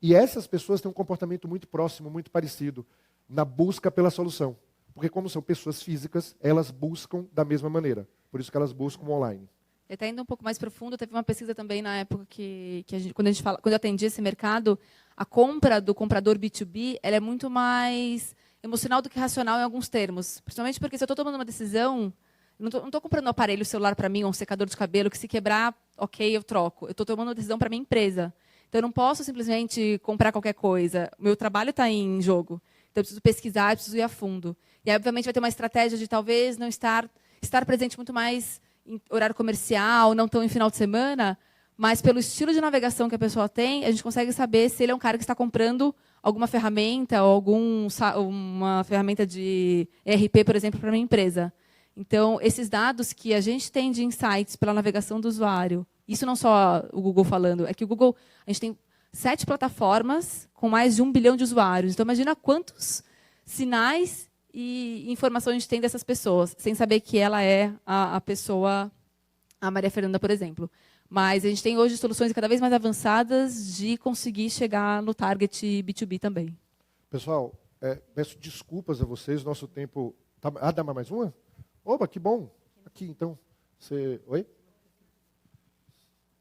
E essas pessoas têm um comportamento muito próximo, muito parecido, na busca pela solução. Porque como são pessoas físicas, elas buscam da mesma maneira. Por isso que elas buscam online. Até indo um pouco mais profundo, teve uma pesquisa também na época que quando eu atendi esse mercado, a compra do comprador B2B ela é muito mais emocional do que racional em alguns termos. Principalmente porque se eu estou tomando uma decisão, não estou comprando um aparelho celular para mim, ou um secador de cabelo, que se quebrar, ok, eu troco. Eu estou tomando uma decisão para minha empresa. Então, eu não posso simplesmente comprar qualquer coisa. O meu trabalho está em jogo. Então, eu preciso pesquisar, eu preciso ir a fundo. E aí, obviamente, vai ter uma estratégia de talvez não estar presente muito mais em horário comercial, não tão em final de semana, mas pelo estilo de navegação que a pessoa tem, a gente consegue saber se ele é um cara que está comprando alguma ferramenta ou uma ferramenta de ERP, por exemplo, para a minha empresa. Então, esses dados que a gente tem de insights pela navegação do usuário, isso não só o Google falando, é que o Google, a gente tem 7 plataformas com mais de 1 bilhão de usuários. Então, imagina quantos sinais e informações a gente tem dessas pessoas, sem saber que ela é a pessoa, a Maria Fernanda, por exemplo. Mas a gente tem hoje soluções cada vez mais avançadas de conseguir chegar no target B2B também. Pessoal, peço desculpas a vocês, nosso tempo... dá mais uma? Opa, que bom. Aqui, então. Oi?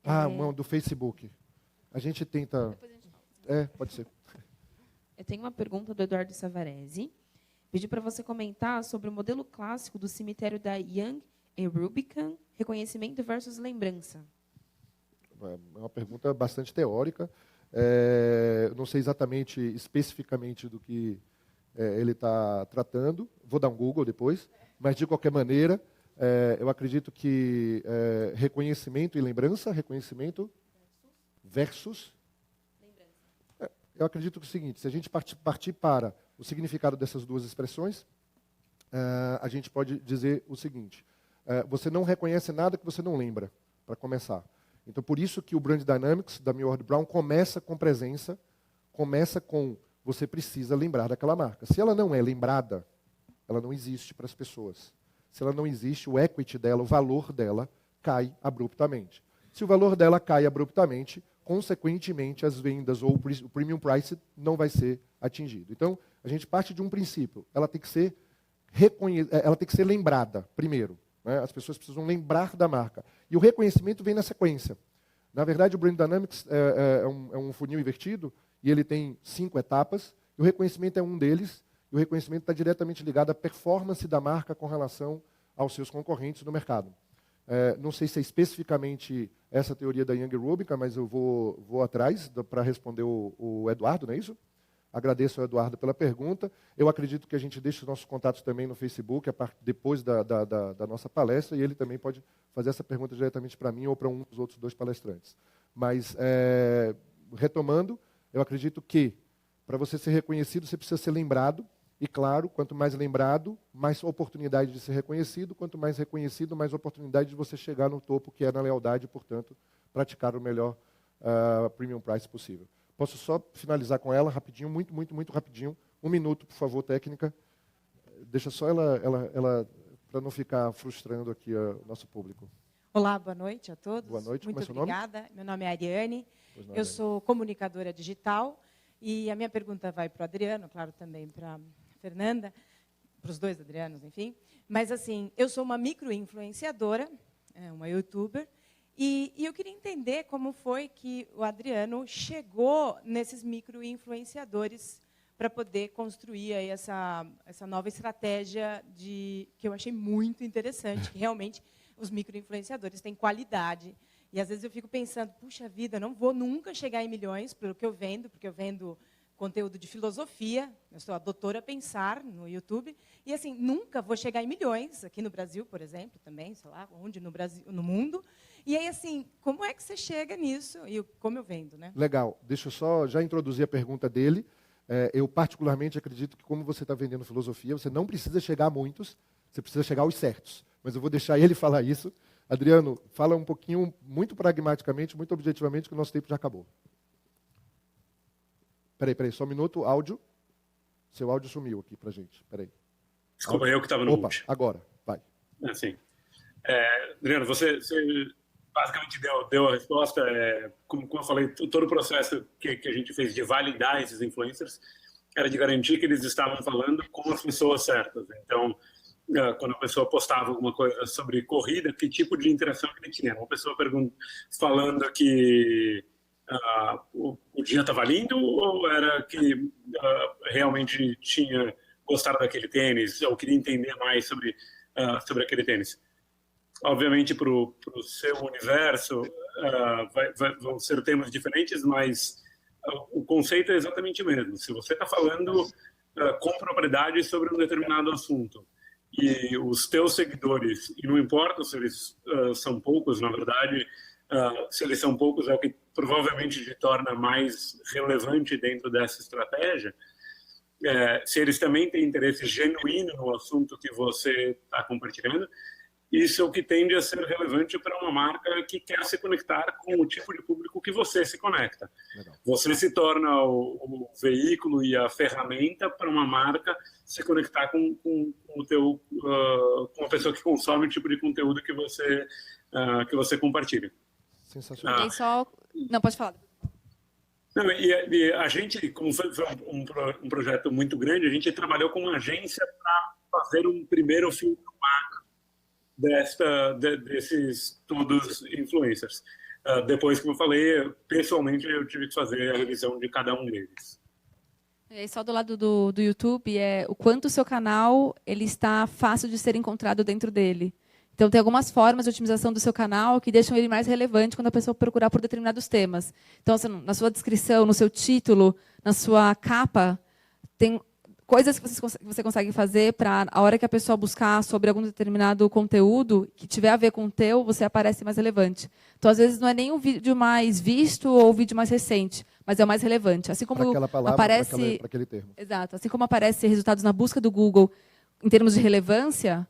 Uma do Facebook. A gente tenta... pode ser. Eu tenho uma pergunta do Eduardo Savarese. Pedi para você comentar sobre o modelo clássico do cemitério da Young e Rubicon, reconhecimento versus lembrança. É uma pergunta bastante teórica. Não sei exatamente, especificamente do que ele está tratando. Vou dar um Google depois. Mas, de qualquer maneira, eu acredito que reconhecimento e lembrança, reconhecimento versus... Eu acredito que é o seguinte, se a gente partir para o significado dessas duas expressões, a gente pode dizer o seguinte, você não reconhece nada que você não lembra, para começar. Então, por isso que o Brand Dynamics, da Millward Brown, começa com presença, começa com você precisa lembrar daquela marca. Se ela não é lembrada, ela não existe para as pessoas. Se ela não existe, o equity dela, o valor dela, cai abruptamente. Se o valor dela cai abruptamente, consequentemente, as vendas ou o premium price não vai ser atingido. Então, a gente parte de um princípio. Ela tem que ser lembrada, primeiro. Né? As pessoas precisam lembrar da marca. E o reconhecimento vem na sequência. Na verdade, o Brand Dynamics é um funil invertido e ele tem 5 etapas. E o reconhecimento é um deles. E o reconhecimento está diretamente ligado à performance da marca com relação aos seus concorrentes no mercado. Não sei se é especificamente essa teoria da Young Rubicon, mas eu vou atrás para responder o Eduardo, não é isso? Agradeço ao Eduardo pela pergunta. Eu acredito que a gente deixe os nossos contatos também no Facebook, depois da nossa palestra, e ele também pode fazer essa pergunta diretamente para mim ou para um dos outros 2 palestrantes. Mas, retomando, eu acredito que, para você ser reconhecido, você precisa ser lembrado. E, claro, quanto mais lembrado, mais oportunidade de ser reconhecido. Quanto mais reconhecido, mais oportunidade de você chegar no topo, que é na lealdade, e, portanto, praticar o melhor premium price possível. Posso só finalizar com ela rapidinho, muito rapidinho. 1 minuto, por favor, técnica. Deixa só ela para não ficar frustrando aqui o nosso público. Olá, boa noite a todos. Boa noite. Muito como é seu nome? obrigada. Meu nome é Ariane. Não, eu sou comunicadora digital. E a minha pergunta vai para o Adriano, claro, também para a Fernanda, para os 2 Adrianos, enfim. Mas, assim, eu sou uma micro-influenciadora, uma youtuber, e eu queria entender como foi que o Adriano chegou nesses micro-influenciadores para poder construir aí essa nova estratégia que eu achei muito interessante, que realmente os micro-influenciadores têm qualidade. E, às vezes, eu fico pensando, puxa vida, não vou nunca chegar em milhões pelo que eu vendo, porque eu vendo conteúdo de filosofia, eu sou a doutora Pensar no YouTube, e, assim, nunca vou chegar em milhões, aqui no Brasil, por exemplo, também, sei lá, onde no Brasil, no mundo. E aí, assim, como é que você chega nisso? E como eu vendo, né? Legal. Deixa eu só já introduzir a pergunta dele. Eu, particularmente, acredito que, como você está vendendo filosofia, você não precisa chegar a muitos, você precisa chegar aos certos. Mas eu vou deixar ele falar isso. Adriano, fala um pouquinho, muito pragmaticamente, muito objetivamente, que o nosso tempo já acabou. Peraí, só um minuto, áudio. Seu áudio sumiu aqui pra gente, peraí. Desculpa, eu que estava no mute. Agora, vai. Assim, Adriano, você basicamente deu a resposta. Como eu falei, todo o processo que a gente fez de validar esses influencers era de garantir que eles estavam falando com as pessoas certas. Então, quando a pessoa postava alguma coisa sobre corrida, que tipo de interação que ele tinha? Uma pessoa falando que o dia estava lindo, ou era que realmente tinha gostado daquele tênis, ou queria entender mais sobre aquele tênis? Obviamente, para o seu universo, vão ser temas diferentes, mas o conceito é exatamente o mesmo. Se você está falando com propriedade sobre um determinado assunto, e os teus seguidores, e não importa se eles são poucos, na verdade, se eles são poucos é o que provavelmente te torna mais relevante dentro dessa estratégia, se eles também têm interesse genuíno no assunto que você está compartilhando, isso é o que tende a ser relevante para uma marca que quer se conectar com o tipo de público que você se conecta. Legal. Você se torna o veículo e a ferramenta para uma marca se conectar com a pessoa que consome o tipo de conteúdo que você compartilha. Sensacional. Não, pode falar. Não, e a gente, como foi um projeto muito grande, a gente trabalhou com uma agência para fazer um primeiro filtro macro desses todos influencers. Depois, como eu falei, pessoalmente eu tive que fazer a revisão de cada um deles. E aí, só do lado do YouTube, o quanto o seu canal ele está fácil de ser encontrado dentro dele. Então, tem algumas formas de otimização do seu canal que deixam ele mais relevante quando a pessoa procurar por determinados temas. Então, na sua descrição, no seu título, na sua capa, tem coisas que você consegue fazer para, a hora que a pessoa buscar sobre algum determinado conteúdo que tiver a ver com o teu, você aparece mais relevante. Então, às vezes, não é nem o vídeo mais visto ou o vídeo mais recente, mas é o mais relevante. Assim como aparece, para aquele termo. Exato. Assim como aparece resultados na busca do Google em termos de relevância,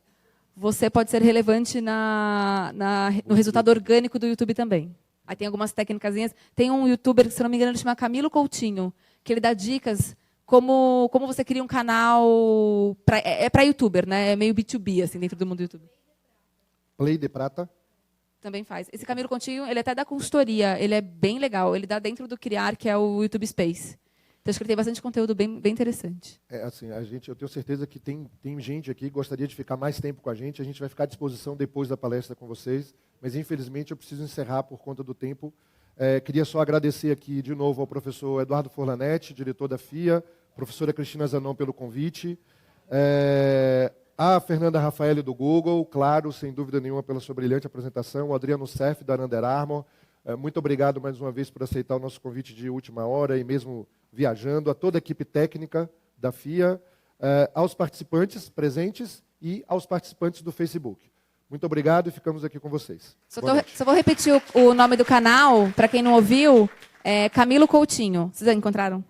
você pode ser relevante no resultado orgânico do YouTube também. Aí tem algumas técnicazinhas. Tem um youtuber, se não me engano, ele chama Camilo Coutinho, que ele dá dicas como você cria um canal para youtuber, né? É meio B2B, assim, dentro do mundo do YouTube. Play de Prata. Também faz. Esse Camilo Coutinho, ele até dá consultoria. Ele é bem legal. Ele dá dentro do Criar, que é o YouTube Space. Então, acho que ele tem bastante conteúdo bem interessante. Assim, eu tenho certeza que tem gente aqui que gostaria de ficar mais tempo com a gente vai ficar à disposição depois da palestra com vocês, mas, infelizmente, eu preciso encerrar por conta do tempo. Queria só agradecer aqui, de novo, ao professor Eduardo Forlanetti, diretor da FIA, professora Cristina Zanon pelo convite, a Fernanda Rafaeli do Google, claro, sem dúvida nenhuma, pela sua brilhante apresentação, o Adriano Cerf, da Under Armour. Muito obrigado mais uma vez por aceitar o nosso convite de última hora e mesmo viajando, a toda a equipe técnica da FIA, aos participantes presentes e aos participantes do Facebook. Muito obrigado e ficamos aqui com vocês. Só vou repetir o nome do canal, para quem não ouviu, é Camilo Coutinho. Vocês já encontraram?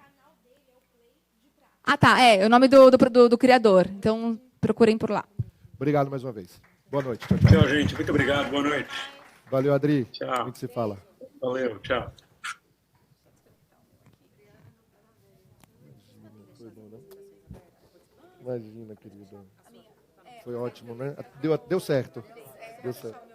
Ah, tá. É o nome do criador. Então, procurem por lá. Obrigado mais uma vez. Boa noite. Tchau, tchau. Tchau, gente. Muito obrigado. Boa noite. Valeu, Adri. Tchau. A gente se fala. Valeu. Tchau. Imagina, querido. Foi ótimo, né? Deu certo. Deu certo.